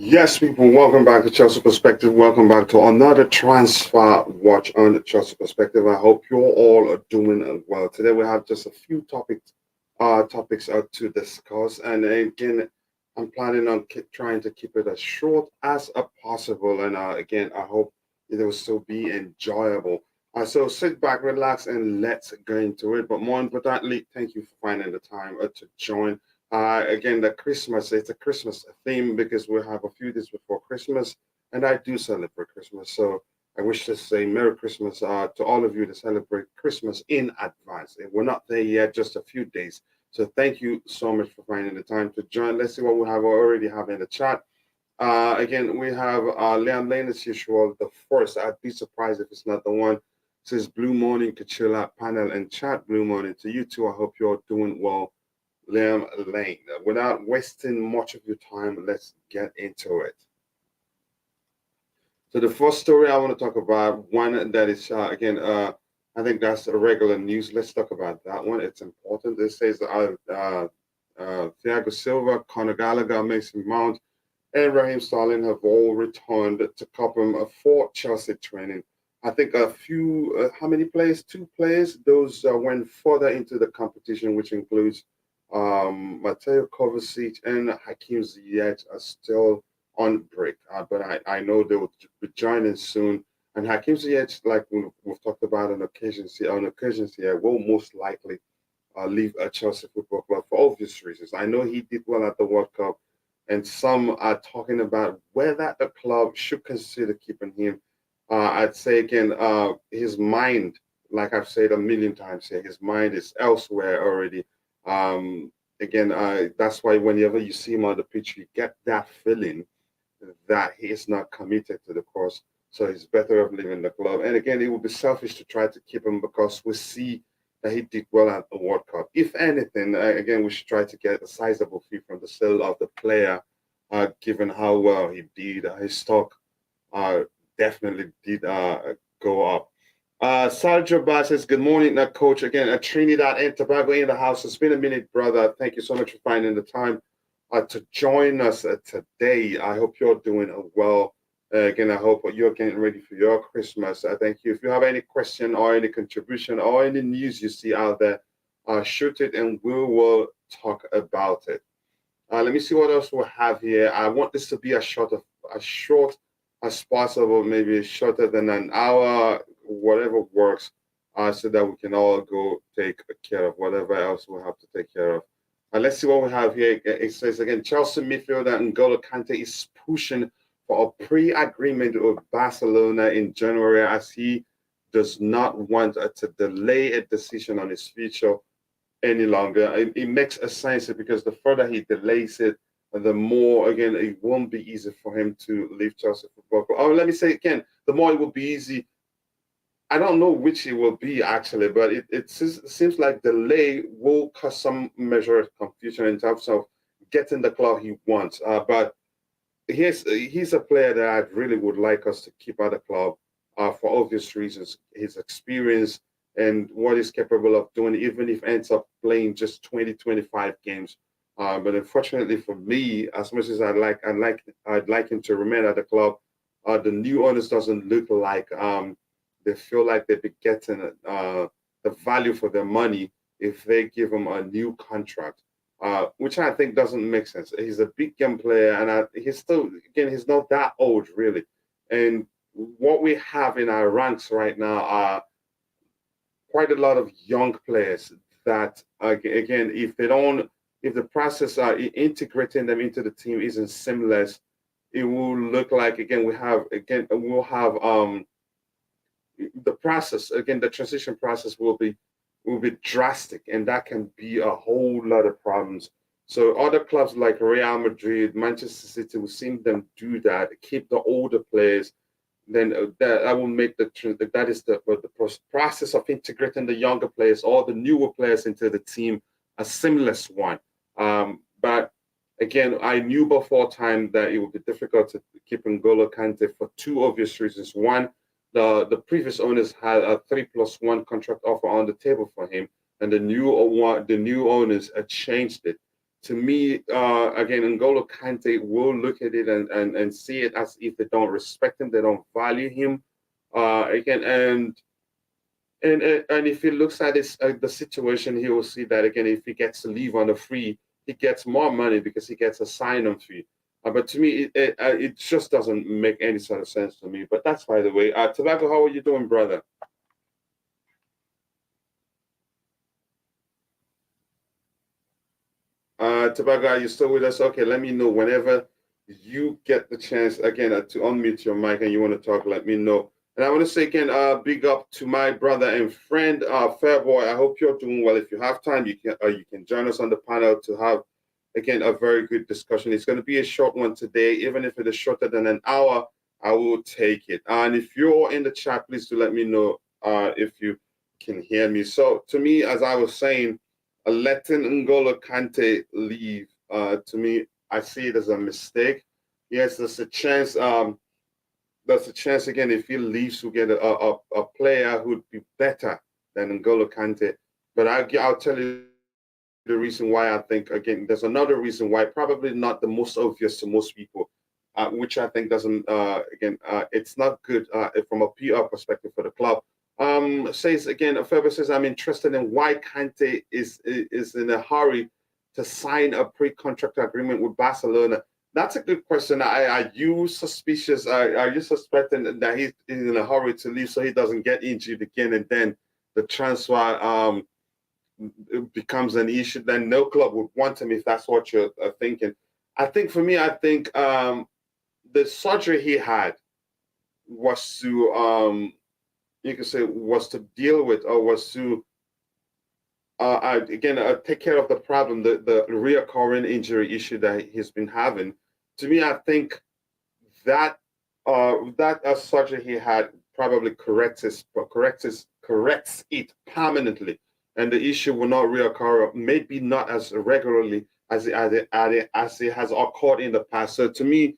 Yes, people, welcome back to Chelsea Perspective. Welcome back to another transfer watch on the Chelsea Perspective. I hope you all are doing well. Today we have just a few topics to discuss, and again, I'm planning on trying to keep it as short as possible. And again, I hope it will still be enjoyable. So sit back, relax, and let's go into it. But more importantly, thank you for finding the time to join. Again, it's a Christmas theme because we have a few days before Christmas, and I do celebrate Christmas. So I wish to say Merry Christmas to all of you to celebrate Christmas in advance. And we're not there yet, just a few days. So thank you so much for finding the time to join. Let's see what we already have in the chat. Again, we have Leon Lane as usual. The first, I'd be surprised if it's not the one. Says Blue Morning, Kachila panel and chat. Blue Morning to you too. I hope you're doing well, Liam Lane. Without wasting much of your time, let's get into it. So the first story I want to talk about, one that is I think that's a regular news. Let's talk about that one. It's important. It says Thiago Silva, Conor Gallagher, Mason Mount, and Raheem Sterling have all returned to Cobham for Chelsea training. I think a few, how many players? Two players. Those went further into the competition, which includes Mateo Kovacic and Hakim Ziyech are still on break, but I know they will be joining soon. And Hakim Ziyech, like we've talked about on occasions here, will most likely leave a Chelsea Football Club for obvious reasons. I know he did well at the World Cup, and some are talking about whether the club should consider keeping him. I'd say again, his mind, like I've said a million times here, his mind is elsewhere already. Again, that's why whenever you see him on the pitch, you get that feeling that he is not committed to the cause. So he's better off leaving the club. And again, it would be selfish to try to keep him because we see that he did well at the World Cup. If anything, again, we should try to get a sizable fee from the sale of the player, given how well he did. His stock uh, definitely did go up. Sergio Bass says, good morning, coach. Again, Trinidad and Tobago in the house. It's been a minute, brother. Thank you so much for finding the time to join us today. I hope you're doing well. Again, I hope you're getting ready for your Christmas. I thank you. If you have any question or any contribution or any news you see out there, shoot it and we will talk about it. Let me see what else we have here. I want this to be as short as possible, maybe shorter than an hour, whatever works, so that we can all go take care of whatever else we have to take care of. Let's see what we have here. It says again, Chelsea midfielder N'Golo Kante is pushing for a pre-agreement with Barcelona in January as he does not want to delay a decision on his future any longer. It makes a sense because the further he delays it, the more, again, it won't be easy for him to leave Chelsea Football Club. Or let me say again, the more it will be easy. I don't know which it will be actually, but it seems like delay will cause some measure of confusion in terms of getting the club he wants. But he's a player that I really would like us to keep at the club for obvious reasons. His experience and what he's capable of doing, even if ends up playing just 20, 25 games. But unfortunately for me, as much as I'd like him to remain at the club, the new owners doesn't look like they feel like they'd be getting the value for their money if they give him a new contract, which I think doesn't make sense. He's a big game player, and he's still, again, he's not that old really. And what we have in our ranks right now are quite a lot of young players that, again, if the process integrating them into the team isn't seamless, it will look like, again, we'll have the process, again, the transition process will be drastic, and that can be a whole lot of problems. So other clubs like Real Madrid, Manchester City, will see them do that, keep the older players. Then that will make that is the process of integrating the younger players or the newer players into the team a seamless one. But again, I knew before time that it would be difficult to keep N'Golo Kante for two obvious reasons. One, the previous owners had a 3+1 contract offer on the table for him, and the new owners changed it. to me, again, N'Golo Kante will look at it and see it as if they don't respect him, they don't value him. Again, and if he looks at this, the situation, he will see that again. If he gets to leave on a free, he gets more money because he gets a sign-on fee. But to me, it just doesn't make any sort of sense to me. But that's by the way. Tobacco, how are you doing, brother? Tobacco, are you still with us? Okay, let me know whenever you get the chance again to unmute your mic and you want to talk. Let me know. And I want to say again, big up to my brother and friend, Fairboy. I hope you're doing well. If you have time, you can join us on the panel to have again a very good discussion. It's going to be a short one today, even if it is shorter than an hour. I will take it. And if you're in the chat, please do let me know if you can hear me. So to me, as I was saying, letting N'Golo Kante leave, to me, I see it as a mistake. Yes, there's a chance. There's a chance again if he leaves, we'll get a player who'd be better than N'Golo Kante. But I'll tell you the reason why I think again. There's another reason why, probably not the most obvious to most people, which I think doesn't it's not good from a PR perspective for the club. Says again, Ferber says, I'm interested in why Kante is in a hurry to sign a pre-contract agreement with Barcelona. That's a good question. Are you suspicious? Are you suspecting that he's in a hurry to leave so he doesn't get injured again, and then the transfer becomes an issue? Then no club would want him if that's what you're thinking. I think for me, I think the surgery he had was to you could say was to deal with, or was to take care of the problem, the reoccurring injury issue that he's been having. To me, I think that surgery he had probably corrects it permanently, and the issue will not reoccur, maybe not as regularly as it has occurred in the past. So to me,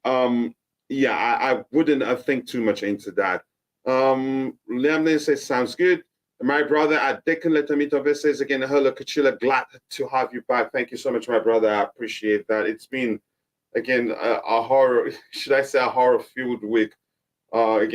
I wouldn't think too much into that. Liam says, sounds good. My brother Adekunle Letomitobe says again, hello, Kachila, glad to have you back. Thank you so much, my brother. I appreciate that. It's been, again, a horror, should I say a horror-filled week. A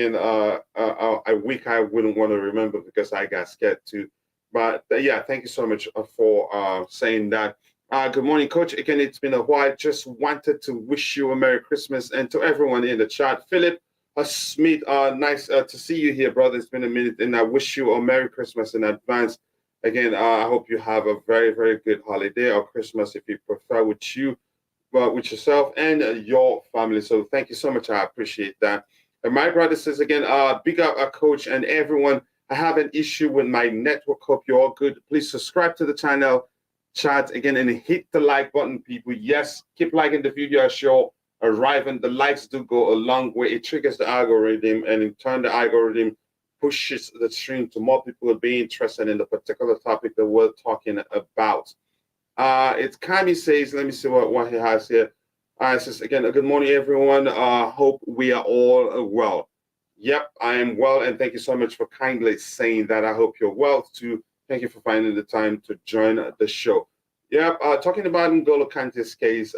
week I wouldn't want to remember because I got scared too. But yeah, thank you so much for saying that. Good morning, Coach. Again, it's been a while. Just wanted to wish you a Merry Christmas, and to everyone in the chat. Philip Smith, nice to see you here, brother. It's been a minute, and I wish you a Merry Christmas in advance. Again, I hope you have a very, very good holiday or Christmas if you prefer with yourself and your family. So thank you so much. I appreciate that. And my brother says again, big up our coach and everyone. I have an issue with my network. Hope you're all good. Please subscribe to the channel, chat again, and hit the like button, people. Yes, keep liking the video as you're arriving. The likes do go a long way. It triggers the algorithm, and in turn, the algorithm pushes the stream to more people who be interested in the particular topic that we're talking about. It's Kami says, let me see what he has here. It says again, good morning, everyone. Hope we are all well. Yep, I am well, and thank you so much for kindly saying that. I hope you're well too. Thank you for finding the time to join the show. Yep, talking about N'Golo Kante's case,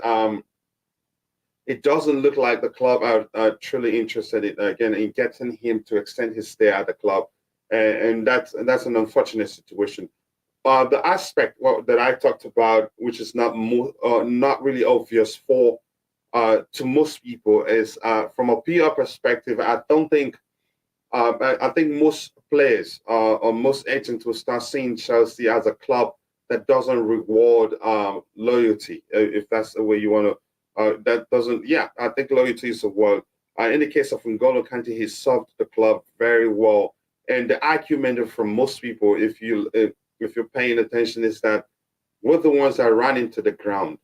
it doesn't look like the club are truly interested in getting him to extend his stay at the club, and that's an unfortunate situation. The aspect that I talked about, which is not really obvious to most people, is from a PR perspective. I don't think. I think most players or most agents will start seeing Chelsea as a club that doesn't reward loyalty, if that's the way you want to. That doesn't. Yeah, I think loyalty is a word. In the case of N'Golo Kante, he served the club very well, and the argument from most people, if you're paying attention, is that we're the ones that ran into the ground.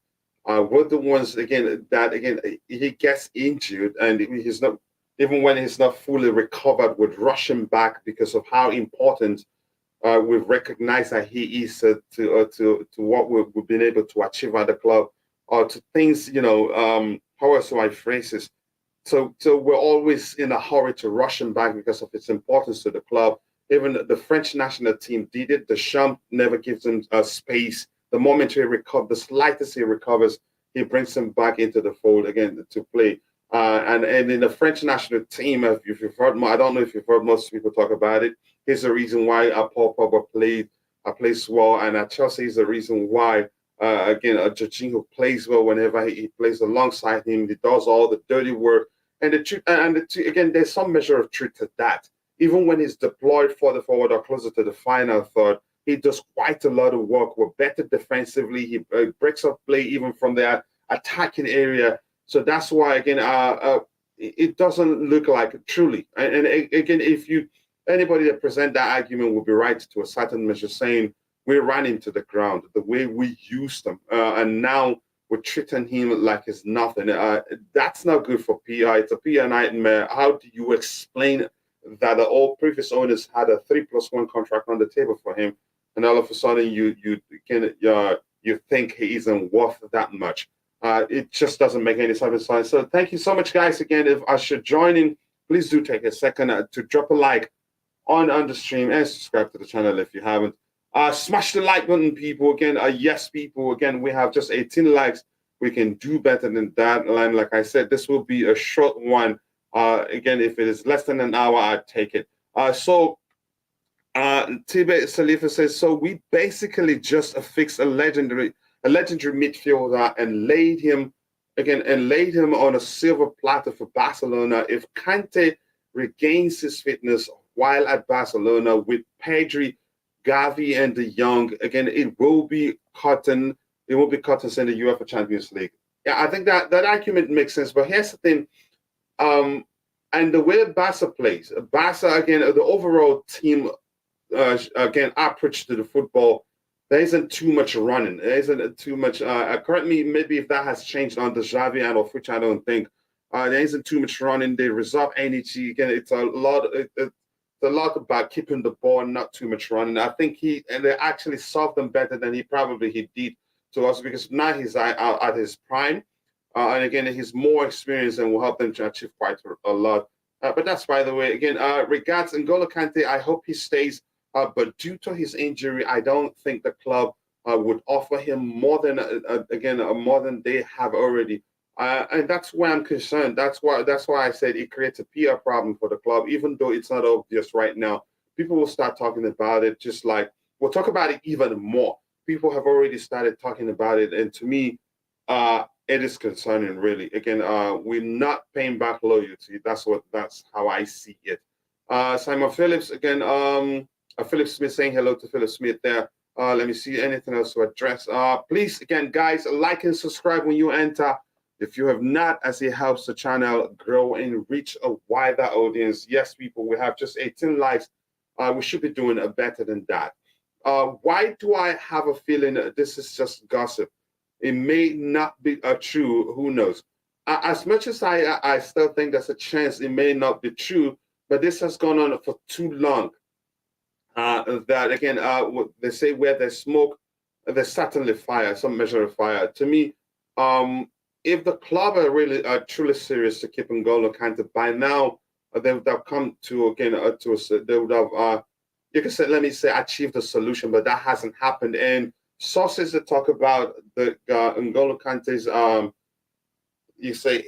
We're the ones that he gets injured, and he's not, even when he's not fully recovered, would rush him back because of how important we've recognized that he is to what we've been able to achieve at the club, or to things, how else do I phrase this? So we're always in a hurry to rush him back because of its importance to the club. Even the French national team did it. Deschamps never gives him space the moment he recovers, the slightest he recovers, he brings him back into the fold again to play. And in the French national team, if you've heard, I don't know if you've heard most people talk about it. Here's the reason why Paul Pogba plays well, and at Chelsea is the reason why again Jorginho plays well whenever he plays alongside him. He does all the dirty work, and again, there's some measure of truth to that. Even when he's deployed further forward or closer to the final third, he does quite a lot of work. We're better defensively. He breaks up play even from the attacking area. So that's why, again, it doesn't look like truly. And again, if anybody that present that argument will be right to a certain measure, saying we ran him to the ground the way we used him, and now we're treating him like it's nothing. That's not good for PR. It's a PR nightmare. How do you explain that the all previous owners had a 3+1 contract on the table for him, and all of a sudden you think he isn't worth that much? It just doesn't make any sense. So thank you so much, guys. Again, if I should join in, please do take a second to drop a like on the stream and subscribe to the channel if you haven't. Smash the like button, people. Again, yes, people. Again, we have just 18 likes. We can do better than that. And like I said, this will be a short one. Again, if it is less than an hour, I'd take it. Tibe Salifa says, so we basically just affixed a legendary midfielder and laid him on a silver platter for Barcelona. If Kante regains his fitness while at Barcelona with Pedri, Gavi, and De Jong, again, it will be cotton. It will be cotton in the UEFA Champions League. Yeah, I think that argument makes sense. But here's the thing. And the way Barca plays, again, the overall team, again, approach to the football, there isn't too much running. There isn't too much. Currently, maybe if that has changed under Xavi and of which I don't think, there isn't too much running. They reserve energy. Again, it's a lot. It's a lot about keeping the ball, not too much running. I think they actually solved them better than he did to us, because now he's at his prime. And again, he's more experienced and will help them to achieve quite a lot. But that's by the way. Again, regards N'Golo Kante. I hope he stays. But due to his injury, I don't think the club would offer him more than they have already. And that's why I'm concerned. That's why I said it creates a PR problem for the club, even though it's not obvious right now. People will start talking about it, just like we'll talk about it even more. People have already started talking about it, and to me, it is concerning, really. Again, we're not paying back loyalty. That's how I see it. Simon Phillips again. Philip Smith saying hello to Philip Smith there. Let me see anything else to address. Please, again, guys, like and subscribe when you enter. If you have not, as it helps the channel grow and reach a wider audience. Yes, people, we have just 18 likes. We should be doing better than that. Why do I have a feeling that this is just gossip? It may not be true. Who knows? As much as I still think there's a chance it may not be true, but this has gone on for too long. That again, they say where there's smoke, there's certainly fire, some measure of fire. To me, if the club are really truly serious to keep N'Golo Kante, by now they would have come to they would have you can say, let me say, achieved a solution, but that hasn't happened. And sources that talk about the N'Golo Kante's you say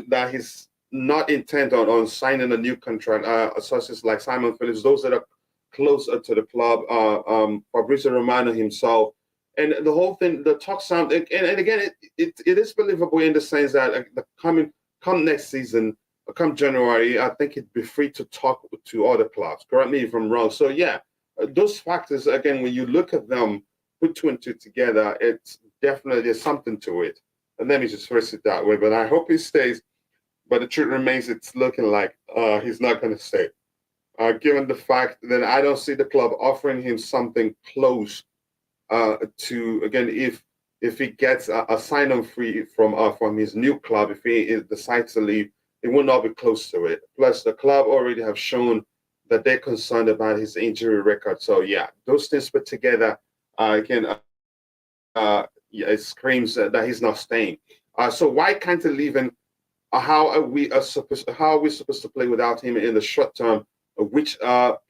that he's not intent on signing a new contract. Sources like Simon Phillips, those that are closer to the club, Fabrizio Romano himself, and the whole thing, the talk sound, and again, it is believable in the sense that come next season, come January, I think it'd be free to talk to other clubs. Correct me if I'm wrong. So yeah, those factors, again, when you look at them, put two and two together, it's definitely, there's something to it. And let me just phrase it that way. But I hope he stays. But the truth remains, it's looking like he's not going to stay. Given the fact that I don't see the club offering him something close to, again, if he gets a sign-on free from his new club, if he decides to leave, it will not be close to it. Plus, the club already have shown that they're concerned about his injury record. So yeah, those things put together, it screams that he's not staying. So why can't he leave? And how are we supposed to play without him in the short term? Which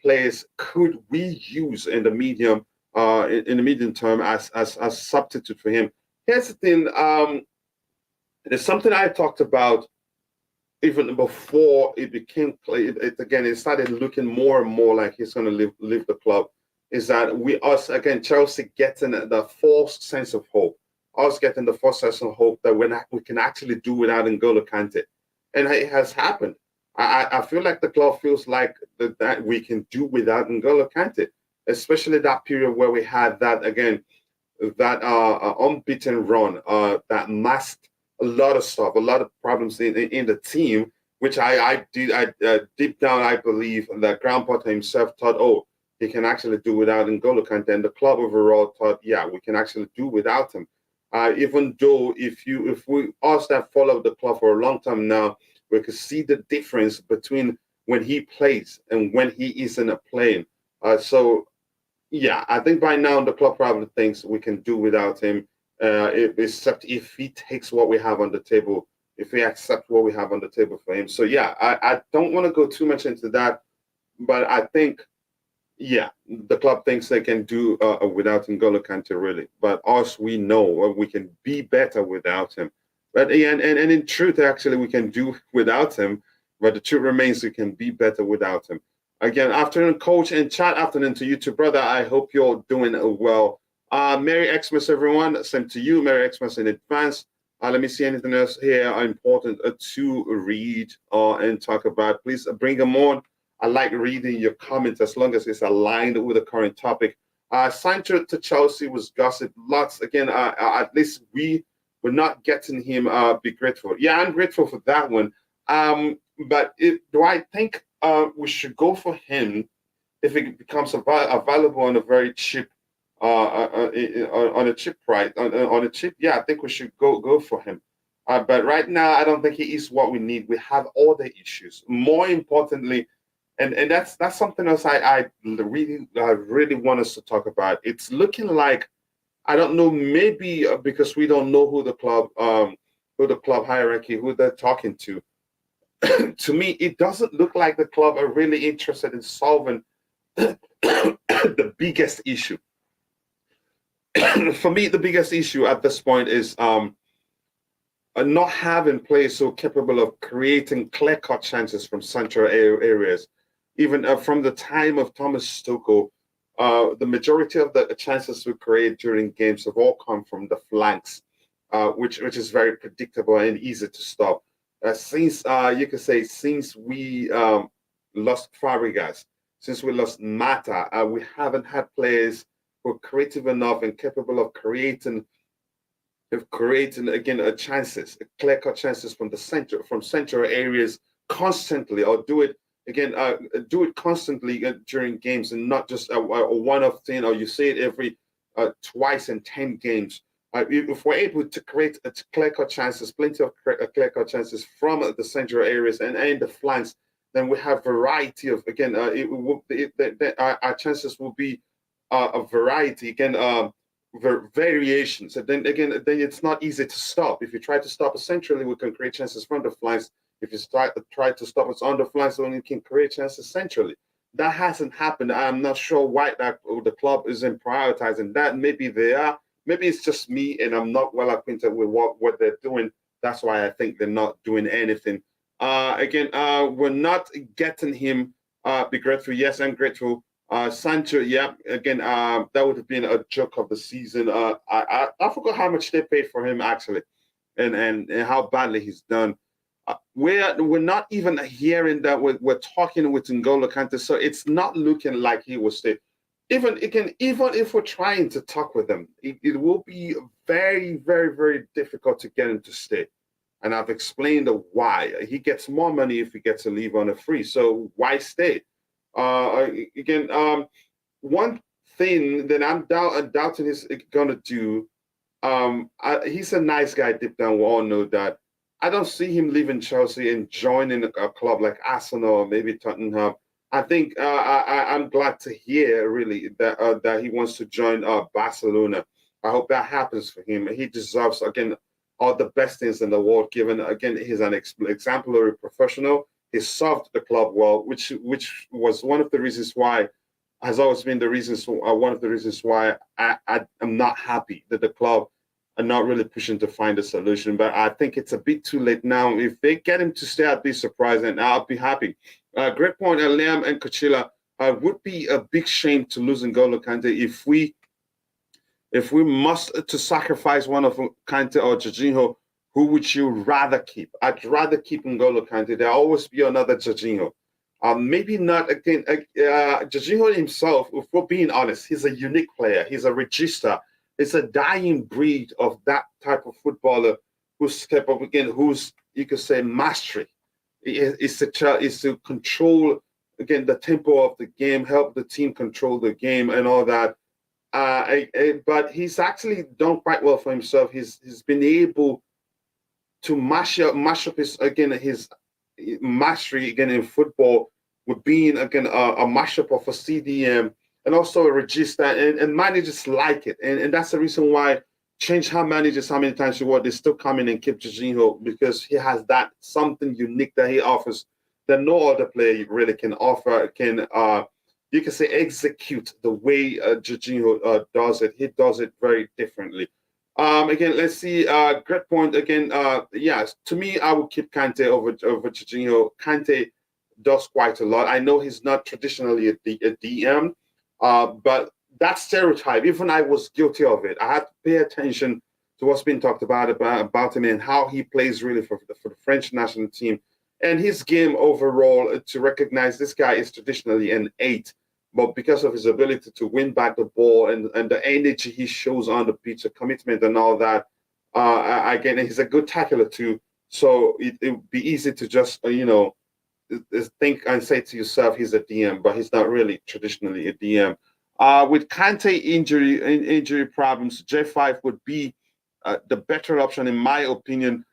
players could we use in the medium in the medium term as substitute for him. Here's the thing. There's something I talked about even before it became again. It started looking more and more like he's going to leave the club. Is that Chelsea getting the false sense of hope. Us getting the false sense of hope that we can actually do without N'Golo Kante, and it has happened. I feel like the club feels like that we can do without N'Golo Kante, especially that period where we had that unbeaten run that masked a lot of stuff, a lot of problems in the team, which I deep down I believe that Graham Potter himself thought, oh, he can actually do without N'Golo Kante, and the club overall thought, yeah, we can actually do without him. Even though if we us that follow the club for a long time now, we can see the difference between when he plays and when he isn't playing. So yeah, I think by now the club probably thinks we can do without him, except if he takes what we have on the table, if he accepts what we have on the table for him. So yeah, I don't want to go too much into that, but I think, yeah, the club thinks they can do without N'Golo Kante, really. But us, we know we can be better without him. But and in truth, actually, we can do without him. But the truth remains, we can be better without him. Again, afternoon, coach, and chat. Afternoon to you too, brother. I hope you're doing well. Merry Xmas, everyone. Same to you. Merry Xmas in advance. Let me see anything else here important to read and talk about. Please bring them on. I like reading your comments as long as it's aligned with the current topic. Sancho to Chelsea was gossip. Lots. Again, at least we're not getting him. Be grateful. Yeah, I'm grateful for that one. But do I think we should go for him if it becomes available on a very cheap, on a cheap price, on a cheap? Yeah, I think we should go for him. But right now, I don't think he is what we need. We have other issues. More importantly, and that's something else I really want us to talk about. It's looking like, I don't know, maybe because we don't know who the club hierarchy, who they're talking to. To me, it doesn't look like the club are really interested in solving the biggest issue. For me, the biggest issue at this point is not having players so capable of creating clear-cut chances from central areas. Even from the time of Thomas Tuchel, the majority of the chances we create during games have all come from the flanks, which is very predictable and easy to stop. Since we lost Fabregas, since we lost Mata, we haven't had players who are creative enough and capable of creating again chances, clear-cut chances from central areas constantly, or do it constantly during games, and not just a one-off thing, or you see it every twice in 10 games. If we're able to create clear-cut chances, plenty of clear-cut chances from the central areas and the flanks, then we have variety of, again, our chances will be a variety, again, variations. And then it's not easy to stop. If you try to stop us centrally, we can create chances from the flanks. If you try to stop us on the flanks, then we can create chances centrally. That hasn't happened. I'm not sure why the club isn't prioritizing that. Maybe they are. Maybe it's just me, and I'm not well acquainted with what they're doing. That's why I think they're not doing anything. We're not getting him. Be grateful. Yes, I'm grateful. Sancho, yeah, again, that would have been a joke of the season. I forgot how much they paid for him, actually, and how badly he's done. We're not even hearing that we're talking with N'Golo Kante, so it's not looking like he will stay. Even if we're trying to talk with him, it will be very, very, very difficult to get him to stay. And I've explained why. He gets more money if he gets to leave on a free. So why stay? One thing that I'm doubting he's going to do, he's a nice guy deep down. We all know that. I don't see him leaving Chelsea and joining a club like Arsenal or maybe Tottenham. I think I'm glad to hear, really, that he wants to join Barcelona. I hope that happens for him. He deserves, again, all the best things in the world, given, again, he's an exemplary professional. He served the club well, which was one of the reasons why has always been the reasons, one of the reasons why I am not happy that the club are not really pushing to find a solution. But I think it's a bit too late now. If they get him to stay, I'd be surprised and I'll be happy. Great point, Liam and Kochila. Would be a big shame to lose N'Golo Kante if we must to sacrifice one of Kante or Jorginho. Who would you rather keep? I'd rather keep N'Golo Kante. There'll always be another Jorginho. Maybe not again. Jorginho himself, if we're being honest, he's a unique player. He's a regista. It's a dying breed of that type of footballer who's capable again, who's you could say mastery. Is to control again the tempo of the game, help the team control the game and all that. But he's actually done quite well for himself. He's been able to mash up his mastery again in football with being again a mashup of a CDM and also a register, and managers like it, and that's the reason why change how managers how many times you want, they still come in and keep Jorginho because he has that something unique that he offers that no other player really can offer. Can you can say execute the way Jorginho does it. He does it very differently. Again, let's see. Great point. Again, yes, to me, I would keep Kante over Jorginho. Kante does quite a lot. I know he's not traditionally a DM, but that stereotype, even I was guilty of it. I had to pay attention to what's been talked about him and how he plays really for the French national team and his game overall. To recognize this guy is traditionally an 8. But because of his ability to win back the ball and the energy he shows on the pitch, the commitment and all that, again, he's a good tackler too. So it would be easy to just, think and say to yourself, he's a DM, but he's not really traditionally a DM. With Kante injury problems, J5 would be the better option, in my opinion.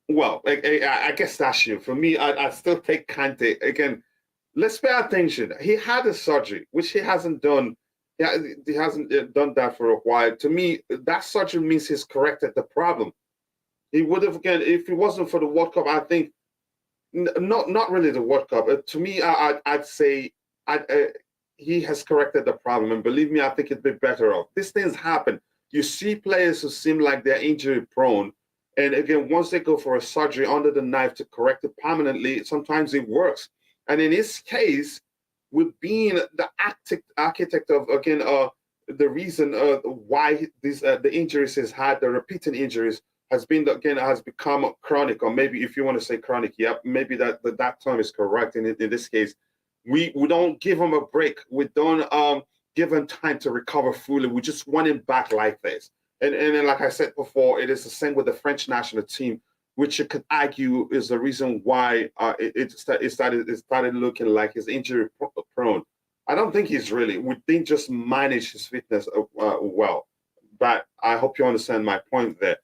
Well, I guess that's you. For me, I still take Kante. Again, let's pay attention. He had a surgery, which he hasn't done. Yeah, he hasn't done that for a while. To me, that surgery means he's corrected the problem. He would have, again, if it wasn't for the World Cup, I think, not really the World Cup. To me, I'd say he has corrected the problem. And believe me, I think it'd be better off. These things happen. You see players who seem like they're injury prone. And again, once they go for a surgery under the knife to correct it permanently, sometimes it works. And in his case, with being the architect of, again, the reason why the injuries he's had, the repeating injuries, has become chronic, or maybe if you want to say chronic, maybe that term is correct. In this case, we don't give him a break. We don't give him time to recover fully. We just want him back like this. And then, like I said before, it is the same with the French national team, which you could argue is the reason why it started looking like he's injury prone. I don't think he's really. We didn't just manage his fitness well. But I hope you understand my point there.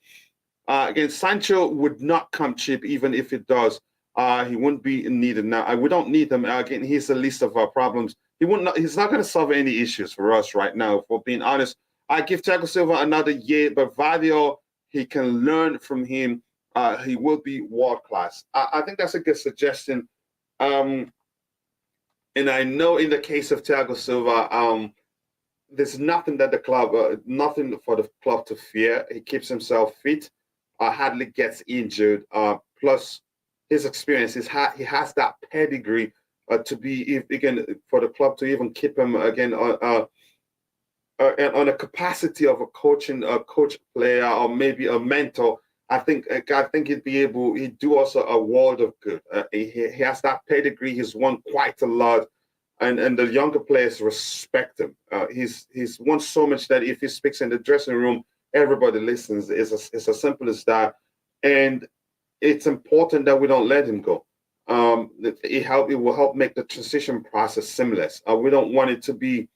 Again, Sancho would not come cheap, even if it does. He wouldn't be needed now. We don't need him. Again, he's the least of our problems. He's not going to solve any issues for us right now, if we're being honest. I give Thiago Silva another year, but Gvardiol, he can learn from him. He will be world class. I think that's a good suggestion. And I know in the case of Thiago Silva, there's nothing that the club, nothing for the club to fear. He keeps himself fit, hardly gets injured. Plus, his experience, he has that pedigree to be, again, for the club to even keep him again on a capacity of a coach player or maybe a mentor. I think he'd do also a world of good. He has that pedigree. He's won quite a lot, and the younger players respect him. He's won so much that if he speaks in the dressing room, everybody listens. It's as simple as that, and it's important that we don't let him go. It will help make the transition process seamless. We don't want it to be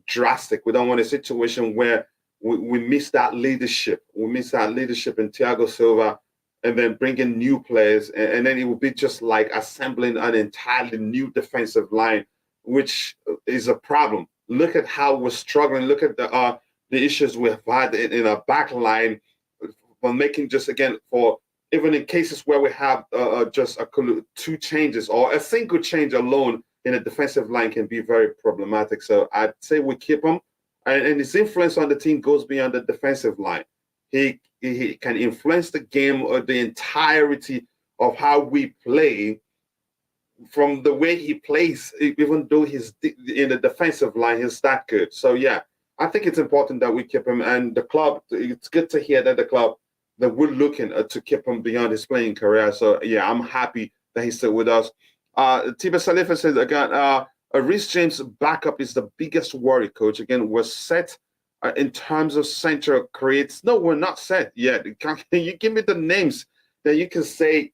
drastic. We don't want a situation where we miss that leadership. We miss that leadership in Thiago Silva, and then bring in new players, and then it will be just like assembling an entirely new defensive line, which is a problem. Look at how we're struggling. Look at the issues we've had in our back line for making just, again, for even in cases where we have just two changes or a single change alone in a defensive line can be very problematic. So I'd say we keep him, and his influence on the team goes beyond the defensive line. He can influence the game or the entirety of how we play from the way he plays, even though he's in the defensive line, he's that good. So yeah, I think it's important that we keep him. And the club, it's good to hear that the club that we're looking to keep him beyond his playing career. So yeah, I'm happy that he's still with us. Tiba Salifa says again, Reece James backup is the biggest worry, coach. Again, we're set in terms of central creates. No, we're not set yet. Can you give me the names that you can say?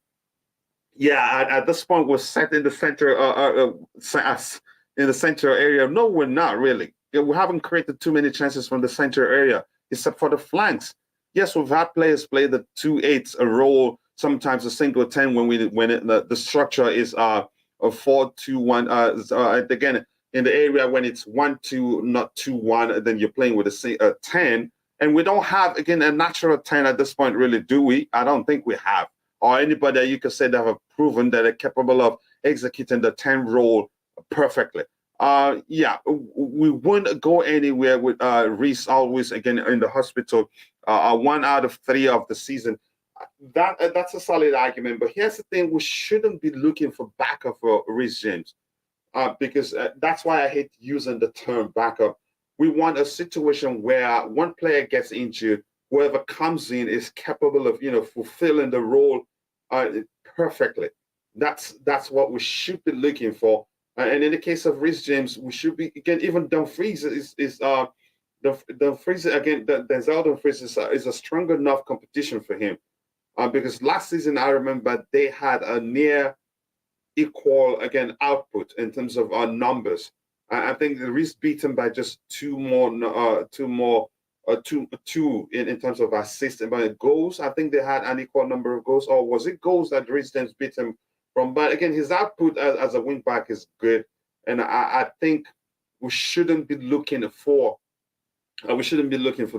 Yeah, at this point we're set in the center, in the center area. No, we're not really. We haven't created too many chances from the center area, except for the flanks. Yes, we've had players play the 2-8 a role, sometimes a single 10 the structure is a 4-2-1. Again, in the area when it's 1-2, not 2-1, then you're playing with a 10. And we don't have, again, a natural 10 at this point, really, do we? I don't think we have. Or anybody that you could say that have proven that they're capable of executing the 10 role perfectly. Yeah, we wouldn't go anywhere with Reece always, again, in the hospital, 1 out of 3 of the season. That's a solid argument. But here's the thing, we shouldn't be looking for backup for Reece James because that's why I hate using the term backup. We want a situation where one player gets injured, whoever comes in is capable of, fulfilling the role perfectly. That's what we should be looking for. And in the case of Reece James, we should be, again, even Dumfries Dumfries again. Denzel Dumfries is a strong enough competition for him because last season I remember they had a near equal again output in terms of numbers. I think Reece beat him by just two in terms of assists and goals. I think they had an equal number of goals, or was it goals that Reece James beat him from? But again, his output as a wing back is good, and I think we shouldn't be looking for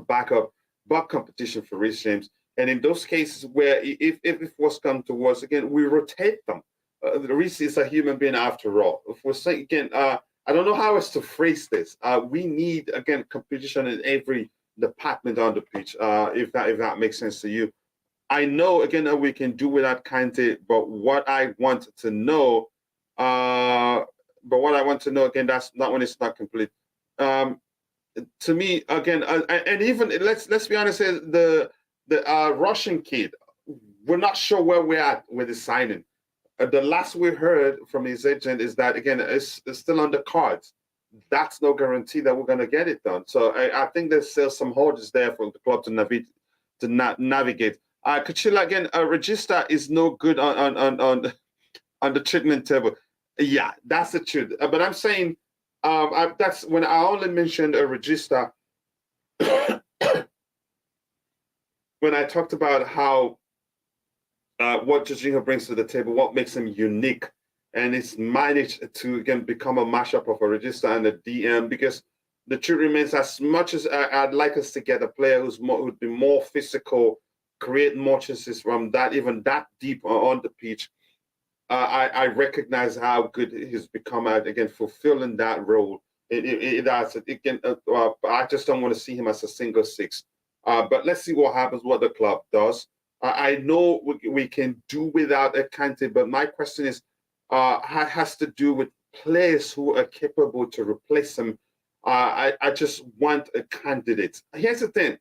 backup, but competition for Reece James. And in those cases where if what's come to worse, again, we rotate them. Reece is a human being after all. If we're saying again, I don't know how else to phrase this. We need again competition in every department on the pitch. If that makes sense to you, I know again that we can do without Kante, but what I want to know, again, that's not when it's not complete. To me, again, and even let's be honest, the Russian kid, we're not sure where we're at with the signing. The last we heard from his agent is that, again, it's still on the cards. That's no guarantee that we're going to get it done. So I think there's still some hurdles there for the club to navigate. Kachila, again, Regista is no good on the treatment table. Yeah, that's the truth. But I'm saying that's when I only mentioned a Regista when I talked about how what Jorginho brings to the table, what makes him unique, and it's managed to again become a mashup of a Regista and a DM. Because the truth remains, as much as I'd like us to get a player who'd be more physical, create more chances from that, even that deep on the pitch, I recognize how good he's become at again fulfilling that role. I just don't want to see him as a single six. But let's see what happens, what the club does. I know we can do without a Kante, but my question is, has to do with players who are capable to replace him. I just want a candidate. Here's the thing.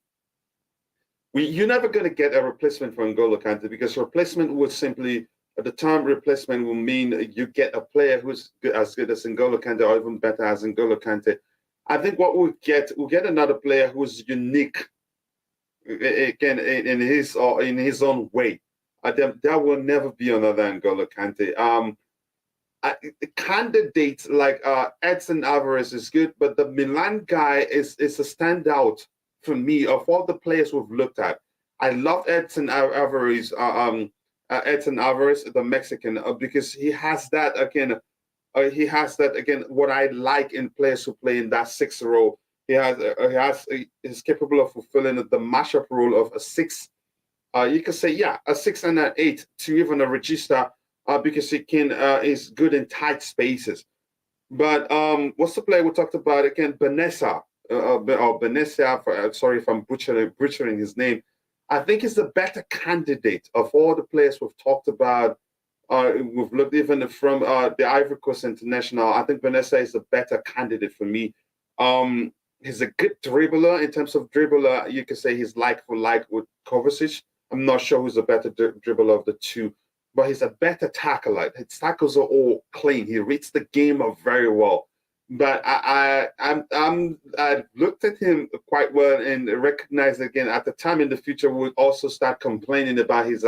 You're never going to get a replacement for N'Golo Kante because replacement would simply, the term replacement will mean you get a player who's as good as N'Golo Kante or even better as N'Golo Kante. I think what we'll get another player who's unique again in his own way. There will never be another N'Golo Kante. Candidates like Edson Alvarez is good, but the Milan guy is a standout for me of all the players we've looked at. I love Edson Alvarez, the Mexican, because he has that again. What I like in players who play in that 6 role. He's capable of fulfilling the mashup role of a 6. You could say, a 6 and an 8 to even a Regista, because he is good in tight spaces. But what's the player we talked about again? Benessa, or Benessa. Sorry if I'm butchering his name. I think he's the better candidate of all the players we've talked about. We've looked even from the Ivory Coast International. I think Benessa is a better candidate for me. He's a good dribbler in terms of dribbler. You could say he's like for like with Kovacic. I'm not sure who's a better dribbler of the two, but he's a better tackler. His tackles are all clean. He reads the game up very well. But I looked at him quite well and recognized again at the time in the future we'll also start complaining about his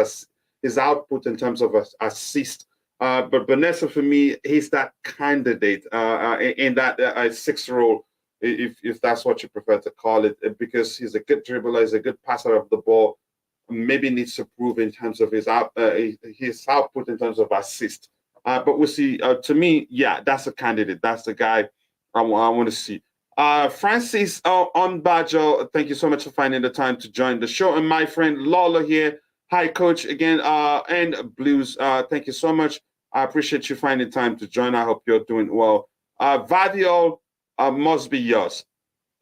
output in terms of assist. But Vanessa, for me, he's that candidate in that sixth role, if that's what you prefer to call it, because he's a good dribbler, he's a good passer of the ball. Maybe needs to prove in terms of his output in terms of assist. But we'll see. To me, yeah, that's a candidate. That's the guy I want to see. Francis on Bajo, thank you so much for finding the time to join the show. And my friend Lawler here. Hi, Coach, again, and Blues. Thank you so much. I appreciate you finding time to join. I hope you're doing well. Gvardiol must be yours.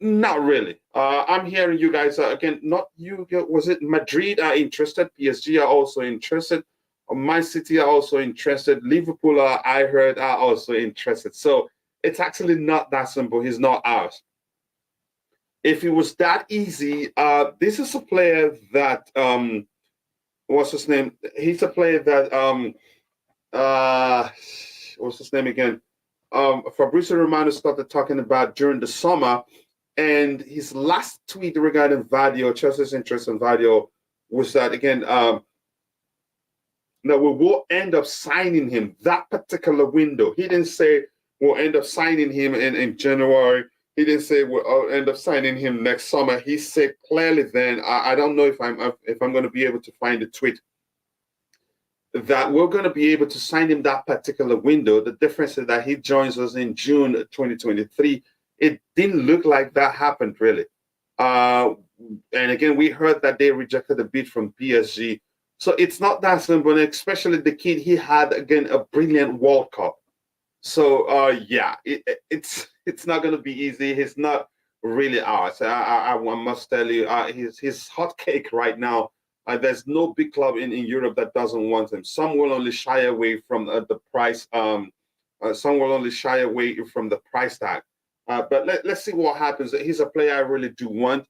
Not really. I'm hearing you guys again. Not you. Was it Madrid are interested? PSG are also interested. Man City are also interested. Liverpool, I heard, are also interested. So it's actually not that simple. He's not ours. If it was that easy, this is a player that what's his name? He's a player that what's his name again? Fabrizio Romano started talking about during the summer, and his last tweet regarding Gvardiol, Chelsea's interest in Gvardiol, was that again, no, we will end up signing him that particular window. He didn't say we'll end up signing him in January. He didn't say we'll end up signing him next summer. He said clearly then, I don't know if I'm going to be able to find the tweet, that we're going to be able to sign him that particular window. The difference is that he joins us in June 2023. It didn't look like that happened, really. And again, we heard that they rejected the bid from PSG. So it's not that simple, especially the kid, he had, again, a brilliant World Cup. So, yeah, it's not going to be easy. He's not really ours. I must tell you, he's hot cake right now. There's no big club in Europe that doesn't want him. Some will only shy away from the price. Some will only shy away from the price tag. But let's see what happens. He's a player I really do want.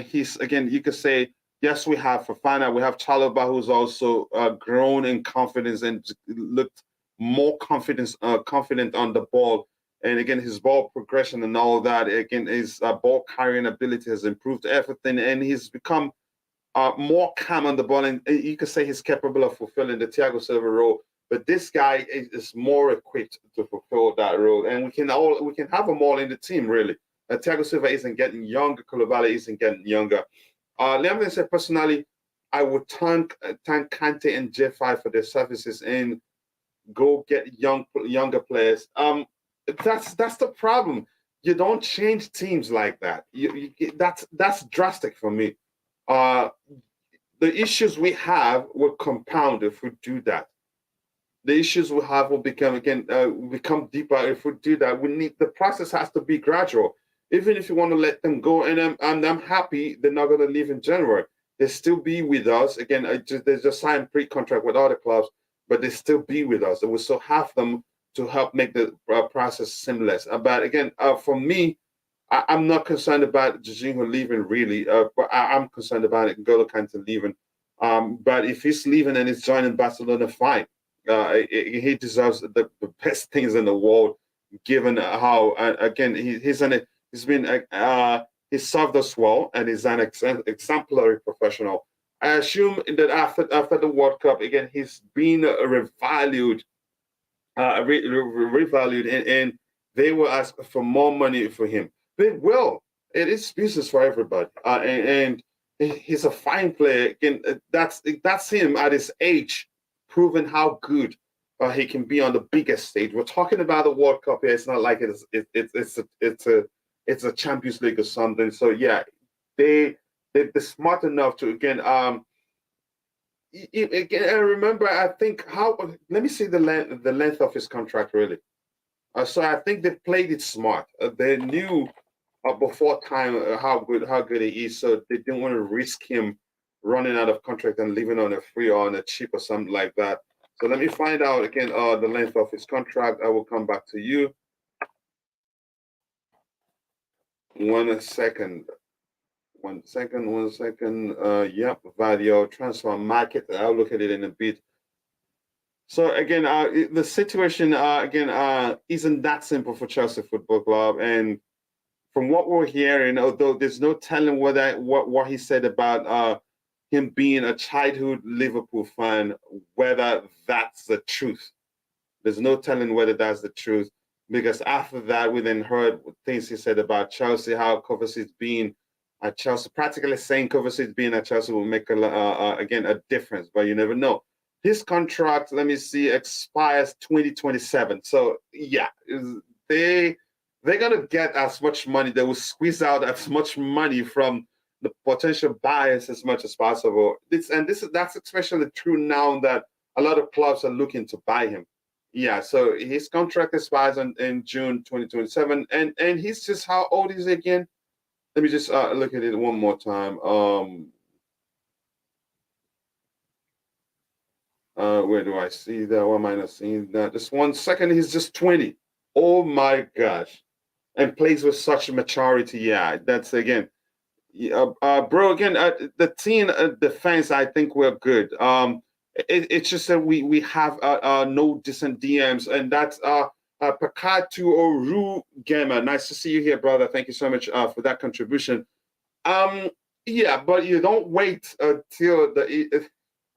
He's, again, you could say, yes, we have Fofana, we have Chalobah, who's also grown in confidence and looked more confident on the ball. And again, his ball progression and all that, again, his ball carrying ability has improved everything. And he's become more calm on the ball. And you could say he's capable of fulfilling the Thiago Silva role. But this guy is more equipped to fulfill that role. And we can have them all in the team, really. Thiago Silva isn't getting younger. Koulibaly isn't getting younger. Let me say, personally, I would thank Kante and J5 for their services and go get younger players. That's the problem. You don't change teams like that. That's drastic for me. The issues we have will compound if we do that. The issues we have will become deeper if we do that. The process has to be gradual. Even if you want to let them go, and I'm happy they're not going to leave in January. They still be with us. Again, they just signed pre-contract with other clubs, but they still be with us. And we still have them to help make the process seamless. But again, for me, I'm not concerned about Jorginho leaving, really. But I'm concerned about N'Golo Kante leaving. But if he's leaving and he's joining Barcelona, fine. He deserves the best things in the world, given how, again, he's served us well, and he's an exemplary professional. I assume that after the World Cup, again, he's been revalued, and they will ask for more money for him. They will. It is business for everybody, and he's a fine player. Again, that's him at his age, proving how good he can be on the biggest stage. We're talking about the World Cup here. It's not like it's a Champions League or something. So yeah, they're smart enough to again. Again, I remember. I think how. Let me see the length of his contract. Really, So I think they played it smart. They knew before time how good he is, so they didn't want to risk him running out of contract and leaving on a free or on a cheap or something like that. So let me find out again the length of his contract. I will come back to you. 1 second. 1 second. 1 second. Yep. Value transfer market. I'll look at it in a bit. So again, the situation again isn't that simple for Chelsea Football Club, and from what we're hearing, although there's no telling what he said about him being a childhood Liverpool fan, whether that's the truth. There's no telling whether that's the truth, because after that, we then heard things he said about Chelsea, how Coventry's being at Chelsea, practically saying Coventry's being at Chelsea will make again a difference, but you never know. His contract, let me see, expires 2027. So yeah, they're gonna get as much money. They will squeeze out as much money from the potential buyers as much as possible. That's especially true now that a lot of clubs are looking to buy him. Yeah, so his contract expires in June 2027, and he's just, how old is he again? Let me just look at it one more time. Where do I see that? Why am I not seeing that? Just 1 second. He's just 20. Oh my gosh, and plays with such maturity. Yeah, that's again. Yeah, bro. Again, the team defense, I think we're good. It's just that we have no decent DMs, and that's Pakatu Oru Gamer. Nice to see you here, brother. Thank you so much for that contribution. Um, yeah, but you don't wait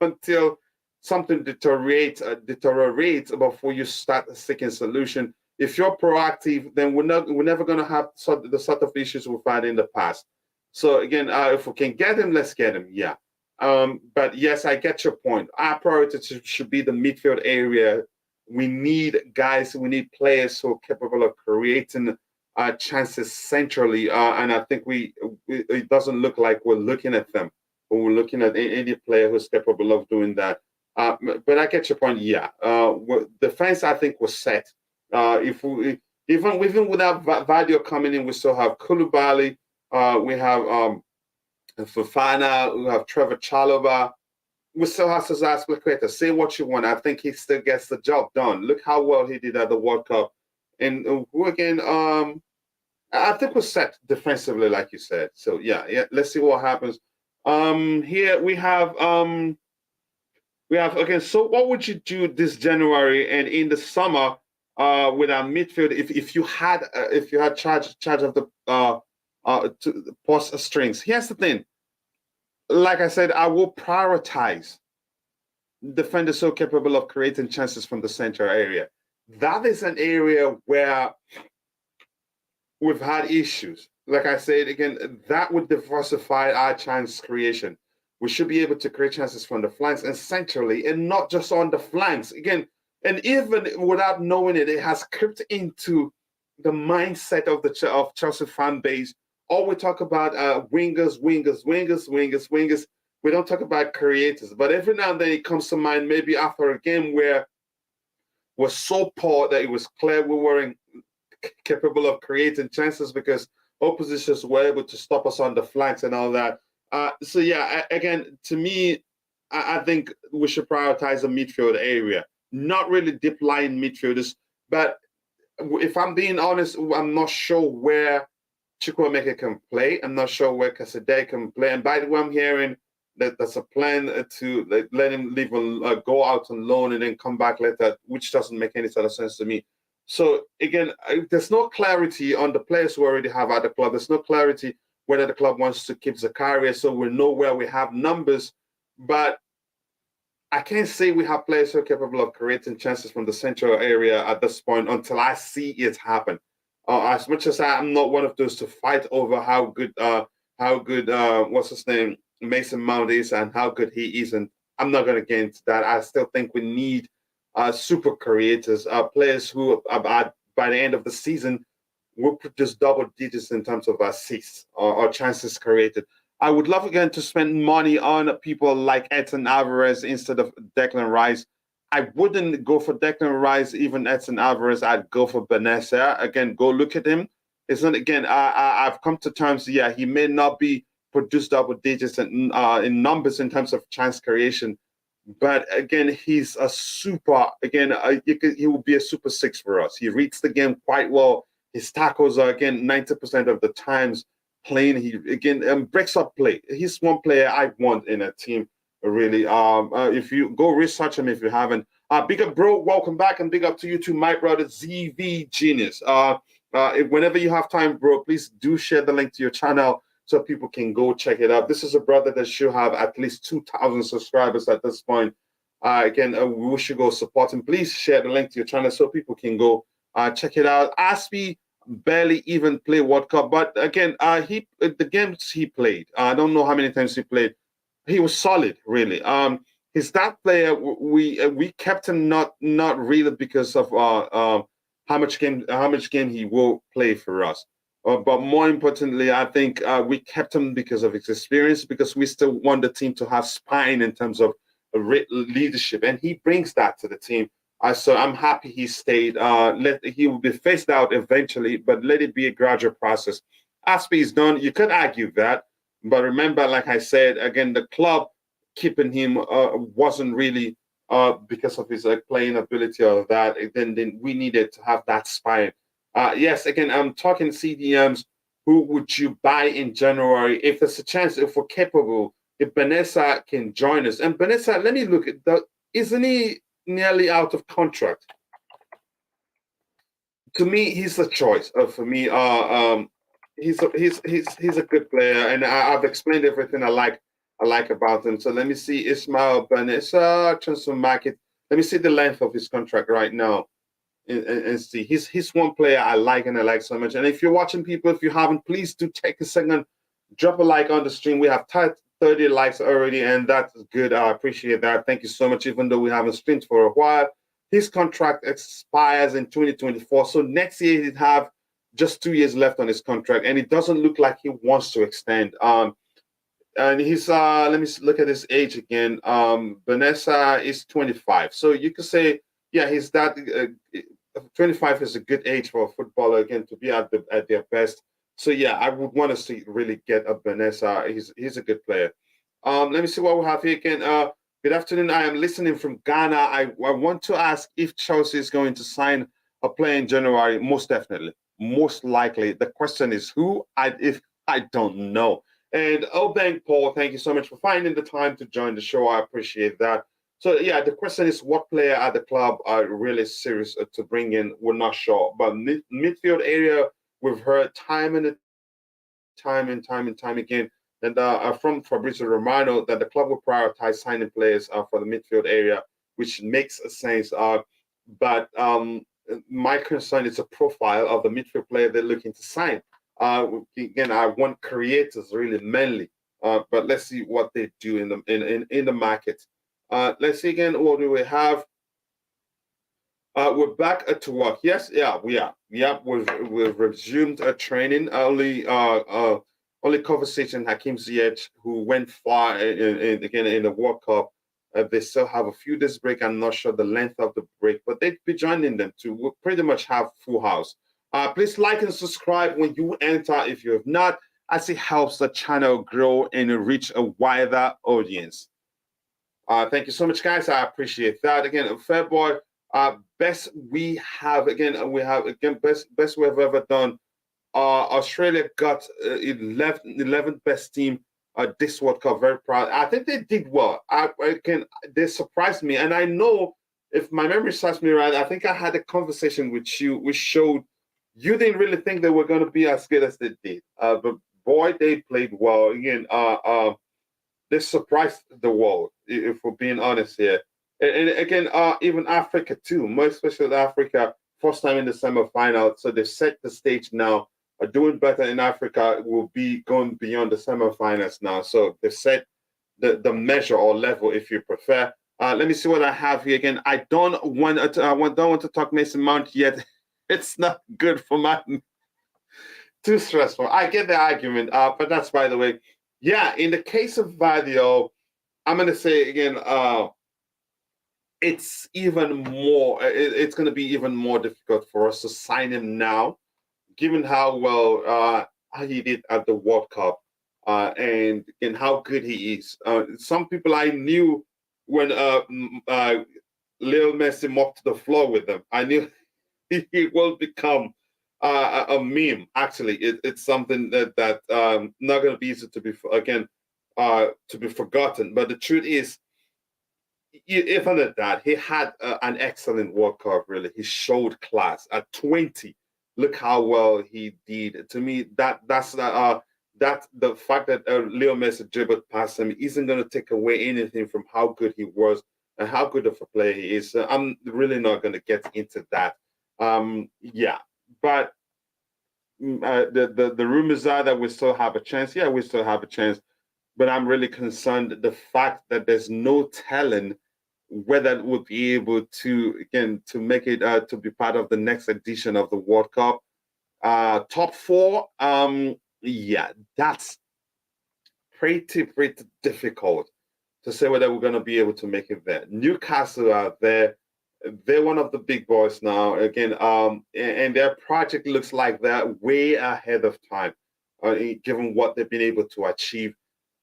until something deteriorates before you start seeking solution. If you're proactive, then we're never gonna have the sort of issues we've had in the past. So again, if we can get him, let's get him. Yeah. But yes, I get your point. Our priority should be the midfield area. We need guys, we need players who are capable of creating chances centrally. And I think it doesn't look like we're looking at them, or we're looking at any player who's capable of doing that. But I get your point. Yeah. Defense, I think, was set. If we even without Gvardiol coming in, we still have Koulibaly. We have Fofana, we have Trevor Chalobah. We still have Cesar Azpilicueta. Say what you want. I think he still gets the job done. Look how well he did at the World Cup. And again, I think we're set defensively, like you said. So yeah. Let's see what happens. Here we have again. So what would you do this January and in the summer with our midfield if you had charge of the to pause strings? Here's the thing. Like I said, I will prioritize defenders so capable of creating chances from the central area. That is an area where we've had issues. Like I said, again, that would diversify our chance creation. We should be able to create chances from the flanks and centrally, and not just on the flanks. Again, and even without knowing it, it has crept into the mindset of Chelsea fan base. All we talk about wingers. We don't talk about creators. But every now and then it comes to mind, maybe after a game where we're so poor that it was clear we weren't capable of creating chances because oppositions were able to stop us on the flanks and all that. So yeah, again, to me, I think we should prioritize the midfield area, not really deep line midfielders. But if I'm being honest, I'm not sure where Chukwuemeka can play. I'm not sure where Kasede can play. And by the way, I'm hearing that there's a plan to let him leave go out on loan and then come back later, which doesn't make any sort of sense to me. So again, there's no clarity on the players who already have at the club. There's no clarity whether the club wants to keep Zakaria, so we know where we have numbers. But I can't say we have players who are capable of creating chances from the central area at this point until I see it happen. As much as I'm not one of those to fight over how good what's his name, Mason Mount is and how good he is, and I'm not going to get into that. I still think we need super creators, players who by the end of the season will produce double digits in terms of assists or chances created. I would love again to spend money on people like Edson Alvarez instead of Declan Rice. I wouldn't go for Declan Rice, even Edson Alvarez. I'd go for Benessa. Again, go look at him. It's not, again, I've come to terms, yeah, he may not be produced double digits in numbers in terms of chance creation, but again, he's a super, again, he will be a super six for us. He reads the game quite well. His tackles are, again, 90% of the times playing. He, again, breaks up play. He's one player I want in a team, really. If you go research him if you haven't. Big up, bro. Welcome back, and big up to you too, my brother, ZV Genius. Whenever you have time, bro, please do share the link to your channel so people can go check it out. This is a brother that should have at least 2,000 subscribers at this point. Again, we should go support him. Please share the link to your channel so people can go check it out. Aspi barely even play World Cup, but again, the games he played, I don't know how many times he played. He was solid, really. He's that player. We kept him not really because of how much game he will play for us. But more importantly, I think we kept him because of his experience, because we still want the team to have spine in terms of leadership, and he brings that to the team. So I'm happy he stayed. He will be phased out eventually, but let it be a gradual process. Aspi is done. You could argue that, but remember, like I said, again, the club keeping him wasn't really because of his playing ability or that. Then we needed to have that spine. Yes, again, I'm talking CDMs. Who would you buy in January? If there's a chance, if we're capable, if Benessa can join us. And Benessa, let me look at that. Isn't he nearly out of contract? To me, he's a choice. For me, he's a good player, and I've explained everything I like about him. So let me see Ismail Benessa transfer market. Let me see the length of his contract right now. And see, he's one player I like and I like so much. And if you're watching, people, if you haven't, please do take a second, drop a like on the stream. We have 30 likes already, and that's good. I appreciate that. Thank you so much. Even though we haven't streamed for a while, his contract expires in 2024. So next year he'd have just 2 years left on his contract, and it doesn't look like he wants to extend. And he's let me look at his age again. Vanessa is 25, so you could say, yeah, he's that. 25 is a good age for a footballer, again, to be at their best. So yeah, I would want to see really get a Vanessa. He's a good player. Let me see what we have here again. Good afternoon. I am listening from Ghana. I want to ask if Chelsea is going to sign a player in January. Most definitely, most likely. The question is who. I don't know. And Bank Paul, thank you so much for finding the time to join the show. I appreciate that. So yeah, the question is, what player at the club are really serious to bring in? We're not sure, but midfield area, we've heard time and time again, and from Fabrizio Romano, that the club will prioritize signing players for the midfield area, which makes sense. But my concern is the profile of the midfield player they're looking to sign. Again, I want creators really mainly, but let's see what they do in the market. Let's see again. What do we have? We're back to work. Yes, yeah, we are. Yeah, we've resumed training. Only conversation Hakim Ziyech, who went far again in the World Cup. They still have a few days break. I'm not sure the length of the break, but they'd be joining them too. We'll pretty much have full house. Please like and subscribe when you enter if you have not, as it helps the channel grow and reach a wider audience. Thank you so much, guys. I appreciate that. Again, February, best we have best we've ever done. Australia got 11th best team this World Cup. Very proud. I think they did well. They surprised me, and I know, if my memory serves me right, I think I had a conversation with you which showed you didn't really think they were going to be as good as they did. But boy, they played well. Again, they surprised the world, if we're being honest here. And again, even Africa too, more especially Africa, first time in the semi-final. So they've set the stage now. Doing better in Africa will be going beyond the semi-finals now. So they've set the measure or level, if you prefer. Let me see what I have here again. I don't want to talk Mason Mount yet. It's not good for my too stressful. I get the argument, but that's by the way. Yeah, in the case of Gvardiol, I'm gonna say again, it's even more. It's going to be even more difficult for us to sign him now, given how well he did at the World Cup, and how good he is. Some people I knew when Lionel Messi mopped the floor with them, I knew he will become a meme. Actually, it's something that not going to be easy to be to be forgotten. But the truth is, even at that, he had an excellent World Cup. Really, he showed class at 20. Look how well he did. To me, that the fact that Leo Messi dribbled past him isn't going to take away anything from how good he was and how good of a player he is. I'm really not going to get into that. Yeah, but the rumors are that we still have a chance. Yeah, we still have a chance, but I'm really concerned the fact that there's no telling whether we'll be able to to make it to be part of the next edition of the World Cup. Top four, yeah, that's pretty difficult to say whether we're going to be able to make it there. Newcastle are there. They're one of the big boys now. Again, and their project looks like they're way ahead of time, given what they've been able to achieve.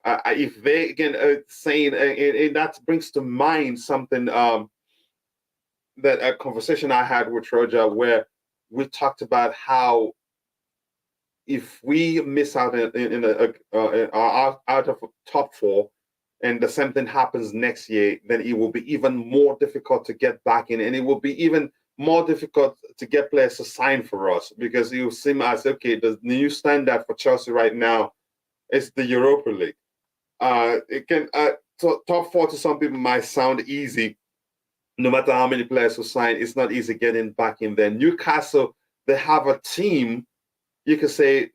If they again saying, and that brings to mind something that a conversation I had with Roger, where we talked about how if we miss out out of top four, and the same thing happens next year, then it will be even more difficult to get back in, and it will be even more difficult to get players to sign for us because it will seem as okay, the new standard for Chelsea right now is the Europa League. It can top four to some people might sound easy, no matter how many players who sign. It's not easy getting back in there. Newcastle, they have a team you can say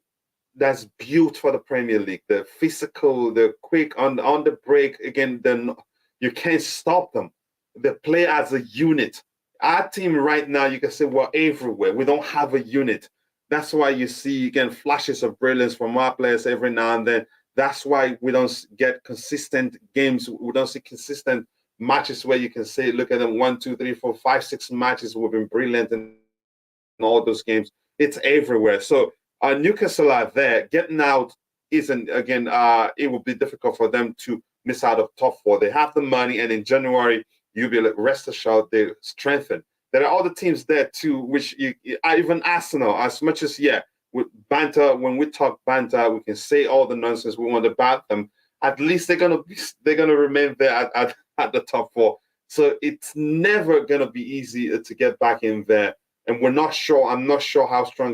that's built for the Premier League. The physical, the quick on the break. Again, then you can't stop them. They play as a unit. Our team right now, you can say we're everywhere. We don't have a unit. That's why you see again flashes of brilliance from our players every now and then. That's why we don't get consistent games. We don't see consistent matches where you can say, look at them, 1, 2, 3, 4, 5, 6 matches. We've been brilliant in all those games. It's everywhere. So Newcastle are there. Getting out isn't again. It will be difficult for them to miss out of top four. They have the money, and in January you'll be like, rest assured they strengthen. There are other teams there too, which even Arsenal. As much as with banter, when we talk banter, we can say all the nonsense we want about them. At least they're gonna remain there at the top four. So it's never gonna be easy to get back in there. And we're not sure. I'm not sure how strong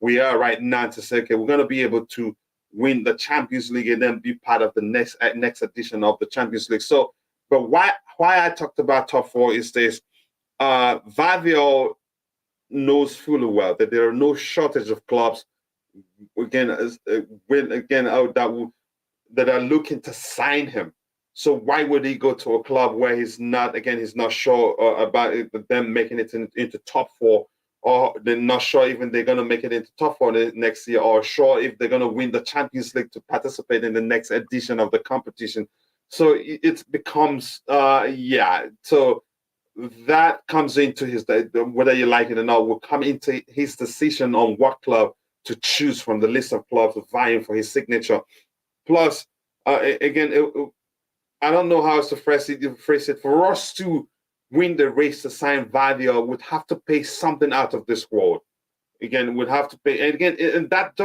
we are right now to say, okay, we're going to be able to win the Champions League and then be part of the next edition of the Champions League. So, but why I talked about top four is this: Gvardiol knows fully well that there are no shortage of clubs that are looking to sign him. So why would he go to a club where he's not sure about them making it into top four, or they're not sure even they're going to make it into top four next year, or sure if they're going to win the Champions League to participate in the next edition of the competition. So it becomes, So that comes into his, whether you like it or not, will come into his decision on what club to choose from the list of clubs vying for his signature. Plus, I don't know how else to phrase it. For us to win the race to sign Gvardiol, would have to pay something out of this world. Again, would have to pay, and again, and that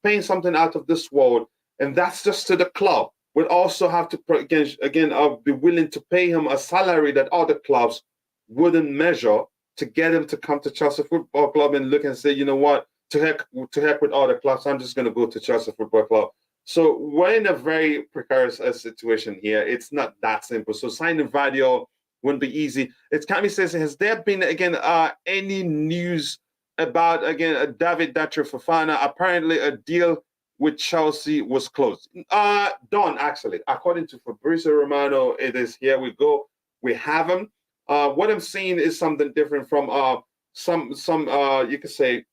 paying something out of this world, and that's just to the club. Would also have to be willing to pay him a salary that other clubs wouldn't measure to get him to come to Chelsea Football Club and look and say, you know what, to heck with other clubs. I'm just going to go to Chelsea Football Club. So we're in a very precarious situation here. It's not that simple. So signing Gvardiol wouldn't be easy. It's Kami says, has there been any news about David Datro Fofana? Apparently, a deal with Chelsea was closed. Done actually, according to Fabrizio Romano. It is here. We go. We have him. What I'm seeing is something different from some you could say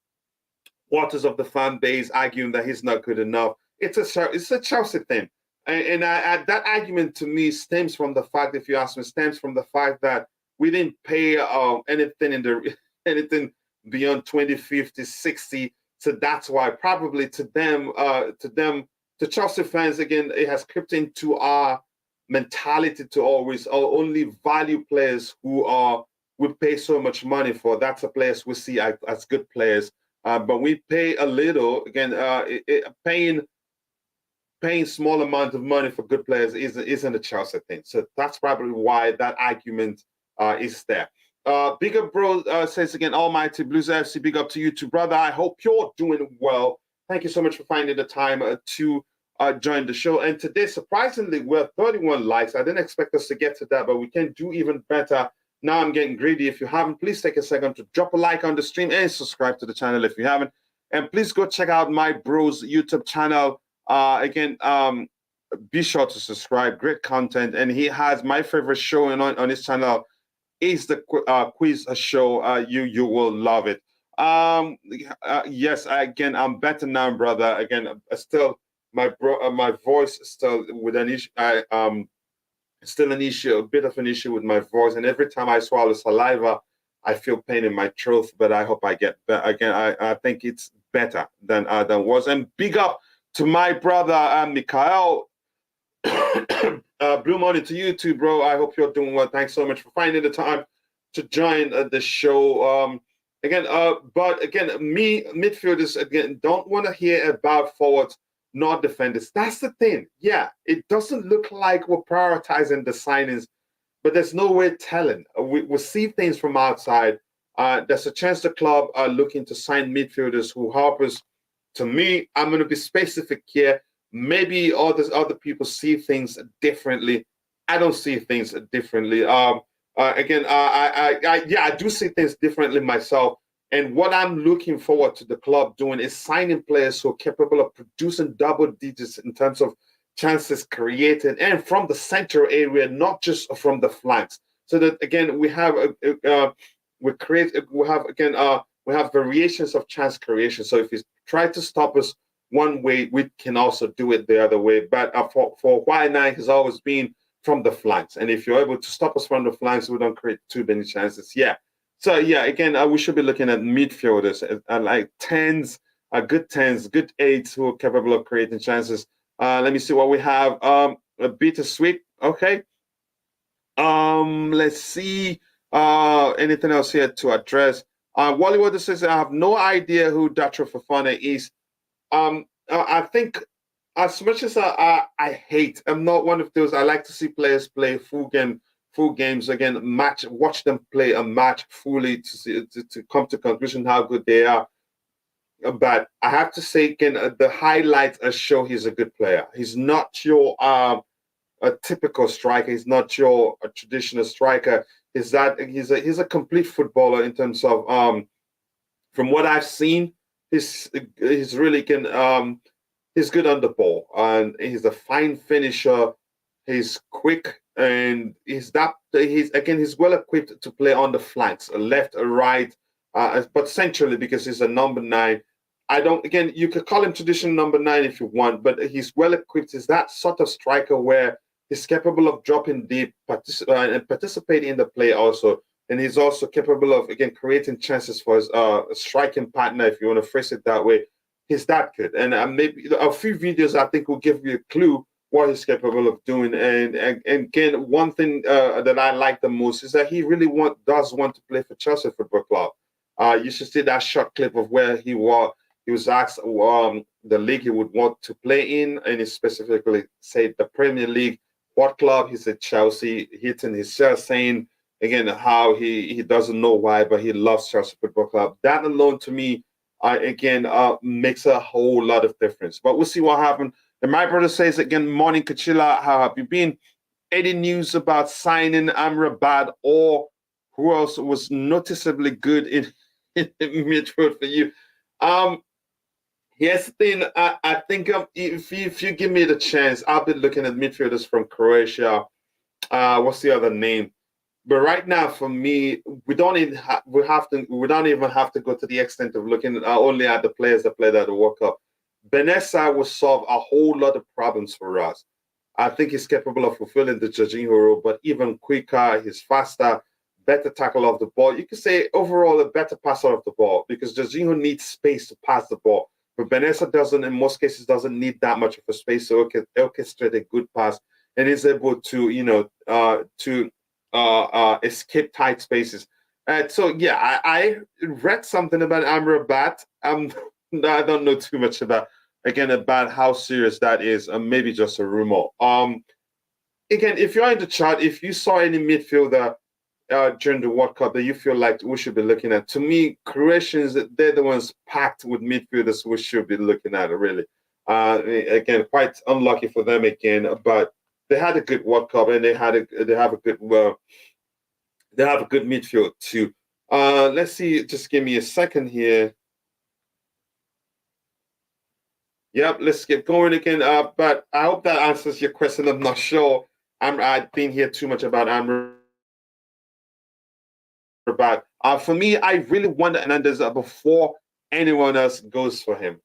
quarters of the fan base arguing that he's not good enough. It's a Chelsea thing. That argument to me stems from the fact, if you ask me, stems from the fact that we didn't pay anything anything beyond 20, 50, 60. So that's why probably to Chelsea fans, again, it has crept into our mentality to always only value players who are we pay so much money for. That's the players we see as good players. But we pay a little, again, paying small amount of money for good players isn't a Chelsea thing. So that's probably why that argument is there. Big up, bro, says again, Almighty Blues FC, big up to you too, brother. I hope you're doing well. Thank you so much for finding the time to join the show. And today, surprisingly, we're 31 likes. I didn't expect us to get to that, but we can do even better. Now I'm getting greedy. If you haven't, please take a second to drop a like on the stream and subscribe to the channel if you haven't. And please go check out my bro's YouTube channel. Again, be sure to subscribe. Great content. And he has my favorite show on his channel is the quiz show. You will love it. Yes, again, I'm better now, brother. Again, still my voice is still with an issue. Still an issue, a bit of an issue with my voice. And every time I swallow saliva, I feel pain in my throat. But I hope I get better. Again, I think it's better than was. And big up to my brother, Mikhail. Blue morning to you too, bro. I hope you're doing well. Thanks so much for finding the time to join the show. But again, midfielders again don't want to hear about forwards, not defenders. That's the thing. Yeah, it doesn't look like we're prioritizing the signings, but there's no way telling. We see things from outside. There's a chance the club are looking to sign midfielders who help us. To me, I'm going to be specific here. Maybe other people see things differently. I don't see things differently. I do see things differently myself. And what I'm looking forward to the club doing is signing players who are capable of producing double digits in terms of chances created and from the central area, not just from the flanks. So that again, we have variations of chance creation. So if you try to stop us one way, we can also do it the other way. But for a while now, it has always been from the flanks. And if you're able to stop us from the flanks, we don't create too many chances. Yeah. So, yeah, again, we should be looking at midfielders like tens, good tens, good eights who are capable of creating chances. Let me see what we have. A bittersweet. Okay. Let's see. Anything else here to address? Wally Water says, I have no idea who Datro Fofana is. I think as much as I hate, I'm not one of those. I like to see players play full games again, watch them play a match fully to come to conclusion how good they are. But I have to say again, the highlights show he's a good player. He's not your a typical striker. He's not your traditional striker. He's a complete footballer in terms of from what I've seen. He's really he's good on the ball, and he's a fine finisher. He's quick, and he's well equipped to play on the flanks, left or right, but centrally because he's a number 9. You could call him traditional number 9 if you want, but he's well equipped. He's that sort of striker where he's capable of dropping deep, and participating in the play also. And he's also capable of, again, creating chances for his striking partner, if you want to phrase it that way. He's that good. And maybe a few videos, I think, will give you a clue what he's capable of doing. And again, one thing that I like the most is that he really does want to play for Chelsea Football Club. You should see that short clip of where he was. He was asked the league he would want to play in, and he specifically said the Premier League. What club? He said Chelsea, hitting his chest, saying, again, how he doesn't know why, but he loves Chelsea Football Club. That alone, to me, makes a whole lot of difference. But we'll see what happens. And my brother says, again, morning, Kachila, how have you been? Any news about signing Amrabat, or who else was noticeably good in midfield for you? Here's the thing. I think if you give me the chance, I'll be looking at midfielders from Croatia. What's the other name? But right now, for me, we don't even have to go to the extent of looking only at the players that played at the World Cup. Benessa will solve a whole lot of problems for us. I think he's capable of fulfilling the Jorginho role, but even quicker, he's faster, better tackle of the ball. You could say overall a better passer of the ball because Jorginho needs space to pass the ball. But Benessa doesn't, in most cases, doesn't need that much of a space to orchestrate a good pass and is able to, escape tight spaces. So yeah, I read something about Amrabat. I don't know too much about how serious that is. Maybe just a rumor. Again, if you're in the chat, if you saw any midfielder during the World Cup that you feel like we should be looking at, to me, Croatians, they're the ones packed with midfielders we should be looking at. Really, again, quite unlucky for them again, but they had a good World Cup and they have a good midfield too. Let's see. Just give me a second here. Yep, let's get going again. But I hope that answers your question. I'm not sure. I didn't hear too much about Amrabat. For me, I really want Hernandez before anyone else goes for him.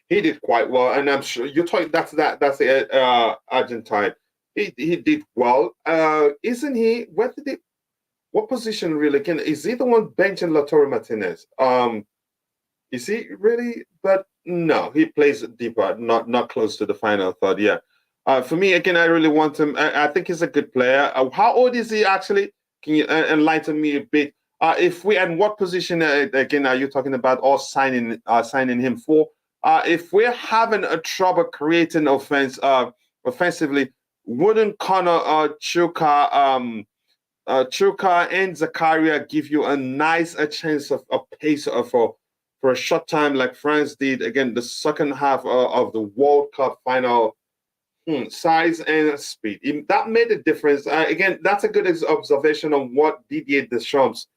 He did quite well, and I'm sure you're talking. That's the Argentine. He did well. Isn't he? What position really? Is he the one benching Lautaro Martinez? Is he really? But no, he plays deeper, not close to the final third. Yeah. For me, again, I really want him. I think he's a good player. How old is he actually? Can you enlighten me a bit? If we and what position again are you talking about? Or signing him for? If we're having a trouble creating offensively, wouldn't Connor Chuka and Zakaria give you a nice chance of a pace for a short time like France did again the second half of the World Cup final? Size and speed. That made a difference. Again, that's a good observation on what Didier Deschamps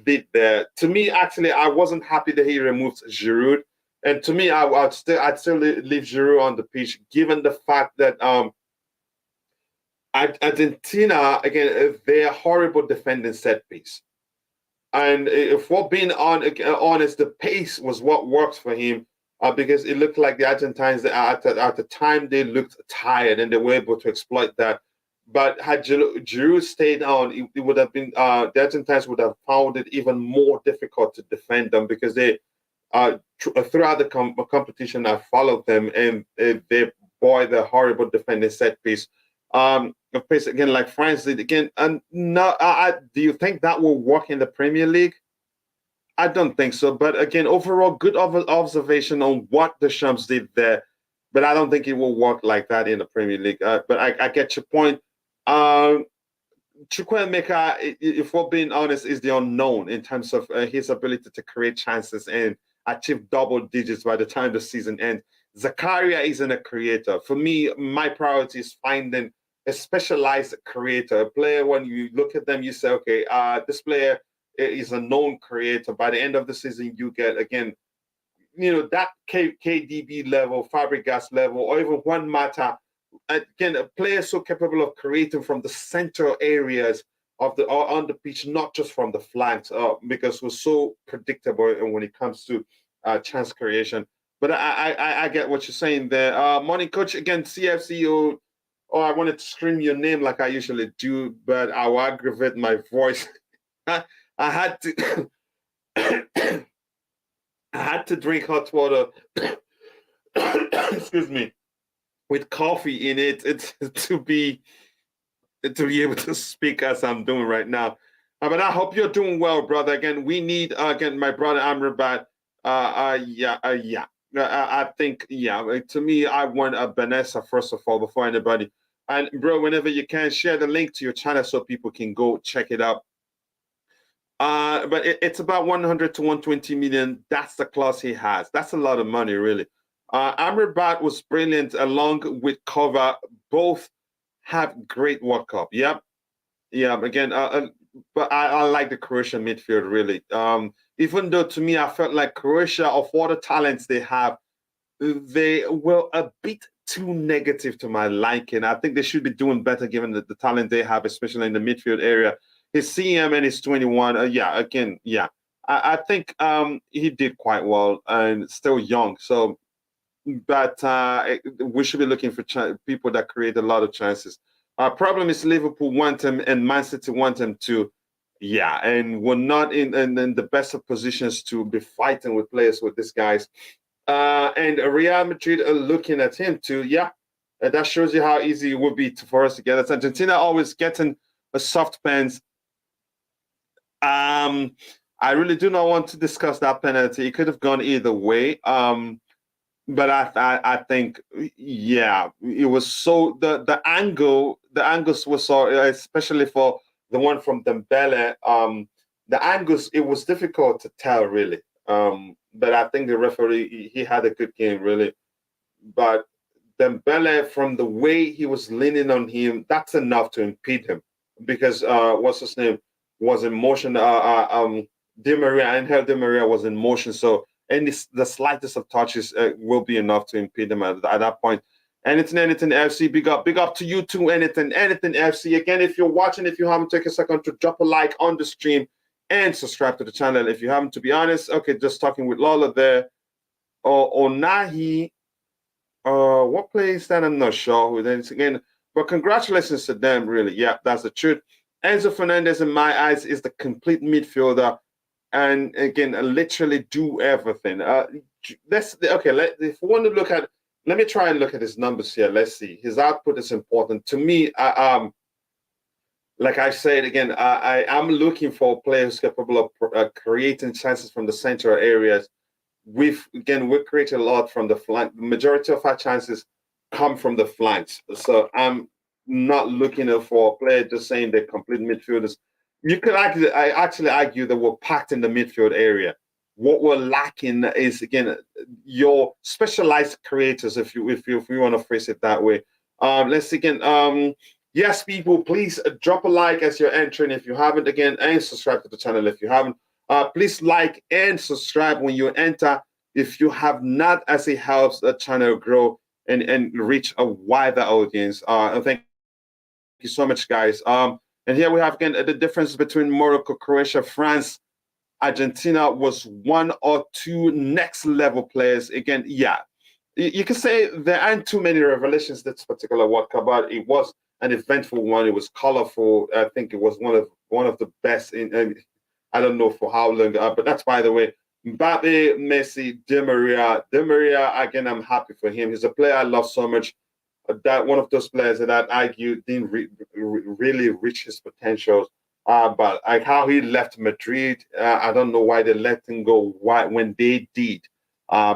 did there. To me, actually, I wasn't happy that he removed Giroud. And to me, I'd still leave Giroud on the pitch, given the fact that Argentina, again, they're horrible defending set piece. And if we're being honest, the pace was what worked for him because it looked like the Argentines at the time they looked tired and they were able to exploit that. But had Giroud stayed on, it would have been the Argentines would have found it even more difficult to defend them because they throughout the competition I followed them and they're horrible defending set piece. Of course, again, like France did again, and no, do you think that will work in the Premier League? I don't think so. But again, overall, good observation on what the Champs did there. But I don't think it will work like that in the Premier League. But I get your point. Chukwuemeka, if we're being honest, is the unknown in terms of his ability to create chances and achieve double digits by the time the season ends. Zakaria isn't a creator. For me, my priority is finding a specialized creator, a player. When you look at them, you say, okay, this player is a known creator. By the end of the season, you get, again, that KDB level, Fabregas level, or even Juan Mata. Again, a player so capable of creating from the center areas on the pitch, not just from the flanks, because we're so predictable when it comes to chance creation. But I get what you're saying there. Morning, coach. Again, CFCO. Oh, I wanted to scream your name like I usually do, but I will aggravate my voice. I had to. I had to drink hot water. Excuse me, with coffee in it. It's to be able to speak as I'm doing right now. But I hope you're doing well, brother. Again, we need again my brother Amrabat. Yeah. I think, to me, I want a Vanessa first of all before anybody. And bro, whenever you can, share the link to your channel so people can go check it out. But it's about 100 to 120 million. That's the class he has. That's a lot of money, really. Amrabat was brilliant along with Cover. Both have great World Cup. Yep. Yeah. Again, but I like the Croatian midfield, really. Even though to me, I felt like Croatia, of all the talents they have, they were a bit too negative to my liking. I think they should be doing better given the talent they have, especially in the midfield area. His CM and his 21. I think he did quite well and still young. So but we should be looking for people that create a lot of chances. Problem is Liverpool want him and Man City want him too. Yeah, and we're not in the best of positions to be fighting with players with these guys. And Real Madrid are looking at him too. Yeah, that shows you how easy it would be for us to get. That's Argentina always getting a soft pens. I really do not want to discuss that penalty. It could have gone either way. But I think, yeah, it was so the angles were so, especially for the one from Dembele. The angles, it was difficult to tell really. But I think the referee, he had a good game really. But Dembele, from the way he was leaning on him, that's enough to impede him because what's his name was in motion. Di Maria, Angel Di Maria was in motion, so the slightest of touches will be enough to impede him at that point. Anything FC, big up to you too. Anything FC. Again, if you're watching, if you haven't taken a second to drop a like on the stream and subscribe to the channel. If you haven't, to be honest, okay, just talking with Lola there. Or Nahi. What player is that? I'm not sure who that is again. But congratulations to them, really. Yeah, that's the truth. Enzo Fernandez, in my eyes, is the complete midfielder, and again, literally do everything. If we want to look at, let me try and look at his numbers here. Let's see. His output is important to me. Like I said again, I am looking for players capable of creating chances from the central areas. We've created a lot from the flank. The majority of our chances come from the flanks. So I'm not looking for a player just saying they're complete midfielders. You could actually argue that we're packed in the midfield area. What we're lacking is again your specialized creators, if you want to phrase it that way. Let's see again. Yes, people, please drop a like as you're entering if you haven't again, and subscribe to the channel if you haven't. Please like and subscribe when you enter if you have not, as it helps the channel grow and reach a wider audience. Thank you so much, guys. And here we have again the difference between Morocco, Croatia, France, Argentina was one or two next level players. Again, yeah, you can say there aren't too many revelations this particular World Cup, but it was an eventful one. It was colorful. I think it was one of the best in I don't know for how long, but that's by the way. Mbappe, Messi, Di Maria. Di Maria, again, I'm happy for him. He's a player I love so much. That one of those players that I argue didn't really reach his potential. But like how he left Madrid, I don't know why they let him go. Why when they did?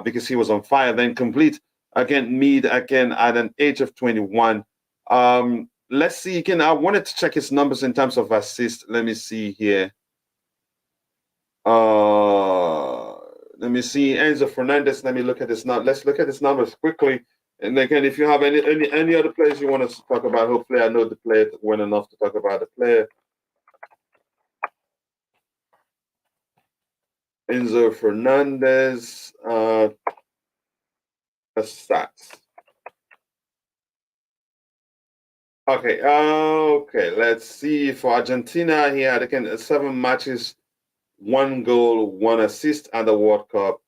Because he was on fire. Then complete again, at an age of 21. Let's see again. I wanted to check his numbers in terms of assists. Let me see here. Let me see Enzo Fernandez. Let me look at this now. Let's look at his numbers quickly. And again, if you have any other players you want us to talk about, hopefully I know the player well enough to talk about the player. Enzo Fernandez, stats. Okay. Let's see. For Argentina, he had again 7 matches, 1 goal, 1 assist at the World Cup.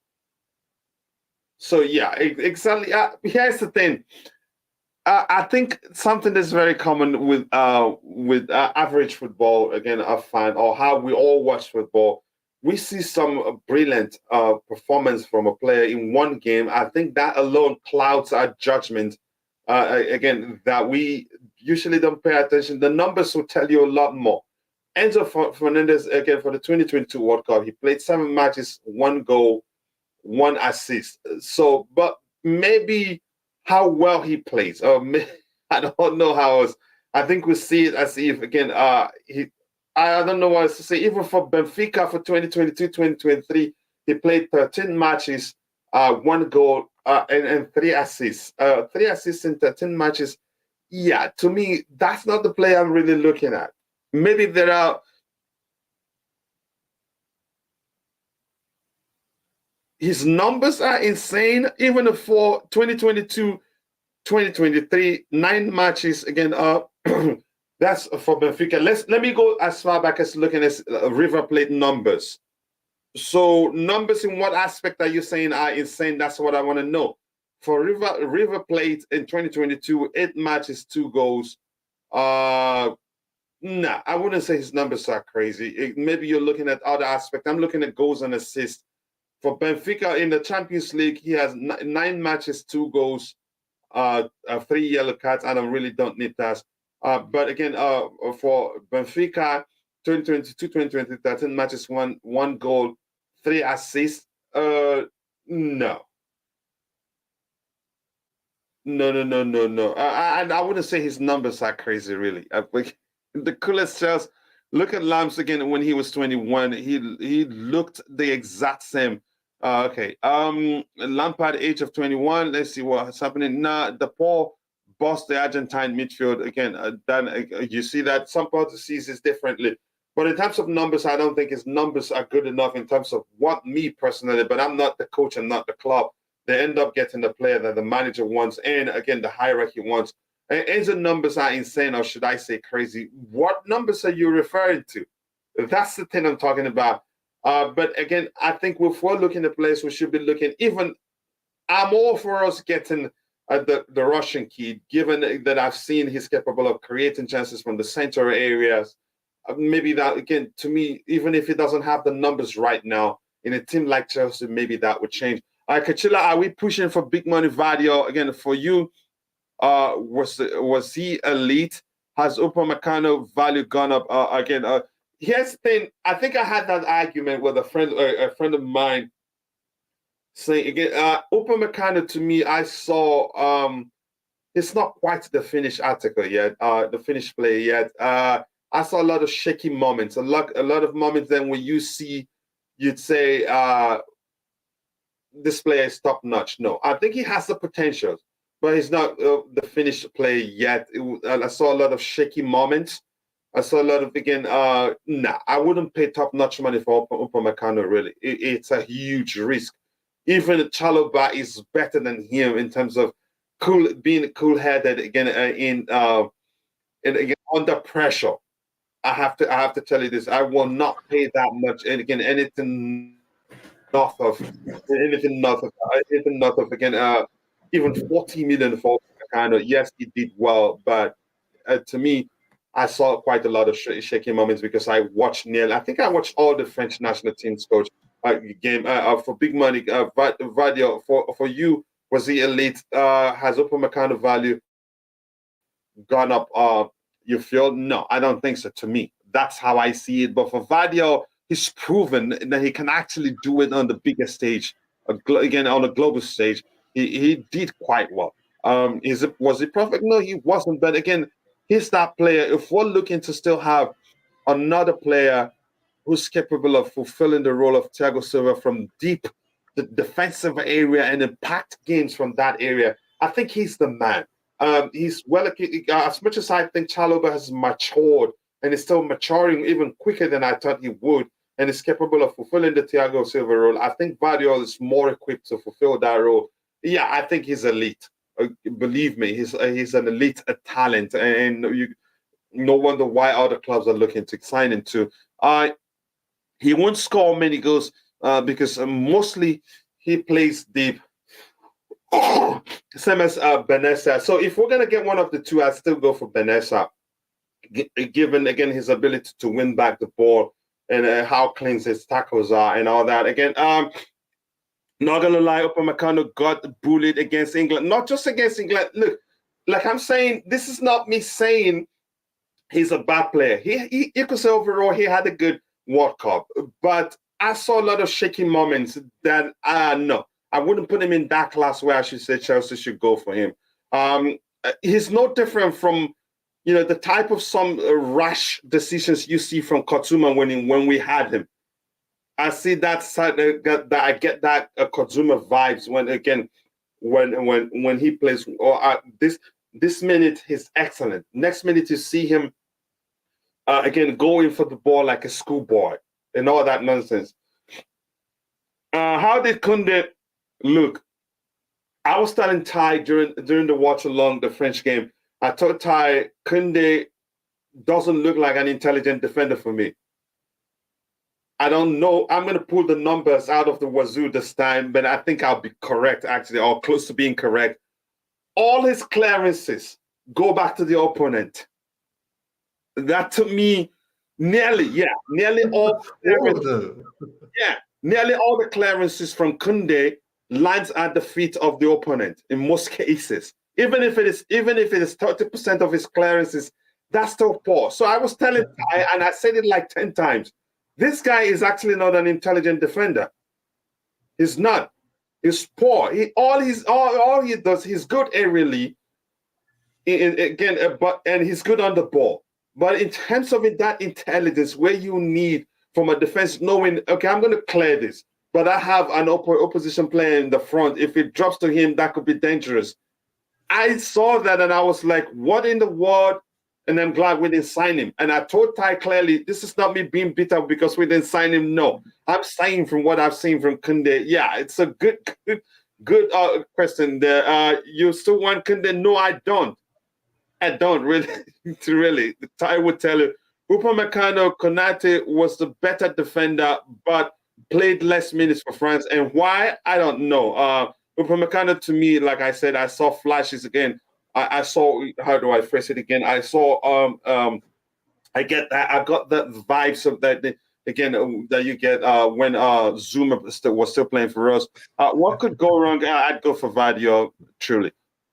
So yeah, exactly. Here's the thing. I think something that's very common with average football, again, a fan, or how we all watch football. We see some brilliant performance from a player in one game. I think that alone clouds our judgment. Again, that we usually don't pay attention. The numbers will tell you a lot more. Enzo Fernandez, again, for the 2022 World Cup, he played 7 matches, 1 goal, 1 assist. So, but maybe how well he plays. I don't know how else. I think we see it as if, again, I don't know what else to say. Even for Benfica for 2022-2023, he played 13 matches, 1 goal, and 3 assists. 3 assists in 13 matches. Yeah, to me, that's not the player I'm really looking at. Maybe there are. His numbers are insane, even for 2022-2023, 9 matches again. That's for Benfica. Let me go as far back as looking at River Plate numbers. So numbers in what aspect are you saying are insane? That's what I want to know. For River Plate in 2022, 8 matches, 2 goals. Nah, I wouldn't say his numbers are crazy. Maybe you're looking at other aspects. I'm looking at goals and assists. For Benfica in the Champions League, he has 9 matches, 2 goals, 3 yellow cards. I really don't need that. But again, for Benfica, 2022, 13 matches, one goal, 3 assists. No. No. I wouldn't say his numbers are crazy, really. The coolest just look at Lams again when he was 21. He looked the exact same. Okay. Lampard, age of 21. Let's see what's happening. Nah, the Paul boss, the Argentine midfield again. You see that some parts sees this differently. But in terms of numbers, I don't think his numbers are good enough in terms of what me personally. But I'm not the coach and not the club. They end up getting the player that the manager wants, and again, the hierarchy wants. And the numbers are insane, or should I say crazy? What numbers are you referring to? That's the thing I'm talking about. But again, I think if we're looking at players, we should be looking even. I'm all for us getting the Russian kid, given that I've seen he's capable of creating chances from the center areas. Maybe that, again, to me, even if he doesn't have the numbers right now, in a team like Chelsea, maybe that would change. Kachila, are we pushing for big money Gvardiol? Again, for you, was he elite? Has Upamecano value gone up? Again, here's the thing. I think I had that argument with a friend of mine saying, again, Upamecano, to me, I saw it's not quite the finished article yet, the finished play yet. I saw a lot of shaky moments, a lot of moments then when you see, you'd say, this player is top notch. No, I think he has the potential, but he's not the finished player yet. I saw a lot of shaky moments. I saw a lot of, again, I wouldn't pay top notch money for Upamecano, really. It's a huge risk. Even Chalobah is better than him in terms of being cool-headed, again, again, under pressure. I have to tell you this. I will not pay that much. And again, anything north of again, even 40 million for kind of. Yes, he did well, but to me, I saw quite a lot of shaky moments because I think I watched all the French national team's coach game for big money. Gvardiol, for you, was he elite? Has Upamecano value gone up? You feel? No, I don't think so. To me, that's how I see it. But for Gvardiol, he's proven that he can actually do it on the bigger stage. Again, on a global stage, he did quite well. Was he perfect? No, he wasn't. But again, he's that player. If we're looking to still have another player who's capable of fulfilling the role of Thiago Silva from deep the defensive area and impact games from that area, I think he's the man. He's as much as I think Chalobah has matured and is still maturing even quicker than I thought he would, and is capable of fulfilling the Thiago Silva role. I think Gvardiol is more equipped to fulfill that role. Yeah, I think he's elite. Believe me, he's an elite talent, and no wonder why other clubs are looking to sign him too. He won't score many goals because mostly he plays deep. Same as Benessa. So if we're going to get one of the two, I'd still go for Benessa, given, again, his ability to win back the ball and how clean his tackles are and all that. Again, not going to lie, Upamecano got bullied against England. Not just against England. Look, like I'm saying, this is not me saying he's a bad player. You could say overall he had a good World Cup. But I saw a lot of shaky moments that, no. I wouldn't put him in that class where I should say Chelsea should go for him. He's no different from, the type of some rash decisions you see from Kotuma when we had him. I see that side that I get that Kotuma vibes when he plays. Or this minute he's excellent. Next minute you see him again going for the ball like a schoolboy and all that nonsense. How did Kunde look? I was telling Ty during the watch along the French game, I told Ty Kunde doesn't look like an intelligent defender for me. I don't know. I'm going to pull the numbers out of the wazoo this time, but I think I'll be correct, actually, or close to being correct. All his clearances go back to the opponent. That to me, nearly all nearly all the clearances from Kunde lands at the feet of the opponent in most cases. Even if it is 30% of his clearances, that's still poor. So I was telling Ty, and I said it like 10 times, this guy is actually not an intelligent defender. He's not. He's poor. All he does, he's good aerially, and he's good on the ball. But in terms of that intelligence, where you need from a defense, knowing, okay, I'm going to clear this, but I have an opposition player in the front. If it drops to him, that could be dangerous. I saw that and I was like, what in the world? And I'm glad we didn't sign him. And I told Ty clearly, this is not me being bitter because we didn't sign him. No, I'm saying from what I've seen from Kunde, yeah, it's a good question there. You still want Kunde? No, I don't. I don't really. Really. Ty would tell you, Upamecano Konate was the better defender, but played less minutes for France. And why? I don't know. Upamecano, to me, like I said, I saw flashes again. I saw, how do I phrase it again? I saw, I got that vibes of that, again, that you get when Zuma was still playing for us. What could go wrong? I'd go for Gvardiol, truly.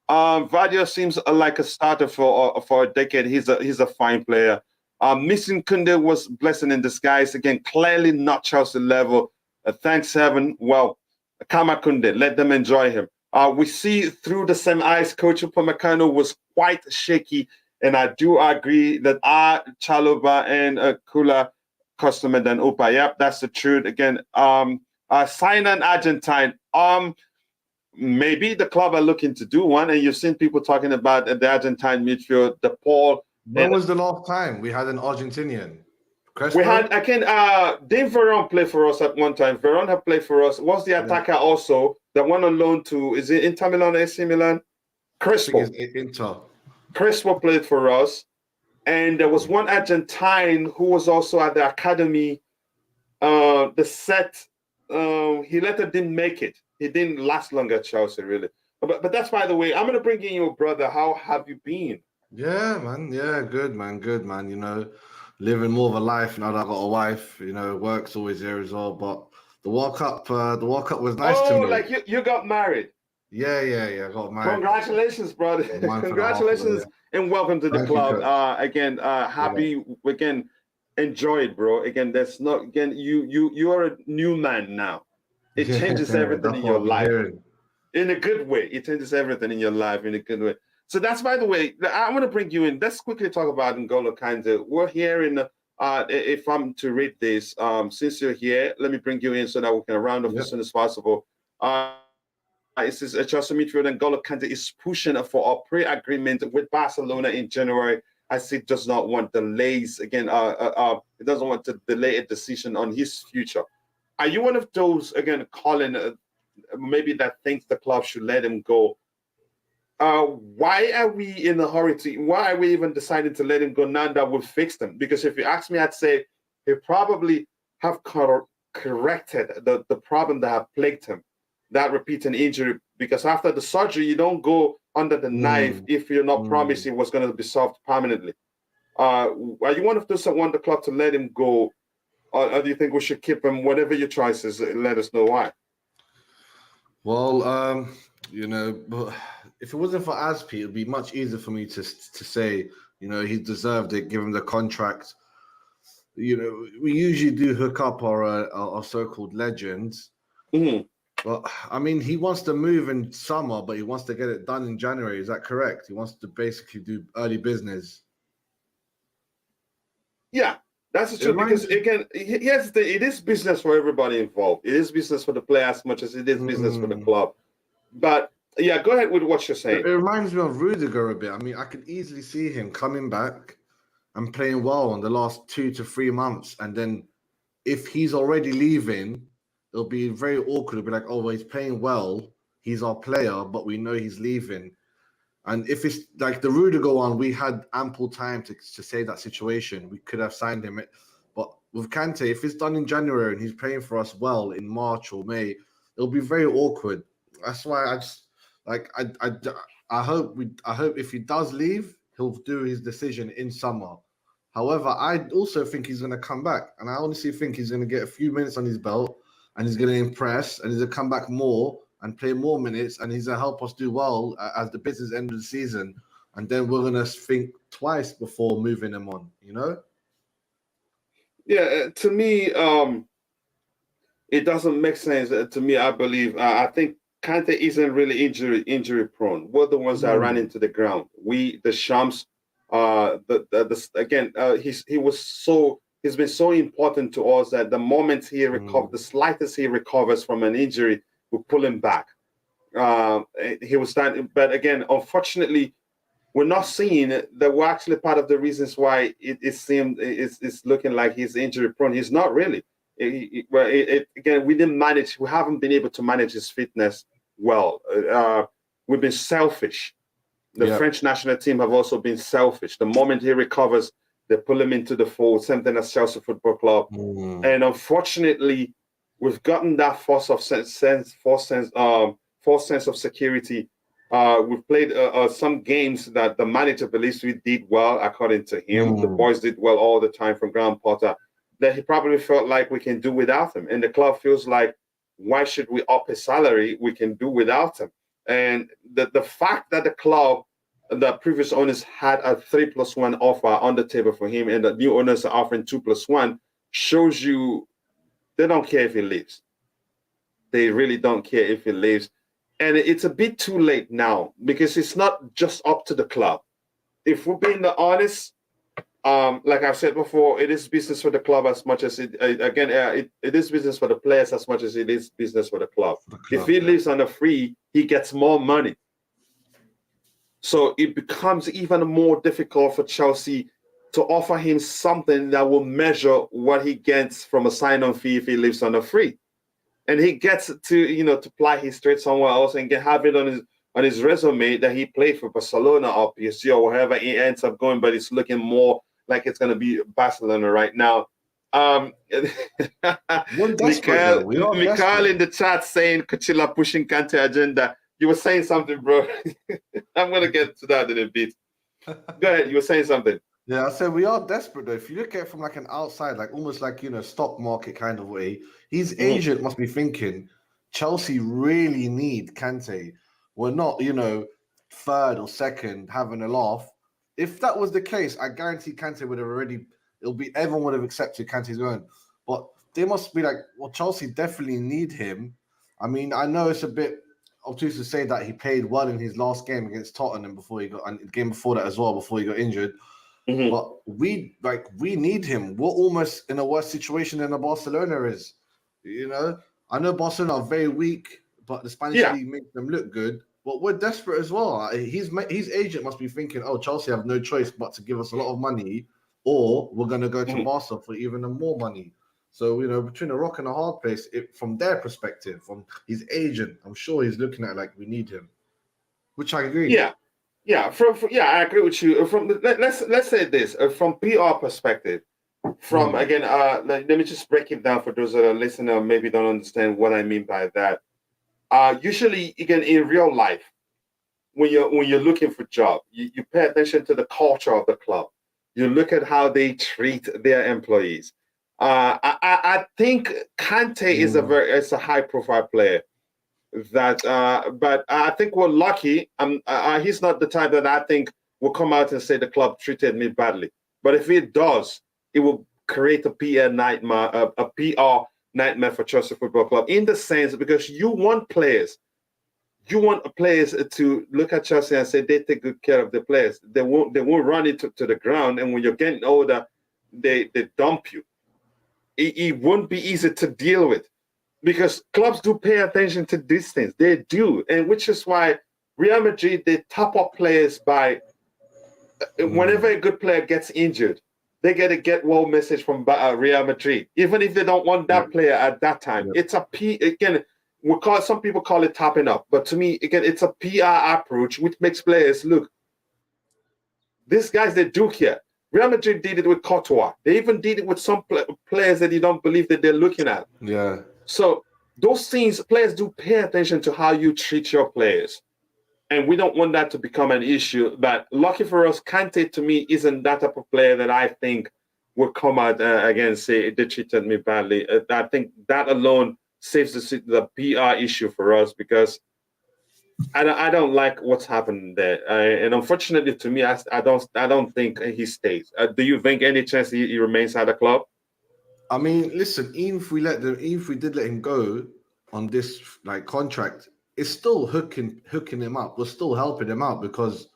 Gvardiol seems like a starter for a decade. He's a fine player. Missing Kunde was blessing in disguise. Again, clearly not Chelsea level. Thanks heaven. Well, Kama Kunde, let them enjoy him. We see through the same eyes, Coach Upamecano was quite shaky, and I do agree that Chalobah and Kula customer than Upa. Yep, that's the truth. Again, sign an Argentine. Maybe the club are looking to do one, and you've seen people talking about the Argentine midfield, the Paul. When was the last time we had an Argentinian? Crespo? We had, Dave Veron played for us at one time. Veron had played for us. Was the attacker also the one on loan to, is it Inter Milan or AC Milan? Crespo. Inter. Crespo played for us. And there was one Argentine who was also at the academy. He later didn't make it. He didn't last long at Chelsea, really. But that's, by the way, I'm going to bring in your brother. How have you been? Yeah, man. Yeah, good, man. Good, man. You know, living more of a life now that I got a wife. You know, work's always there as well. But the World Cup was nice to me. Oh, like you got married. Yeah. I got married. Congratulations, brother. Congratulations and welcome to the club. Happy again. Enjoy it, bro. Again, that's not again. You are a new man now. It changes everything in your life in a good way. It changes everything in your life in a good way. So that's, by the way, I want to bring you in. Let's quickly talk about N'Golo Kante. We're here in. If I'm to read this, since you're here, let me bring you in so that we can round off as soon as possible. It says Chelsea midfielder N'Golo Kante is pushing for a pre-agreement with Barcelona in January, as he does not want delays. Again, he doesn't want to delay a decision on his future. Are you one of those, again, Colin, maybe that thinks the club should let him go? Why are we in a hurry why are we even deciding to let him go now that we've fixed him? Because if you ask me, I'd say he probably have corrected the problem that have plagued him, that repeating injury. Because after the surgery, you don't go under the knife if you're not promising what's going to be solved permanently. Are you one of those that want the club to let him go, or do you think we should keep him? Whatever your choice is, let us know why. Well, you know, if it wasn't for Aspi, it would be much easier for me to say, you know, he deserved it, give him the contract. You know, we usually do hook up our so-called legends. But, I mean, he wants to move in summer, but he wants to get it done in January. Is that correct? He wants to basically do early business. Yeah, that's the truth. Because, again, here's the thing. It is business for everybody involved. It is business for the player as much as it is business for the club. But, yeah, go ahead with what you're saying. It reminds me of Rudiger a bit. I mean, I could easily see him coming back and playing well in the last 2 to 3 months. And then if he's already leaving, it'll be very awkward. It'll be like, oh, well, he's playing well. He's our player, but we know he's leaving. And if it's like the Rudiger one, we had ample time to save that situation. We could have signed him. But with Kante, if it's done in January and he's playing for us well in March or May, it'll be very awkward. That's why I just like I hope if he does leave, he'll do his decision in summer. However, I also think he's going to come back, and I honestly think he's going to get a few minutes on his belt, and he's going to impress, and he's going to come back more and play more minutes, and he's going to help us do well as the business end of the season, and then we're going to think twice before moving him on. You know? Yeah, to me, it doesn't make sense. To me, I believe I think Kante isn't really injury prone. We're the ones that ran into the ground. We, the Shams, he's been so important to us that the moment he recovers, the slightest he recovers from an injury, we pull him back. He was starting, but again, unfortunately, we're not seeing that we're actually part of the reasons why it seemed it's looking like he's injury prone. He's not really. Again, we haven't been able to manage his fitness well. We've been selfish. The French national team have also been selfish. The moment he recovers, they pull him into the fold, same thing as Chelsea Football Club. And unfortunately, we've gotten that false sense of security. We've played some games that the manager believes we did well, according to him. The boys did well all the time from Graham Potter. That he probably felt like we can do without him. And the club feels like, why should we up his salary? We can do without him. And the fact that the previous owners had a 3+1 offer on the table for him, and the new owners are offering 2+1, shows you they don't care if he leaves. They really don't care if he leaves. And it's a bit too late now, because it's not just up to the club. If we're being honest, like I've said before, it is business for the club as much as it is business for the players as much as it is business for the club. If he leaves on a free, he gets more money. So it becomes even more difficult for Chelsea to offer him something that will measure what he gets from a sign-on fee if he leaves on a free. And he gets to ply his trade somewhere else and have it on his resume that he played for Barcelona or PSG or wherever he ends up going, but it's looking more like it's going to be Barcelona right now. Mikhail in the chat saying Kachila pushing Kante agenda. You were saying something, bro. I'm going to get to that in a bit. Go ahead. You were saying something. Yeah, I said we are desperate though. If you look at it from like an outside, like almost like stock market kind of way, his agent must be thinking Chelsea really need Kante. We're not, third or second having a laugh. If that was the case, I guarantee Kante would have everyone would have accepted Kante's going. But they must be like, well, Chelsea definitely need him. I mean, I know it's a bit obtuse to say that he played well in his last game against Tottenham and the game before that as well, before he got injured. But we need him. We're almost in a worse situation than the Barcelona is. I know Barcelona are very weak, but the Spanish league makes them look good. But we're desperate as well. His agent must be thinking, oh, Chelsea have no choice but to give us a lot of money, or we're going to go to Barca for even more money. So, between a rock and a hard place, from their perspective, from his agent, I'm sure he's looking at it like we need him, which I agree. Yeah. Yeah, I agree with you. Let's say this from PR perspective. Let me just break it down for those that are listening or maybe don't understand what I mean by that. Usually, again, in real life, when you're looking for a job, you pay attention to the culture of the club. You look at how they treat their employees. I think Kante is a high profile player. But I think we're lucky. He's not the type that I think will come out and say the club treated me badly. But if it does, it will create a PR nightmare for Chelsea Football Club, in the sense because you want players to look at Chelsea and say they take good care of the players. They won't run it to the ground, and when you're getting older, they dump you. It won't be easy to deal with. Because clubs do pay attention to these things. They do. And which is why Real Madrid, they top up players by whenever a good player gets injured, they get a get well message from Real Madrid. Even if they don't want that player at that time. It's some people call it topping up. But to me, again, it's a PR approach which makes players look, these guys, they do care. Real Madrid did it with Courtois. They even did it with some players that you don't believe that they're looking at. Yeah. So those things, players do pay attention to how you treat your players. And we don't want that to become an issue. But lucky for us, Kante to me isn't that type of player that I think will come out again and say they treated me badly. I think that alone saves the PR issue for us, because I don't like what's happened there. And unfortunately to me, I don't think he stays. Do you think any chance he remains at the club? I mean, listen, even if we did let him go on this like contract, it's still hooking him up. We're still helping him out because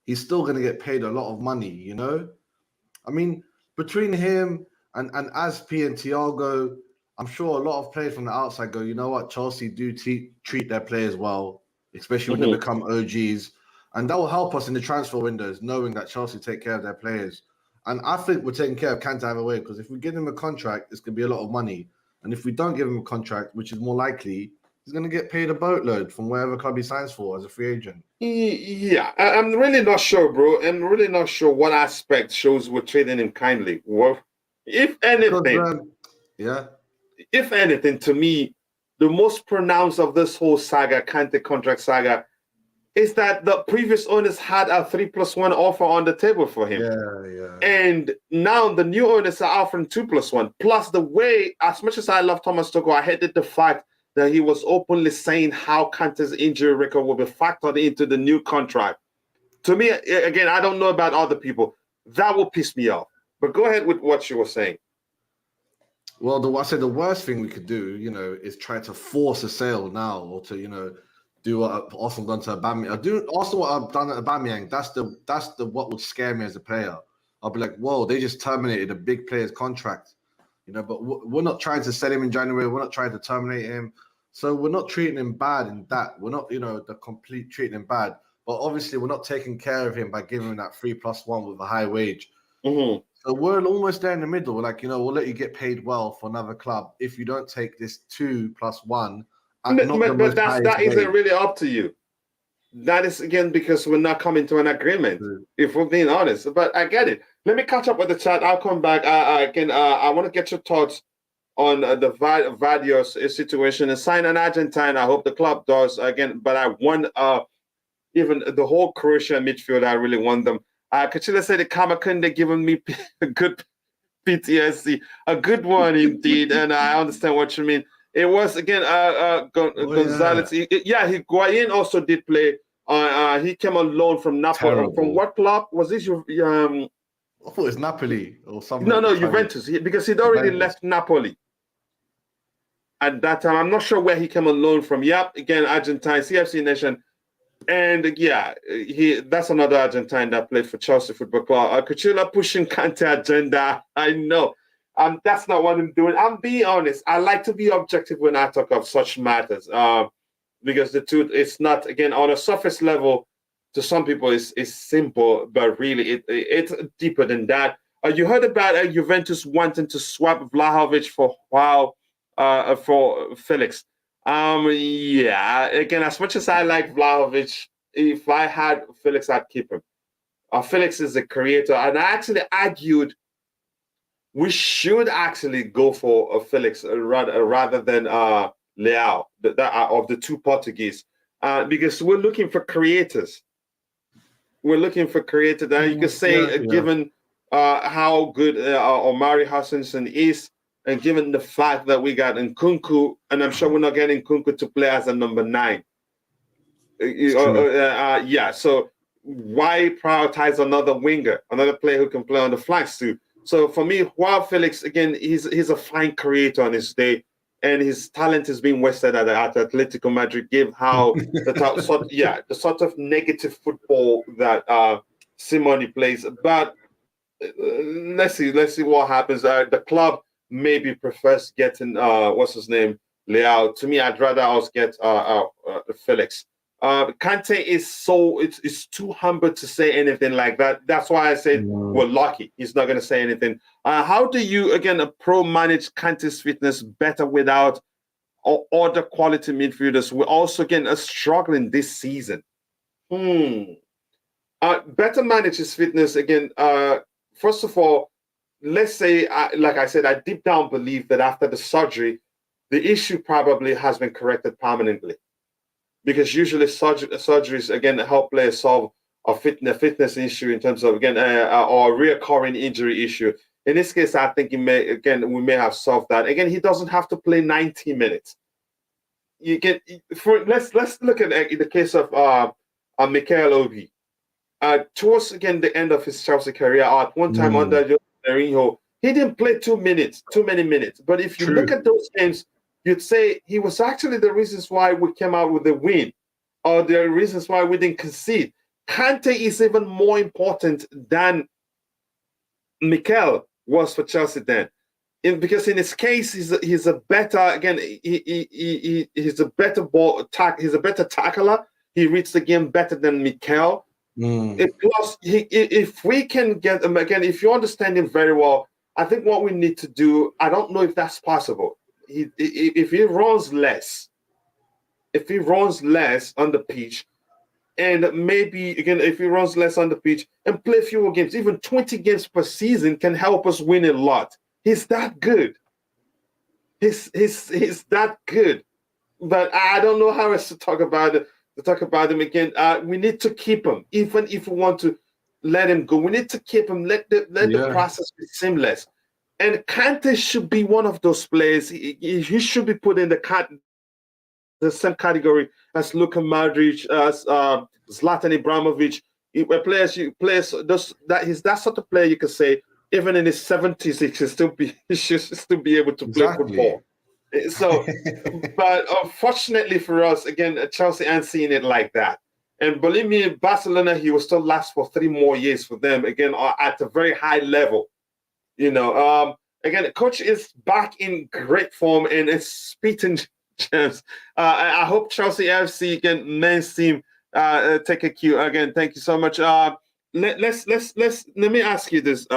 he's still going to get paid a lot of money. You know, I mean, between him and Aspi and Thiago, I'm sure a lot of players from the outside go, you know what, Chelsea do treat their players well, especially when they become OGs, and that will help us in the transfer windows, knowing that Chelsea take care of their players. And I think we're taking care of Kante either way, because if we give him a contract, it's going to be a lot of money. And if we don't give him a contract, which is more likely, he's going to get paid a boatload from wherever club he signs for as a free agent. Yeah, I'm really not sure, bro. I'm really not sure what aspect shows we're treating him kindly. Well, if anything, Because, if anything, to me, the most pronounced of this whole saga, Kante contract saga, is that the previous owners had a 3+1 offer on the table for him. Yeah. And now the new owners are offering 2+1. Plus, the way, as much as I love Thomas Tuchel, I hated the fact that he was openly saying how Kante's injury record will be factored into the new contract. To me, again, I don't know about other people. That will piss me off. But go ahead with what you were saying. Well, I said the worst thing we could do, is try to force a sale now, or to, do what Arsenal done to Aubameyang. Do Arsenal what I've done at Aubameyang. That's the what would scare me as a player. I'll be like, whoa, they just terminated a big player's contract, But we're not trying to sell him in January. We're not trying to terminate him. So we're not treating him bad in that. We're not, the complete treating him bad. But obviously, we're not taking care of him by giving him that 3+1 with a high wage. Mm-hmm. So we're almost there in the middle. We're like, we'll let you get paid well for another club if you don't take this 2+1. But that isn't really up to you. That is, again, because we're not coming to an agreement, if we're being honest. But I get it. Let me catch up with the chat. I'll come back. I want to get your thoughts on the Gvardiol situation. And sign an Argentine. I hope the club does, again. But I want even the whole Croatian midfield. I really want them. Kachila said the Kamakunde giving me a good PTSD. A good one, indeed. And I understand what you mean. It was, again, Gonzalez. Yeah. Higuain also did play. He came on loan from Napoli. Terrible. From what club? Was this I thought it was Napoli or something. No, Juventus. Because he'd already left Napoli at that time. I'm not sure where he came on loan from. Yep, again, Argentine, CFC Nation. And yeah, that's another Argentine that played for Chelsea Football Club. Kuchula pushing Kante agenda. I know. That's not what I'm doing. I'm being honest. I like to be objective when I talk of such matters, because the truth is not, again, on a surface level, to some people it's simple, but really it's deeper than that. You heard about Juventus wanting to swap Vlahovic for Felix. Yeah, again, as much as I like Vlahovic, if I had Felix, I'd keep him. Felix is a creator, and I actually argued we should actually go for Felix rather than Leao, of the two Portuguese, because we're looking for creators. We're looking for creators. And you could say, given how good Omari Hutchinson is, and given the fact that we got Nkunku, and I'm sure we're not getting Nkunku to play as a number 9. So why prioritize another winger, another player who can play on the flanks too? So for me, while Felix, again, he's a fine creator on his day, and his talent is being wasted at Atletico Madrid, given how the sort of negative football that Simone plays. But let's see what happens. The club maybe prefers getting what's his name, Leao. To me, I'd rather us get Felix. Kante is too humble to say anything like that. That's why I said we're lucky. He's not going to say anything. How do you, again, manage Kante's fitness better without other quality midfielders? We're also, again, struggling this season. Better manage his fitness, again, first of all, let's say, like I said, I deep down believe that after the surgery, the issue probably has been corrected permanently, because usually surgeries again help players solve a fitness issue in terms of again or a reoccurring injury issue. In this case, I think we may have solved that. Again, he doesn't have to play 90 minutes. Let's look at the case of Mikel Obi. Towards again the end of his Chelsea career, at one time under Jose Mourinho, he didn't play too many minutes. But if you look at those games, you'd say he was actually the reasons why we came out with the win, or the reasons why we didn't concede. Kante is even more important than Mikel was for Chelsea then, because in his case, he's a better he's a better he's a better tackler. He reads the game better than Mikel. Plus, if we can get him again, if you understand him very well, I think what we need to do, I don't know if that's possible. If he runs less on the pitch, and maybe again, if he runs less on the pitch and play fewer games, even 20 games per season can help us win a lot. He's that good. He's that good. But I don't know how else to talk about it. To talk about him again, we need to keep him, even if we want to let him go. We need to keep him. Let the process be seamless. And Kante should be one of those players. He should be put in the same category as Luka Modric, as Zlatan Ibrahimovic. Players he's that sort of player you could say even in his 70s he should still be able to play football. So, but unfortunately for us, again, Chelsea aren't seeing it like that. And believe me, Barcelona, he will still last for 3 more years for them, again, at a very high level. Again, the coach is back in great form and is spitting gems. I hope Chelsea FC, again, men's team, take a cue. Again, thank you so much. Let me ask you this.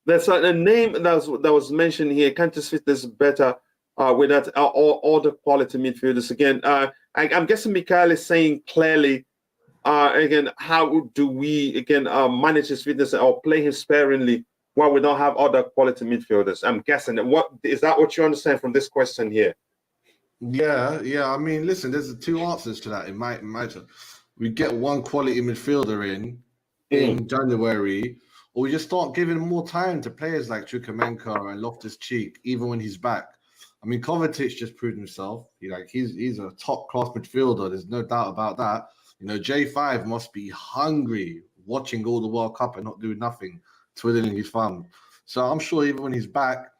There's a name that was mentioned here. Kante's fitness better without all the quality midfielders. Again, I'm guessing Mikel is saying clearly, again, how do we again manage his fitness or play him sparingly while we don't have other quality midfielders? I'm guessing. What is that? What you understand from this question here? Yeah. I mean, listen, there's 2 answers to that. It might matter. We get one quality midfielder in January. Or we just start giving more time to players like Chukwuemeka and Loftus-Cheek, even when he's back. I mean, Kovacic just proved himself. He's a top-class midfielder. There's no doubt about that. J5 must be hungry watching all the World Cup and not doing nothing, twiddling his thumb. So I'm sure even when he's back,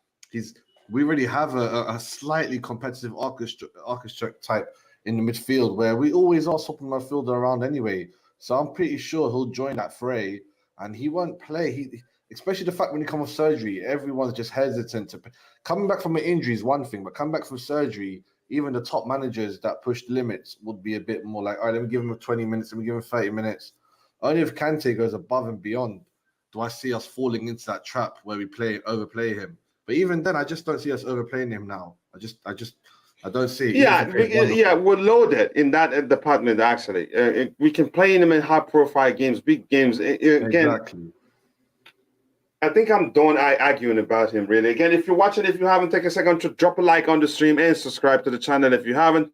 we already have a slightly competitive orchestra type in the midfield where we always are swapping midfielder around anyway. So I'm pretty sure he'll join that fray. And he won't play. Especially the fact when he comes off surgery, everyone's just hesitant to. Coming back from an injury is one thing, but coming back from surgery, even the top managers that push the limits would be a bit more like, all right, let me give him 20 minutes, let me give him 30 minutes. Only if Kante goes above and beyond do I see us falling into that trap where we overplay him. But even then, I just don't see us overplaying him now. I don't see it. Yeah, we're loaded in that department, actually. We can play him in high-profile games, big games. Again, exactly. I think I'm done arguing about him, really. Again, if you're watching, if you haven't, take a second to drop a like on the stream and subscribe to the channel if you haven't.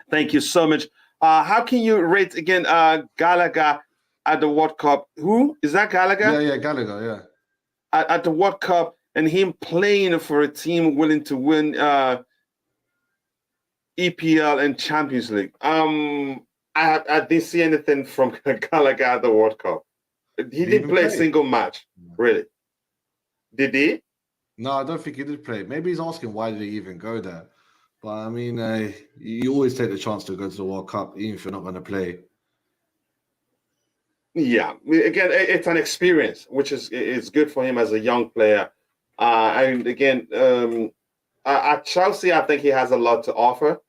Thank you so much. How can you rate, again, Gallagher at the World Cup? Who? Is that Gallagher? Yeah, Gallagher, yeah. At the World Cup. And him playing for a team willing to win EPL and Champions League. I didn't see anything from Gallagher at the World Cup. He didn't play a single match, really. Did he? No, I don't think he did play. Maybe he's asking why did he even go there. But I mean, you always take the chance to go to the World Cup, even if you're not going to play. Yeah, again, it's an experience, which is good for him as a young player. And again, at Chelsea, I think he has a lot to offer.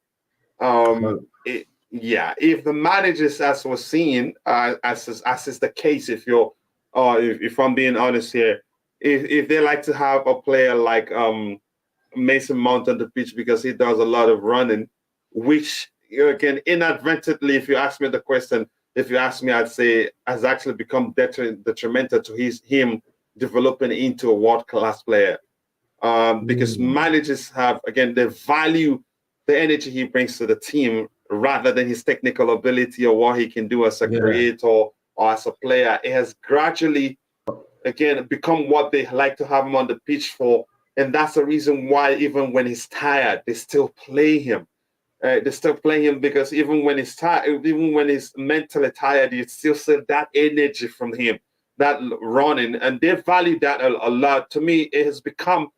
If the managers, as we're seeing, as is the case, if I'm being honest here, if they like to have a player like Mason Mount on the pitch because he does a lot of running, which again inadvertently, if you ask me the question, if you ask me, I'd say has actually become detrimental to him developing into a world-class player. Because managers have, again, they value the energy he brings to the team rather than his technical ability or what he can do as a creator or as a player. It has gradually, again, become what they like to have him on the pitch for. And that's the reason why even when he's tired, they still play him. They still play him because even when he's tired, even when he's mentally tired, you still see that energy from him, that running. And they value that a lot. To me, it has become,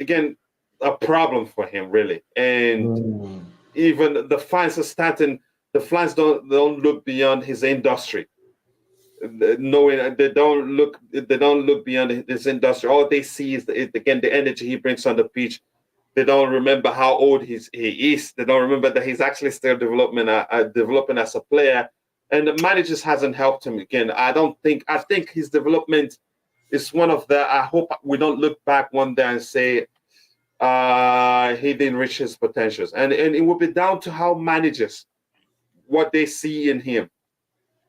again, a problem for him, really. And even the fans are starting, the fans don't look beyond his industry. Knowing they don't look beyond his industry. All they see is again the energy he brings on the pitch. They don't remember how old he is. They don't remember that he's actually still developing as a player. And the managers hasn't helped him. Again, I think his development is one of the. I hope we don't look back one day and say he didn't reach his potentials. And it will be down to how managers, what they see in him.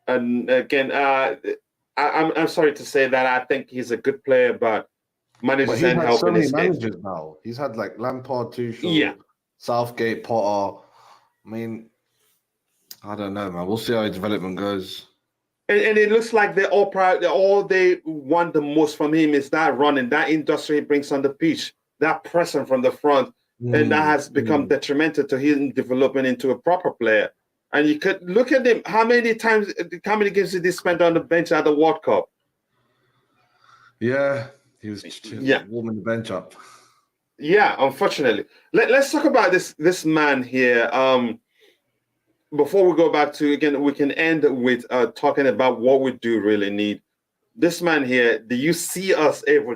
And again, I'm sorry to say that I think he's a good player, but managers ain't helping so many his managers now. He's had like Lampard, Tuchel, Southgate, Potter. I mean, I don't know, man. We'll see how his development goes. And it looks like all they want the most from him is that running, that industry he brings on the pitch, that pressing from the front, and that has become detrimental to him developing into a proper player. And you could look at him. How many games did he spend on the bench at the World Cup? Yeah, he was warming the bench up. Yeah, unfortunately. Let's talk about this man here. Before we go back to, again, we can end with talking about what we do really need. This man here, do you see us able,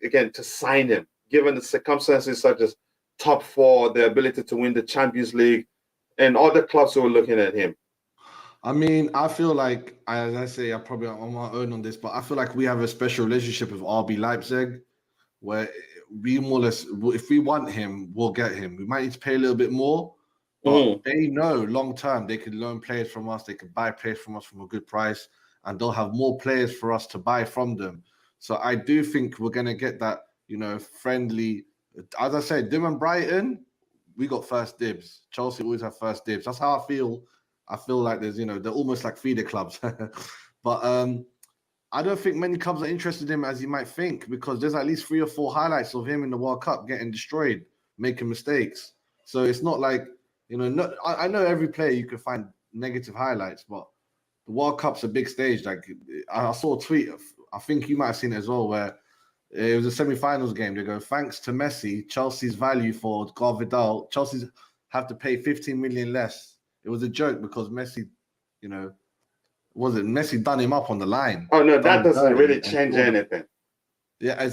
again, to sign him, given the circumstances such as top four, the ability to win the Champions League, and other clubs who are looking at him? I mean, I feel like, as I say, I'm probably on my own on this, but I feel like we have a special relationship with RB Leipzig, where we more or less, if we want him, we'll get him. We might need to pay a little bit more, but they know long term they can loan players from us, they can buy players from us from a good price, and they'll have more players for us to buy from them. So I do think we're going to get that, friendly. As I said, them and Brighton, we got first dibs. Chelsea always have first dibs. That's how I feel. I feel like there's, they're almost like feeder clubs. But I don't think many clubs are interested in him as you might think, because there's at least 3 or 4 highlights of him in the World Cup getting destroyed, making mistakes. So it's not like, I know every player you can find negative highlights, but the World Cup's a big stage. Like I saw a tweet, I think you might have seen it as well, where it was a semi-finals game. They go, thanks to Messi, Chelsea's value for Gvardiol, Chelsea's have to pay 15 million less. It was a joke because Messi, Messi done him up on the line. Oh no, that doesn't really change anything. Yeah, I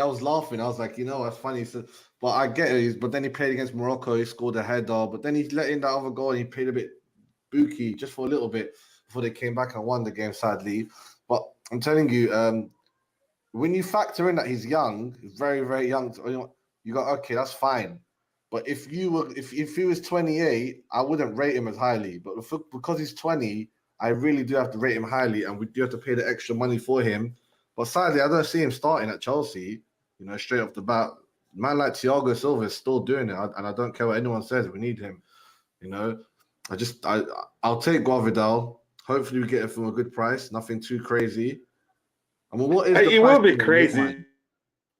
was laughing. I was like, that's funny. So, but I get it. But then he played against Morocco. He scored a header. But then he let in that other goal and he played a bit booky just for a little bit before they came back and won the game, sadly. But I'm telling you, when you factor in that he's young, very, very young, you go, okay, that's fine. But if he was 28, I wouldn't rate him as highly. But because he's 20, I really do have to rate him highly, and we do have to pay the extra money for him. But sadly, I don't see him starting at Chelsea, straight off the bat. A man like Thiago Silva is still doing it, and I don't care what anyone says. We need him, I'll take Gvardiol. Hopefully, we get it from a good price, nothing too crazy. I mean, what is the it will be crazy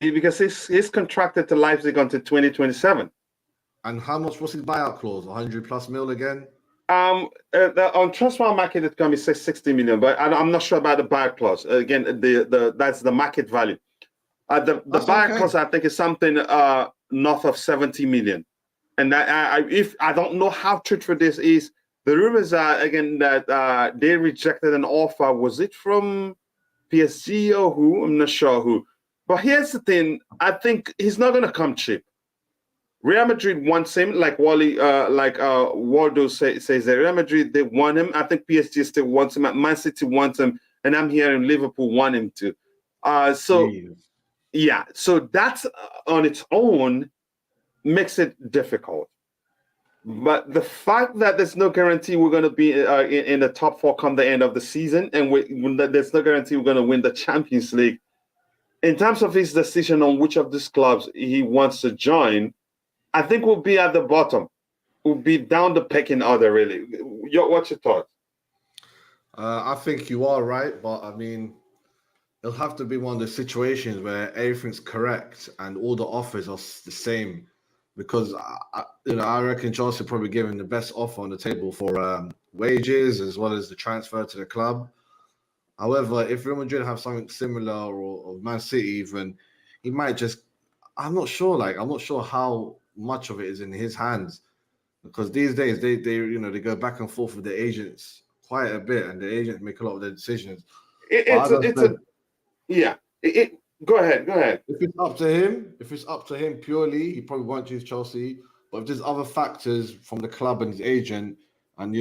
because he's contracted to Leipzig until 2027. And how much was his buyout clause? 100+ mil again? On transfer market, it's going to be 60 million, but I'm not sure about the buyout clause. Again, that's the market value. The buyout clause, I think, is something north of 70 million. And I don't know how truthful this is. The rumors are, again, that they rejected an offer. Was it from PSG or who? I'm not sure who. But here's the thing. I think he's not going to come cheap. Real Madrid wants him, like Waldo says that Real Madrid, they want him. I think PSG still wants him. Man City wants him. And I'm hearing Liverpool want him to. So that on its own makes it difficult. But the fact that there's no guarantee we're going to be in the top four come the end of the season, and there's no guarantee we're going to win the Champions League, in terms of his decision on which of these clubs he wants to join, I think we'll be at the bottom. We'll be down the pecking order, really. What's your thoughts? I think you are right, but I mean, it'll have to be one of the situations where everything's correct and all the offers are the same. Because I reckon Chelsea probably giving the best offer on the table for wages as well as the transfer to the club. However, if Real Madrid have something similar or Man City even, he might just. I'm not sure. I'm not sure how much of it is in his hands because these days they go back and forth with the agents quite a bit, and the agents make a lot of their decisions. Yeah. Go ahead. If it's up to him purely, he probably won't choose Chelsea. But if there's other factors from the club and his agent, and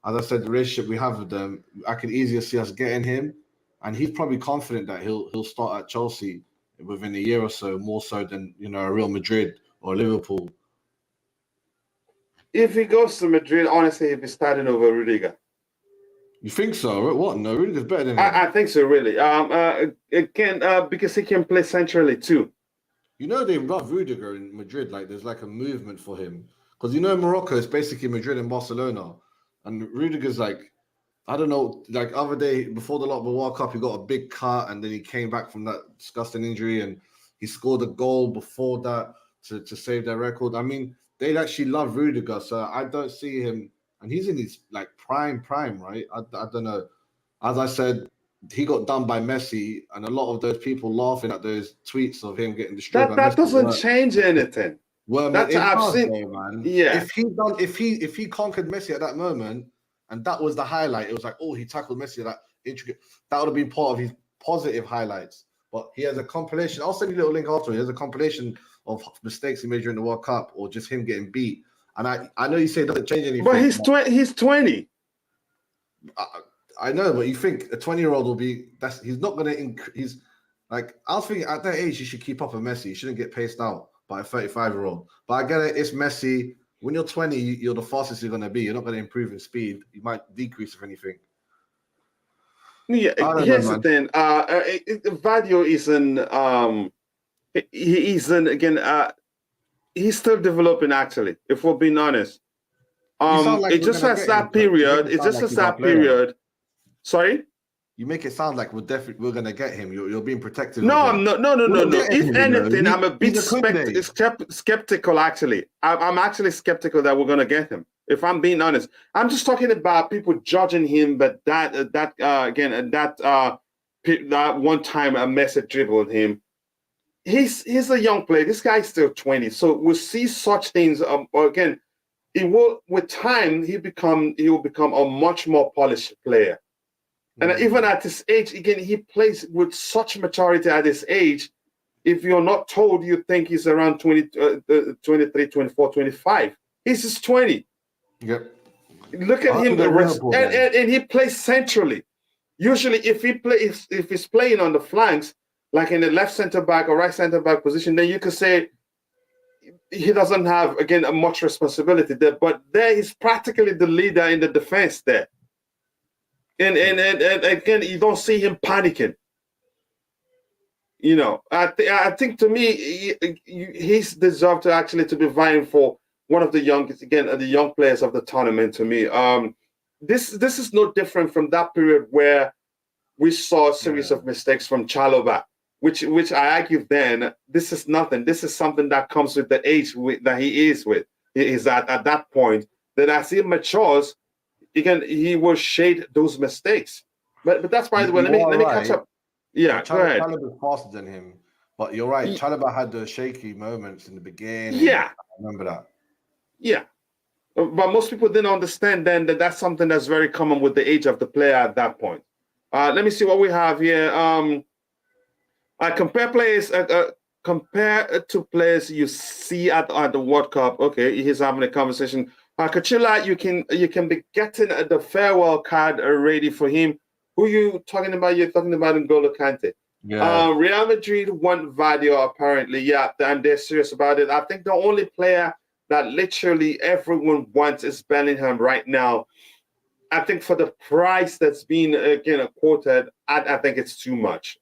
as I said, the relationship we have with them, I can easily see us getting him, and he's probably confident that he'll start at Chelsea within a year or so, more so than Real Madrid or Liverpool. If he goes to Madrid, honestly, he'll be starting over Rudiger. You think so? What? No, Rudiger's better than him. I think so, really. Because he can play centrally too. They love Rudiger in Madrid. There's a movement for him because Morocco is basically Madrid and Barcelona, and Rudiger's I don't know. Other day before the World Cup, he got a big cut, and then he came back from that disgusting injury, and he scored a goal before that to save their record. I mean, they actually love Rudiger, so I don't see him. And he's in his prime, right? I don't know. As I said, he got done by Messi, and a lot of those people laughing at those tweets of him getting destroyed. That doesn't change anything. Well, that's man. Yeah. If he conquered Messi at that moment, and that was the highlight, it was he tackled Messi. That would have been part of his positive highlights. But he has a compilation. I'll send you a little link after. He has a compilation of mistakes he made during the World Cup, or just him getting beat. And I know you say it doesn't change anything. But he's 20. I know, but you think a 20-year-old will be he's not going to increase. I was thinking at that age, he should keep up with Messi. He shouldn't get paced out by a 35-year-old. But I get it, it's Messi. When you're 20, you're the fastest you're going to be. You're not going to improve in speed. You might decrease, if anything. Yeah, here's the thing. Gvardiol he's still developing, actually, if we're being honest. It just has that period. It just has that period. Sorry? You make it sound like we're going to get him. You're being protective. No. If anything, I'm a bit skeptical, actually. I'm actually skeptical that we're going to get him, if I'm being honest. I'm just talking about people judging him, but that one time a Messi dribbled him. He's a young player. This guy's still 20. So we'll see such things. Again, with time, he will become a much more polished player. And even at this age, again, he plays with such maturity at this age. If you're not told, you think he's around 23, 24, 25. He's just 20. Yep. Look at him, and he plays centrally. Usually, if he's playing on the flanks, like in the left center back or right center back position, then you could say he doesn't have, again, much responsibility there. But there, he's practically the leader in the defense there. And again, you don't see him panicking. I think to me, he's deserved to be vying for one of the youngest, again, the young players of the tournament. To me, this is no different from that period where we saw a series of mistakes from Chalobah, which I argue then this is nothing. This is something that comes with the age that he is with. He is at that point that as he matures, he will shade those mistakes. But that's, by the way, let me catch up. Yeah, go ahead. Chalobah's faster than him, but you're right. Chalobah had the shaky moments in the beginning. Yeah, I remember that. Yeah, but most people didn't understand then that that's something that's very common with the age of the player at that point. Let me see what we have here. Compare to players you see at the World Cup. Okay, he's having a conversation. Kachila, you can be getting the farewell card ready for him. Who you talking about? You're talking about N'Golo Kante. Yeah. Real Madrid want Gvardiol, apparently. Yeah, and they're serious about it. I think the only player that literally everyone wants is Bellingham right now. I think for the price that's being again quoted, I think it's too much.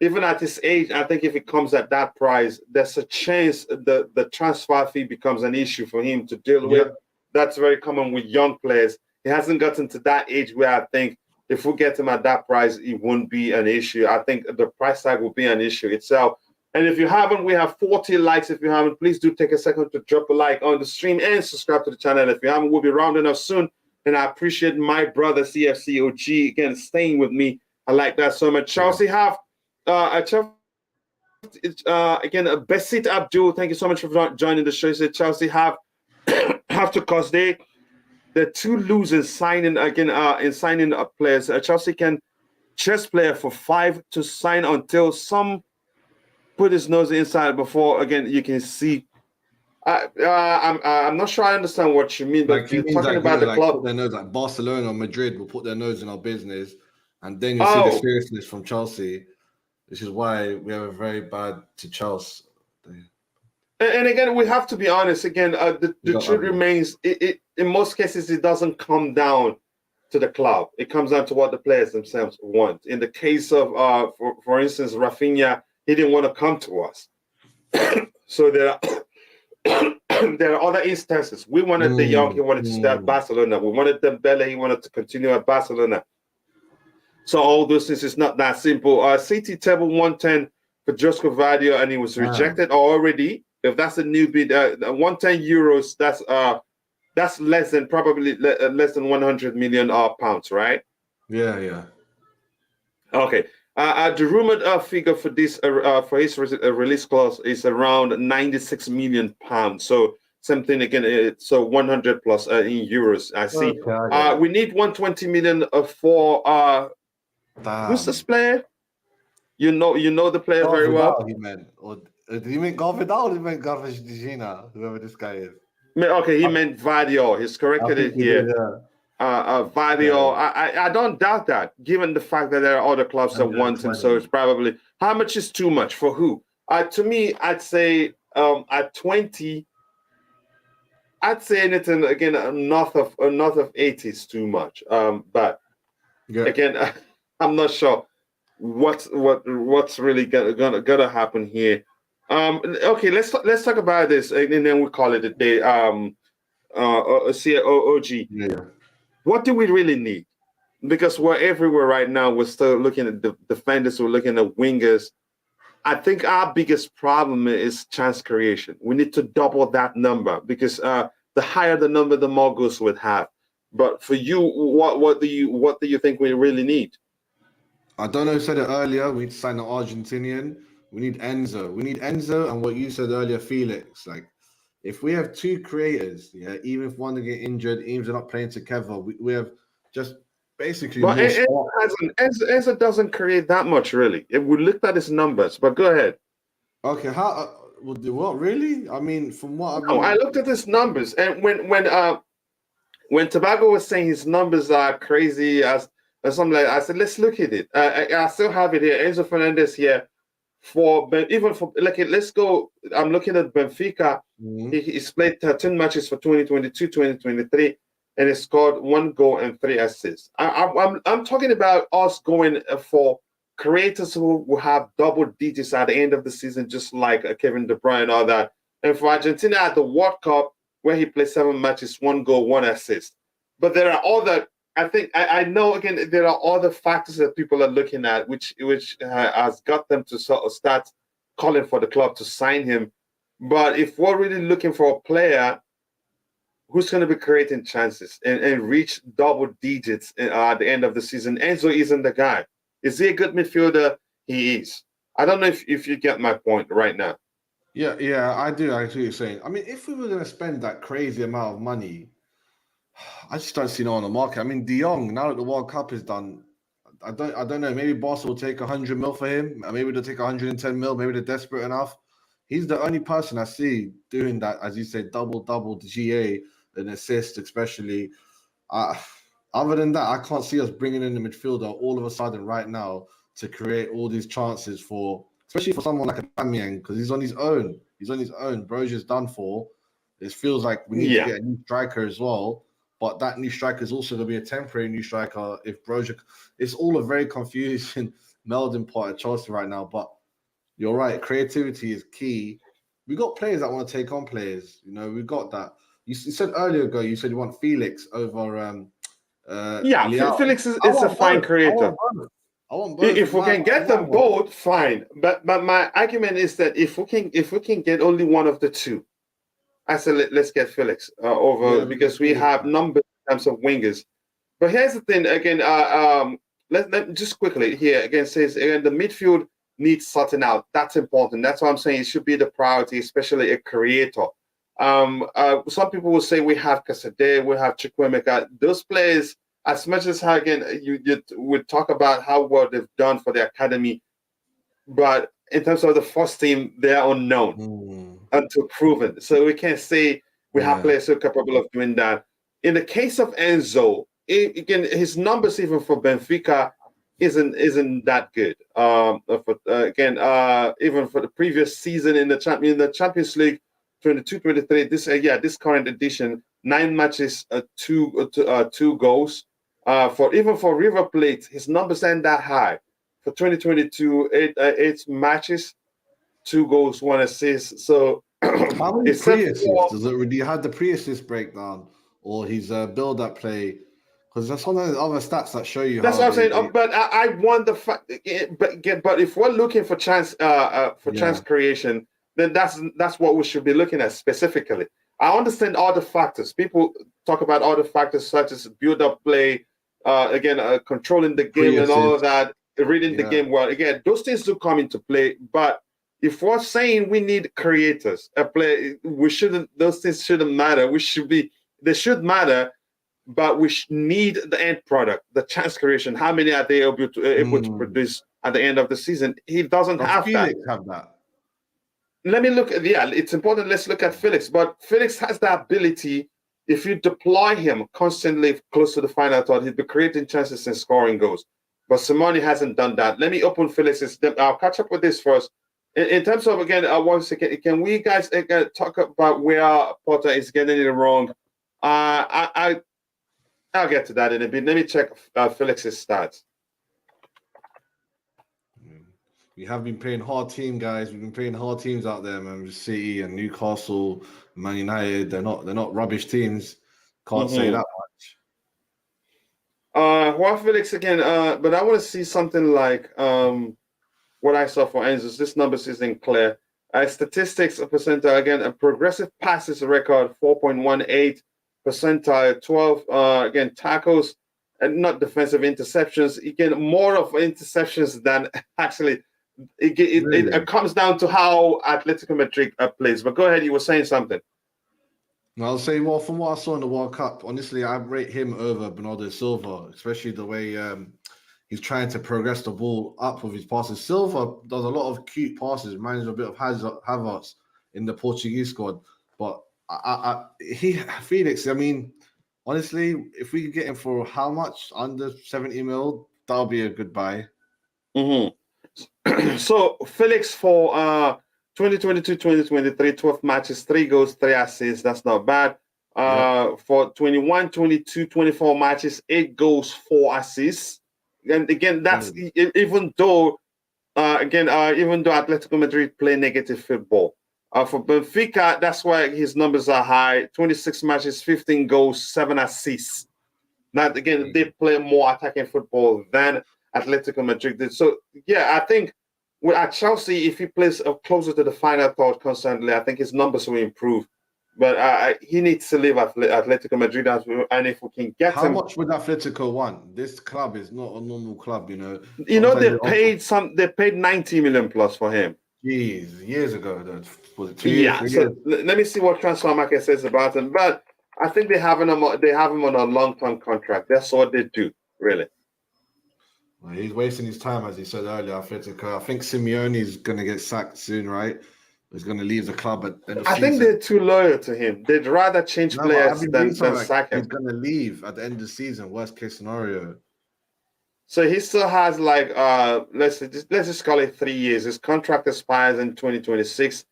Even at his age, I think if it comes at that price, there's a chance the transfer fee becomes an issue for him to deal with. That's very common with young players. He hasn't gotten to that age where I think if we get him at that price, it won't be an issue. I think the price tag will be an issue itself. And if you haven't, we have 40 likes. If you haven't, please do take a second to drop a like on the stream and subscribe to the channel. If you haven't, we'll be rounding up soon. And I appreciate my brother CFCOG again staying with me. I like that so much. Chelsea have again Besit Abdul. Thank you so much for joining the show. He said Chelsea have to cause they're too loose in signing again in signing up players. Chelsea can chase player for 5 to sign until some put his nose inside before again you can see. I'm not sure I understand what you mean, but Like, you're talking about the club. Put their nose, like Barcelona or Madrid will put their nose in our business, and then you see the seriousness from Chelsea, which is why we have a very bad to Chelsea. And again, we have to be honest. Again, the truth remains, it in most cases, it doesn't come down to the club. It comes down to what the players themselves want. In the case of, for instance, Rafinha, he didn't want to come to us. So there are there are other instances. We wanted De Jong, he wanted to stay at Barcelona. We wanted Dembele, he wanted to continue at Barcelona. So all those things is not that simple. CT table 110 for Josko Gvardiol, and he was rejected already. If that's a new bid, 110 euros, that's less than probably less than 100 million pounds, right? Yeah. Okay. The rumored figure for this for his release clause is around 96 million pounds. So something again, so 100 plus in euros. I see. Okay. We need 120 million for who's this player? You know the player very well. He meant, or did he mean Gvardiol? Or he meant Gvardiol, whoever this guy is. Okay, he meant Gvardiol. He's corrected it here. Gvardiol. I don't doubt that, given the fact that there are other clubs that want him. So it's probably how much is too much for who? To me, I'd say at 20, I'd say anything again north of 80 is too much. But again, I'm not sure what's really gonna happen here. Okay, let's talk about this, and then we call it a day. COG. Yeah. What do we really need? Because we're everywhere right now. We're still looking at the defenders. We're looking at wingers. I think our biggest problem is chance creation. We need to double that number because the higher the number, the more goals we'd have. But for you, what do you think we really need? I don't know. I said it earlier. We need to sign an Argentinian. We need Enzo. And what you said earlier, Felix. Like, if we have 2 creators, even if one get injured, even if they're not playing together, we have just basically. But Enzo doesn't create that much, really. If we looked at his numbers, but go ahead. Okay, how? What really? I mean, from what I looked at his numbers, and when Tobago was saying his numbers are crazy as something like that, I said, let's look at it. I still have it here. Enzo Fernandez here. Let's go. I'm looking at Benfica. He's played 13 matches for 2022, 2023, and he scored 1 goal and 3 assists. I'm talking about us going for creators who will have double digits at the end of the season, just like Kevin De Bruyne and all that. And for Argentina at the World Cup, where he played 7 matches, 1 goal, 1 assist. But there are other. I think I know again there are other factors that people are looking at, which has got them to sort of start calling for the club to sign him. But if we're really looking for a player who's going to be creating chances and reach double digits at the end of the season, Enzo isn't the guy. Is he a good midfielder? He is. I don't know if you get my point right now. Yeah, I do. I see what you're saying. I mean, if we were going to spend that crazy amount of money, I just don't see no on the market. I mean, De Jong, now that the World Cup is done, I don't know. Maybe Barca will take 100 mil for him. Maybe they'll take 110 mil. Maybe they're desperate enough. He's the only person I see doing that, as you say, double the GA and assist, especially. Other than that, I can't see us bringing in the midfielder all of a sudden right now to create all these chances for, especially for someone like Aubameyang, because he's on his own. He's on his own. Brozier's done for. It feels like we need to get a new striker as well. But that new striker is also going to be a temporary new striker. If Broja, it's all a very confusing melding pot at Chelsea right now. But you're right, creativity is key. We got players that want to take on players. You know, we got that. You said earlier ago, you said you want Felix over Leao. Felix is a fine creator. I want both. If we can get them both, fine. But my argument is that if we can get only one of the two, I said let's get Felix over because we have numbers in terms of wingers. But here's the thing again. Let just quickly here again says again the midfield needs sorting out. That's important. That's why I'm saying it should be the priority, especially a creator. Some people will say we have Kasade, we have Chukwuemeka. Those players, as much as again you would talk about how well they've done for the academy, but in terms of the first team, they are unknown until proven. So we can't say we have players who are capable of doing that. In the case of Enzo, again, his numbers even for Benfica isn't that good. Even for the previous season in the Champions League 22-23, this current edition, 9 matches, two goals. For River Plate, his numbers aren't that high. For 2022, eight matches, 2 goals, 1 assist. So how many pre-assists? Do you have the pre-assist breakdown or his build-up play? Because that's one of the other stats that show you. That's what I'm saying. But I want the fact. But if we're looking for chance creation, then that's what we should be looking at specifically. I understand all the factors. People talk about all the factors such as build-up play, controlling the game and all of that, reading the game well. Again, those things do come into play. But if we're saying we need creators, those things shouldn't matter. They should matter. But we need the end product, the chance creation. How many are they able to produce at the end of the season? He doesn't have Felix have that. Let me look. It's important. Let's look at Felix. But Felix has the ability, if you deploy him constantly close to the final third, he'd be creating chances and scoring goals. But Simone hasn't done that. Let me open Felix's. I'll catch up with this first. In terms of, again, once again, can we guys talk about where Potter is getting it wrong? I'll get to that in a bit. Let me check Felix's stats. We have been playing hard team, guys. We've been playing hard teams out there, man. City and Newcastle, Man United. They're not rubbish teams. Can't say that much. Juan Felix again, but I want to see something like what I saw for Enzo. This numbers isn't clear. Statistics percentile again, a progressive passes record 4.18. Percentile 12 tackles and not defensive interceptions. Again, more of interceptions than actually it comes down to how Atletico Madrid plays. But go ahead, you were saying something. I'll say, well, from what I saw in the World Cup, honestly, I rate him over Bernardo Silva, especially the way he's trying to progress the ball up with his passes. Silva does a lot of cute passes, reminds me a bit of Havertz in the Portuguese squad, but Felix, I mean, honestly, if we could get him for how much? Under 70 mil, that'll be a good buy. So Felix for 2022-2023, 12 matches, 3 goals, 3 assists. That's not bad. For 21-22-24 matches, 8 goals, 4 assists. And again, that's even though Atletico Madrid play negative football. For Benfica, that's why his numbers are high. 26 matches, 15 goals, 7 assists. Now, again, they play more attacking football than Atletico Madrid did. So, I think at Chelsea, if he plays closer to the final third constantly, I think his numbers will improve. But he needs to leave Atletico Madrid as well. And if we can get how him... How much would Atletico want? This club is not a normal club, you know. They paid 90 million plus for him. Jeez, years ago, though. Was it 2 years? So let me see what transfer market says about him. But I think they have him on a long-term contract. That's what they do, really. Well, he's wasting his time, as he said earlier. I think Simeone is going to get sacked soon, right? He's going to leave the club at the end of I think they're too loyal to him. They'd rather change players than sack him. He's going to leave at the end of the season. Worst case scenario. So he still has let's just call it 3 years. His contract expires in 2026.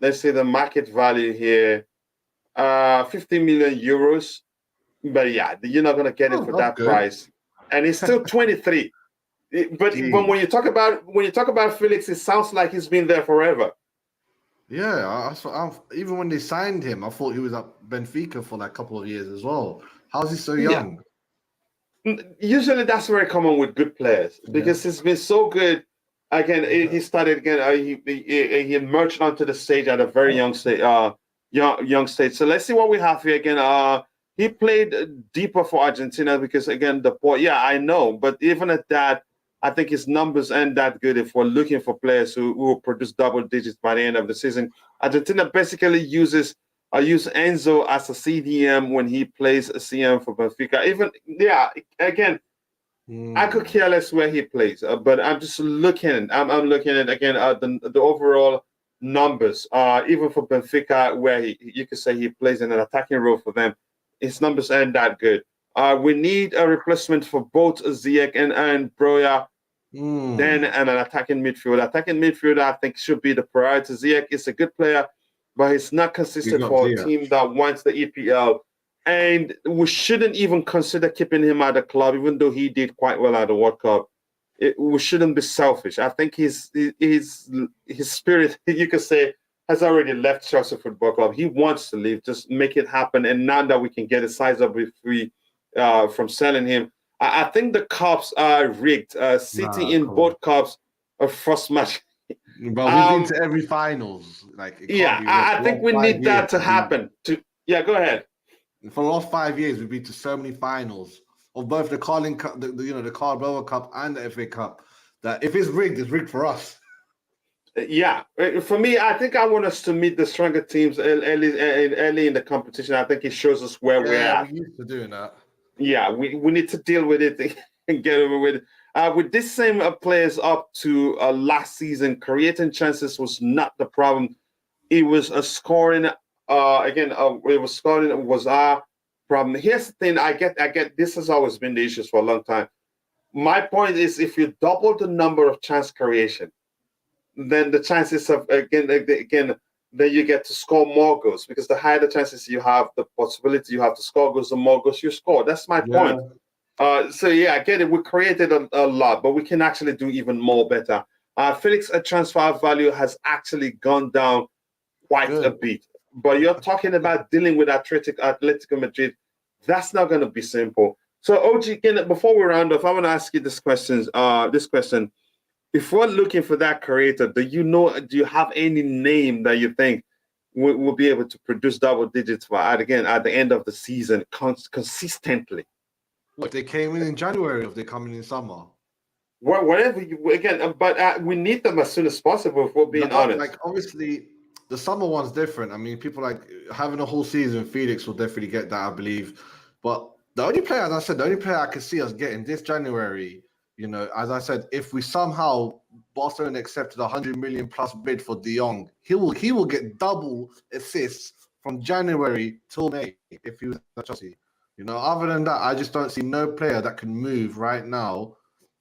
let's say the market value here, 50 million euros. But yeah, you're not gonna get him for that's that good. price, and he's still 23. But when you talk about Felix, it sounds like he's been there forever. Yeah, even when they signed him, I thought he was at Benfica for like a couple of years as well. How's he so Yeah. young? Usually that's very common with good players because he's been so good. Again, he started again. He emerged onto the stage at a very young stage. Young stage. So let's see what we have here again. He played deeper for Argentina because again the boy. Yeah, I know, but even at that, I think his numbers aren't that good if we're looking for players who will produce double digits by the end of the season. Argentina basically uses use Enzo as a CDM when he plays a CM for Benfica. Even again, I could care less where he plays, but I'm just looking. I'm looking at again the overall numbers. Even for Benfica, where you could say he plays in an attacking role for them, his numbers aren't that good. We need a replacement for both Ziyech and Broja. Then and an attacking midfield. Attacking midfield, I think, should be the priority. Ziyech is a good player, but he's not consistent for a team that wants the EPL. And we shouldn't even consider keeping him at the club, even though he did quite well at the World Cup. We shouldn't be selfish. I think his spirit, you could say, has already left Chelsea Football Club. He wants to leave. Just make it happen. And now that we can get a size up if we from selling him, I think the cups are rigged. City in both cups, a first match. But we've been to every finals. Like, I think we need that to happen. Go ahead. For the last 5 years, we've been to so many finals of both the Carling Cup, the Carabao Cup, and the FA Cup. That if it's rigged for us. Yeah, for me, I think I want us to meet the stronger teams early in the competition. I think it shows us where we're at. We're used to doing that. Yeah, we need to deal with it and get over with it. With this same players up to last season, creating chances was not the problem. It was a scoring. It was our problem. Here's the thing: I get. This has always been the issues for a long time. My point is, if you double the number of chance creation, then the chances of again, then you get to score more goals because the higher the chances you have, the possibility you have to score goals, the more goals you score. That's my point. I get it. We created a lot, but we can actually do even more better. Felix, transfer value has actually gone down quite a bit. But you're talking about dealing with Atletico Madrid. That's not going to be simple. So, OG, again, before we round off, I want to ask you this question. If we're looking for that creator, do you have any name that you think will be able to produce double digits at the end of the season consistently? What, they came in January, or they coming in summer? Whatever but we need them as soon as possible, if we're being honest. Like, obviously, the summer one's different. I mean, people like having a whole season, Felix will definitely get that, I believe. But the only player, as I said, I can see us getting this January, as I said, if we somehow Barcelona accepted a 100 million plus bid for De Jong, he will get double assists from January till May if he was at Chelsea. Other than that, I just don't see no player that can move right now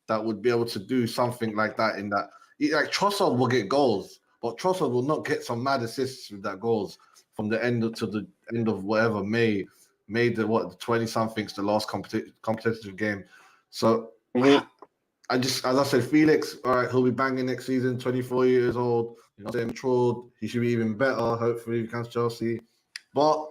that would be able to do something like that. Like Trossard will get goals, but Trossard will not get some mad assists with that goals from the end to the end of whatever May the 20-somethings, the last competitive game. So I just, as I said, Felix, all right, he'll be banging next season, 24 years old, matured. He should be even better, hopefully, against Chelsea. But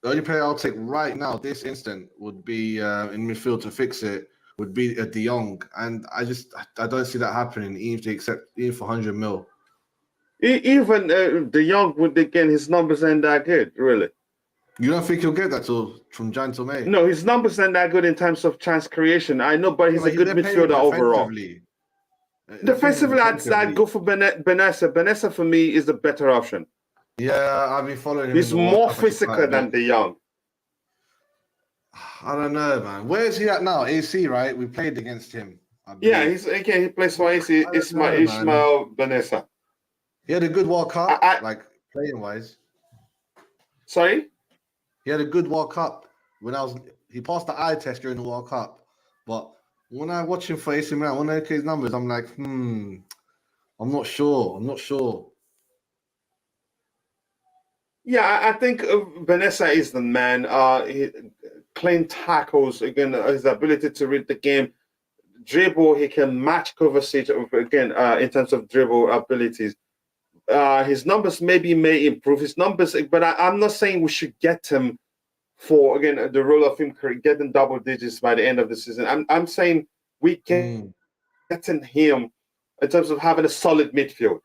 the only player I'll take right now, this instant, would be in midfield to fix it, would be a De Jong. And I don't see that happening, even for 100 mil. Even De Jong, his numbers ain't that good, really. You don't think he'll get that from Jan to May? No, his numbers aren't that good in terms of chance creation. I know, but he's a good midfielder overall. Defensively, I'd go for Benessa. Benessa, for me, is the better option. Yeah, I've been following him. He's more physical than De Jong. I don't know, man. Where is he at now? AC, right? We played against him. Yeah, he plays for AC. Ismael Benessa. He had a good World Cup, playing-wise. Sorry? He had a good World Cup. He passed the eye test during the World Cup. But when I watch him for AC Milan, when I look at his numbers, I'm like, I'm not sure. Yeah, I think Vanessa is the man. Clean tackles, again, his ability to read the game, dribble, he can match Kovacic again in terms of dribble abilities. His numbers maybe may improve his numbers, but I'm not saying we should get him for again the role of him getting double digits by the end of the season. I'm saying we Mm, getting him in terms of having a solid midfield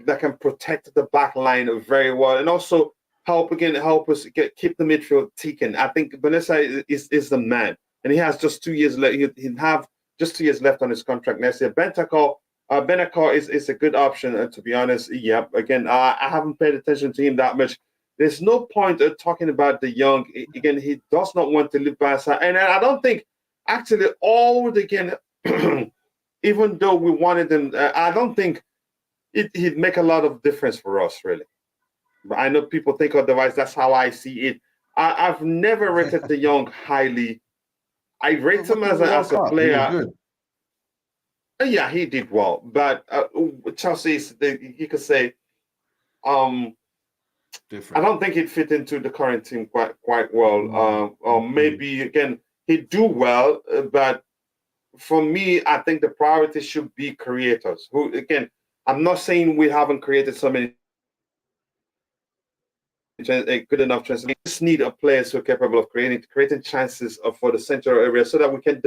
that can protect the back line very well and also help us keep the midfield ticking. I think Vanessa is the man, and he has just 2 years left. He'll have just 2 years left on his contract next year. Bentancur is a good option, to be honest. Yeah, again, I haven't paid attention to him that much. There's no point talking about the young. Again, he does not want to leave Barca, and I don't think actually all again. Even though we wanted him, I don't think he'd make a lot of difference for us, really. But I know people think otherwise. That's how I see it. I've never rated De Jong highly. I rate What him in the World as a Cup? He was player. good. Yeah, he did well, but Chelsea, you could say, um, I Different. don't think he'd fit into the current team quite well. Or Mm. maybe again he'd do well, but for me, I think the priority should be creators. Who again, I'm not saying we haven't created so many a good enough chance. We just need a players who are capable of creating chances for the central area so that we can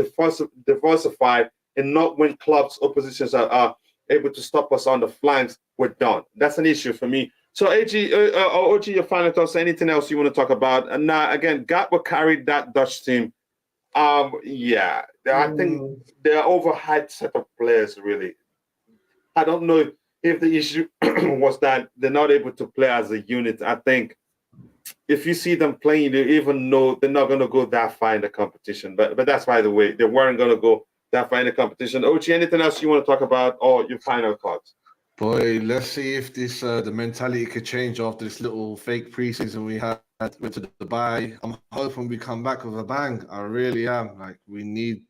diversify and not when clubs oppositions are able to stop us on the flanks. We're done. That's an issue for me. So OG, your final thoughts? Anything else you want to talk about? And now again, Gatwa carried that Dutch team. Yeah, I think Mm. they're overhyped set of players. Really, I don't know if the issue was that they're not able to play as a unit. I think if you see them playing, you even know they're not going to go that far in the competition. But that's by the way, they weren't going to go that far in the competition. Ochi, anything else you want to talk about or your final thoughts? Boy, let's see if this the mentality could change after this little fake preseason we had. Went to Dubai. I'm hoping we come back with a bang. I really am. Like we need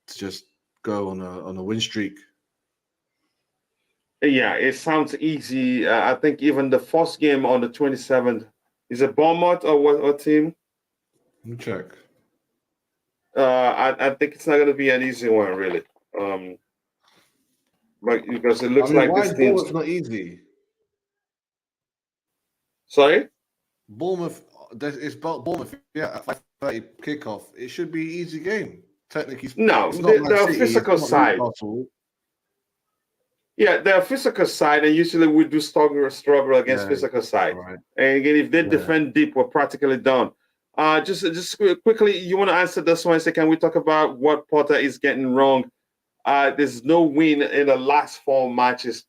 to just go on a win streak. Yeah, it sounds easy. I think even the first game on the 27th is it Bournemouth or what team? Let me check. I think it's not going to be an easy one, really. Um, but because it I looks mean, like why this is team's Bournemouth not easy? sorry. Bournemouth, it's about Bournemouth. Yeah, at 5:30 kickoff. It should be an easy game. Technically, No, it's not Man the City. It's physical not side. Newcastle. Yeah, their physical side, and usually we do struggle against Yeah, physical side. right. And again, if they Yeah. defend deep, we're practically done. Just quickly, you want to answer this one? Say, can we talk about what Potter is getting wrong? There's no win in the last four matches.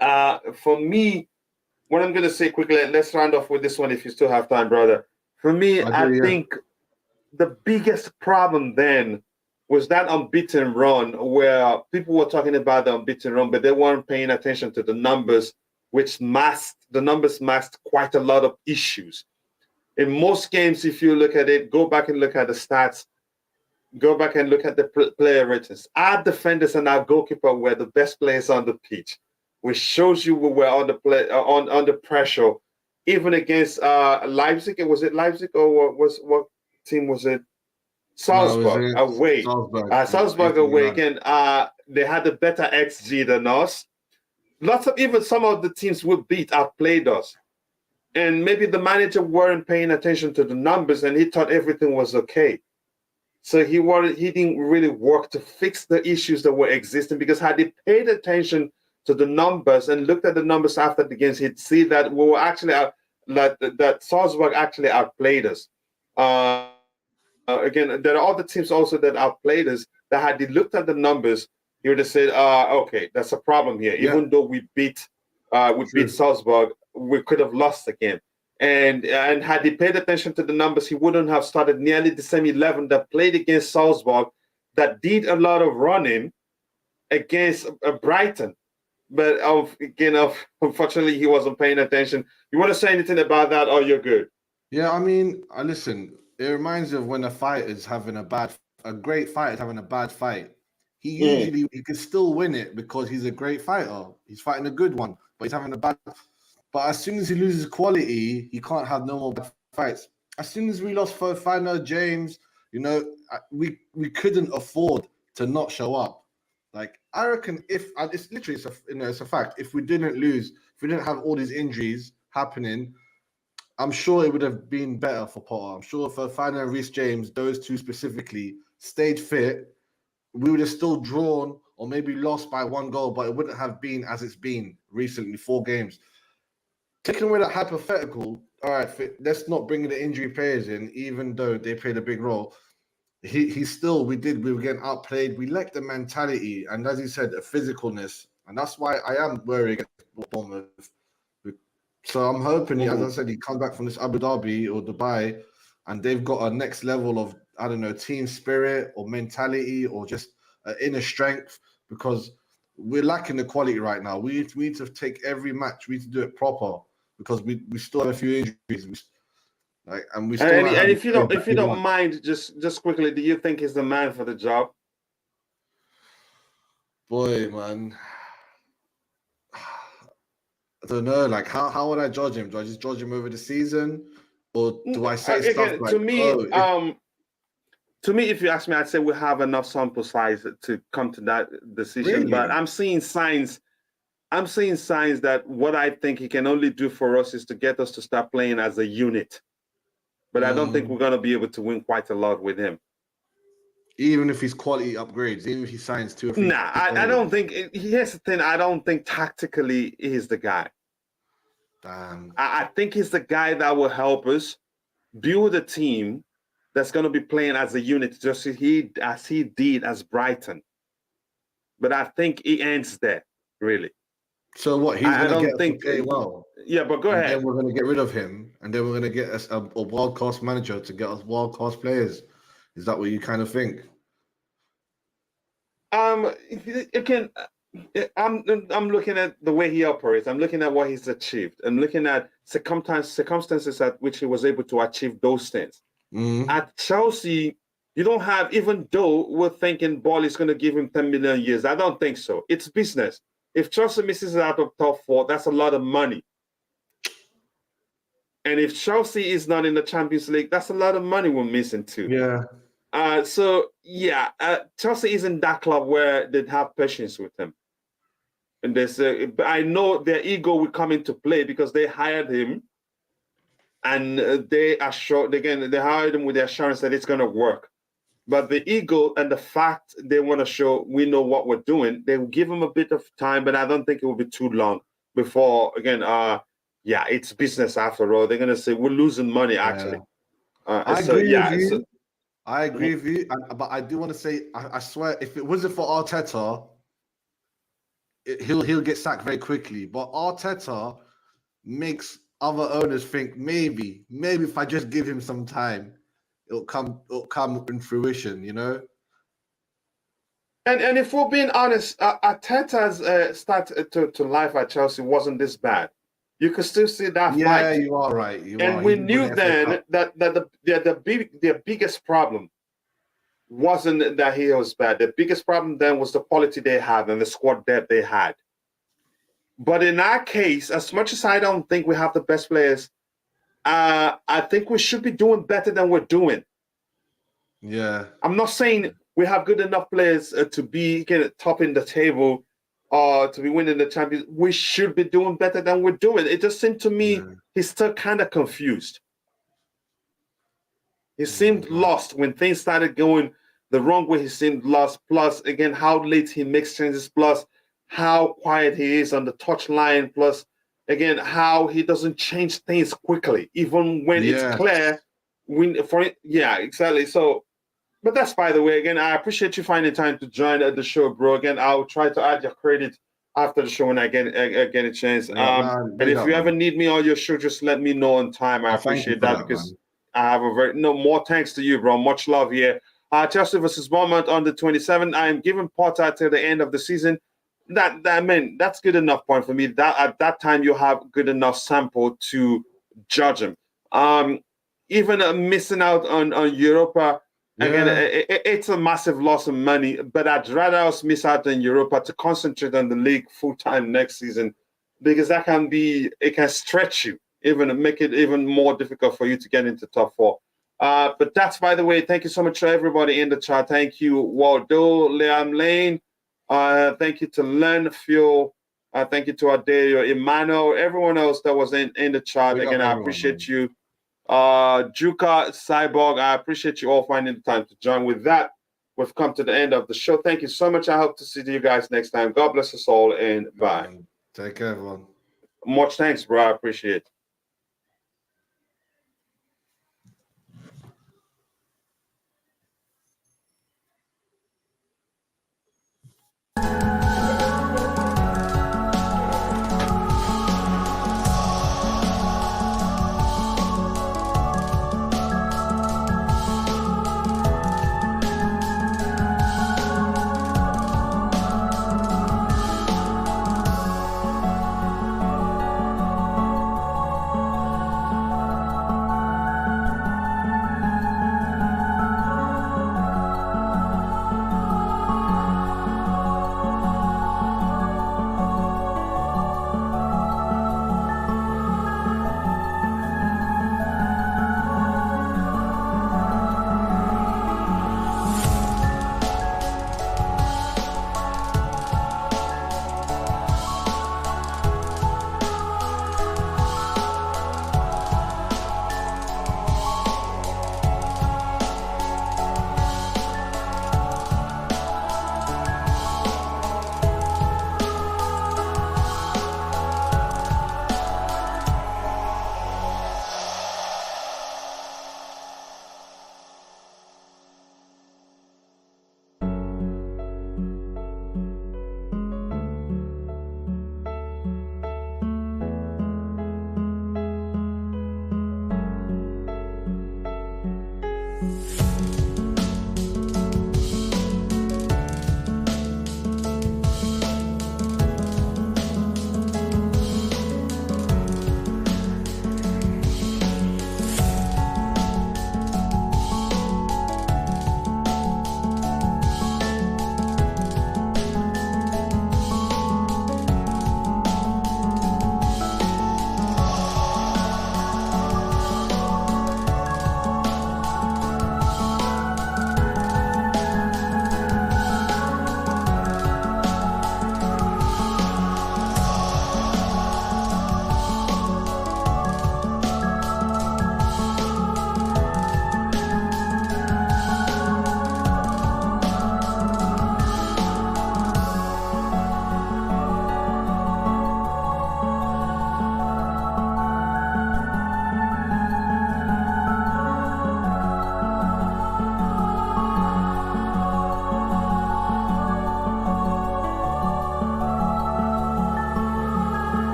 For me, what I'm going to say quickly, let's round off with this one if you still have time, brother. For me, I I do, yeah. think the biggest problem then was that unbeaten run where people were talking about the unbeaten run, but they weren't paying attention to the numbers, which masked quite a lot of issues. In most games, if you look at it, go back and look at the stats, go back and look at the player ratings. Our defenders and our goalkeeper were the best players on the pitch, which shows you we were on under pressure, even against Leipzig. Was it Leipzig or what team was it? No, is Salzburg it away. Salzburg? Salzburg AC away Milan. again. They had a better XG than us. Lots of even some of the teams we beat outplayed us, and maybe the manager weren't paying attention to the numbers, and he thought everything was okay. So he didn't really work to fix the issues that were existing because had he paid attention to the numbers and looked at the numbers after the games, he'd see that we were actually that Salzburg actually outplayed us. Again, there are other teams also that outplayed us that had he looked at the numbers, he would have said, okay, that's a problem here. Yeah, Even though we beat true. Salzburg, we could have lost the game. And had he paid attention to the numbers, he wouldn't have started nearly the same 11 that played against Salzburg, that did a lot of running against Brighton. But unfortunately, he wasn't paying attention. You want to say anything about that, or you're good? Yeah, I mean, I listen. It reminds me of when a great fighter is having a bad fight. Mm. He can still win it because he's a great fighter. He's fighting a good one, but he's having a bad. But as soon as he loses quality, he can't have no more bad fights. As soon as we lost Fofana, James, we couldn't afford to not show up. Like, I reckon it's literally it's a fact. If we didn't lose, if we didn't have all these injuries happening, I'm sure it would have been better for Potter. I'm sure for Fofana and Reece James, those two specifically, stayed fit, we would have still drawn or maybe lost by 1 goal, but it wouldn't have been as it's been recently, 4 games. Taking away that hypothetical, all right, let's not bring the injury players in, even though they played a big role. We were getting outplayed. We lacked the mentality, and as you said, a physicalness. And that's why I am worried against Bournemouth. So I'm hoping, as I said, he comes back from this Abu Dhabi or Dubai, and they've got a next level of, I don't know, team spirit or mentality or just inner strength, because we're lacking the quality right now. We need to take every match. We need to do it proper, because we still have a few injuries. And if you don't mind, just quickly, do you think he's the man for the job? Boy, man, I don't know. Like, how would I judge him? Do I just judge him over the season, or do I say stuff like, to me, if you ask me, I'd say we have enough sample size to come to that decision. Really? But I'm seeing signs that what I think he can only do for us is to get us to start playing as a unit. But I don't think we're going to be able to win quite a lot with him. Even if he's quality upgrades, even if he signs 2 or 3. Nah, I don't think. Here's the thing. I don't think tactically he's the guy. Damn. I think he's the guy that will help us build a team that's going to be playing as a unit, just as he did as Brighton. But I think he ends there, really. So what? He's going to get to play well. Yeah, but go ahead. Then we're going to get rid of him, and then we're going to get us a world-class manager to get us world-class players. Is that what you kind of think? Again, I'm looking at the way he operates. I'm looking at what he's achieved. I'm looking at circumstances at which he was able to achieve those things. At Chelsea, you don't have, even though we're thinking Ball is going to give him 10 million years, I don't think so. It's business. If Chelsea misses out of top 4, that's a lot of money. And if Chelsea is not in the Champions League, that's a lot of money we're missing too. Yeah. Chelsea isn't that club where they'd have patience with him. And I know their ego will come into play because they hired him, and they hired him with the assurance that it's going to work. But the ego and the fact they want to show we know what we're doing, they will give him a bit of time, but I don't think it will be too long before, again, it's business after all. They're going to say, we're losing money, actually. I agree with you, but I do want to say, I swear, if it wasn't for Arteta, he'll get sacked very quickly. But Arteta makes other owners think maybe if I just give him some time, it'll come in fruition, you know. And if we're being honest, Arteta's start to life at Chelsea wasn't this bad. You could still see that fight. Yeah, you are right. We knew then that the biggest problem wasn't that he was bad. The biggest problem then was the quality they had and the squad depth they had. But in our case, as much as I don't think we have the best players, I think we should be doing better than we're doing. Yeah. I'm not saying we have good enough players to be top in the table or to be winning the Champions. We should be doing better than we're doing. It just seemed to me he's still kind of confused. He seemed lost when things started going the wrong way. He seemed lost. Plus, again, how late he makes changes. Plus, how quiet he is on the touchline. Plus, again, how he doesn't change things quickly, even when it's clear. Exactly. So, but that's by the way. Again, I appreciate you finding time to join the show, bro. Again, I'll try to add your credit after the show when I get a chance. And if you ever need me on your show, just let me know on time. I appreciate that because I have more thanks to you, bro. Much love here. Chelsea versus Bournemouth on the 27th. I am giving Potter till the end of the season. That's good enough point for me. That at that time you have good enough sample to judge him. Even missing out on Europa, again, it's a massive loss of money. But I'd rather us miss out on Europa to concentrate on the league full time next season. because it can stretch you, even make it even more difficult for you to get into top four. But that's, by the way, thank you so much to everybody in the chat. Thank you, Waldo, Liam Lane. Thank you to Len Fuel. Thank you to Adelio, Emmanuel, everyone else that was in the chat. Again, I appreciate you. Juka, Cyborg, I appreciate you all finding the time to join. With that, we've come to the end of the show. Thank you so much. I hope to see you guys next time. God bless us all, and bye. Take care, everyone. Much thanks, bro. I appreciate it.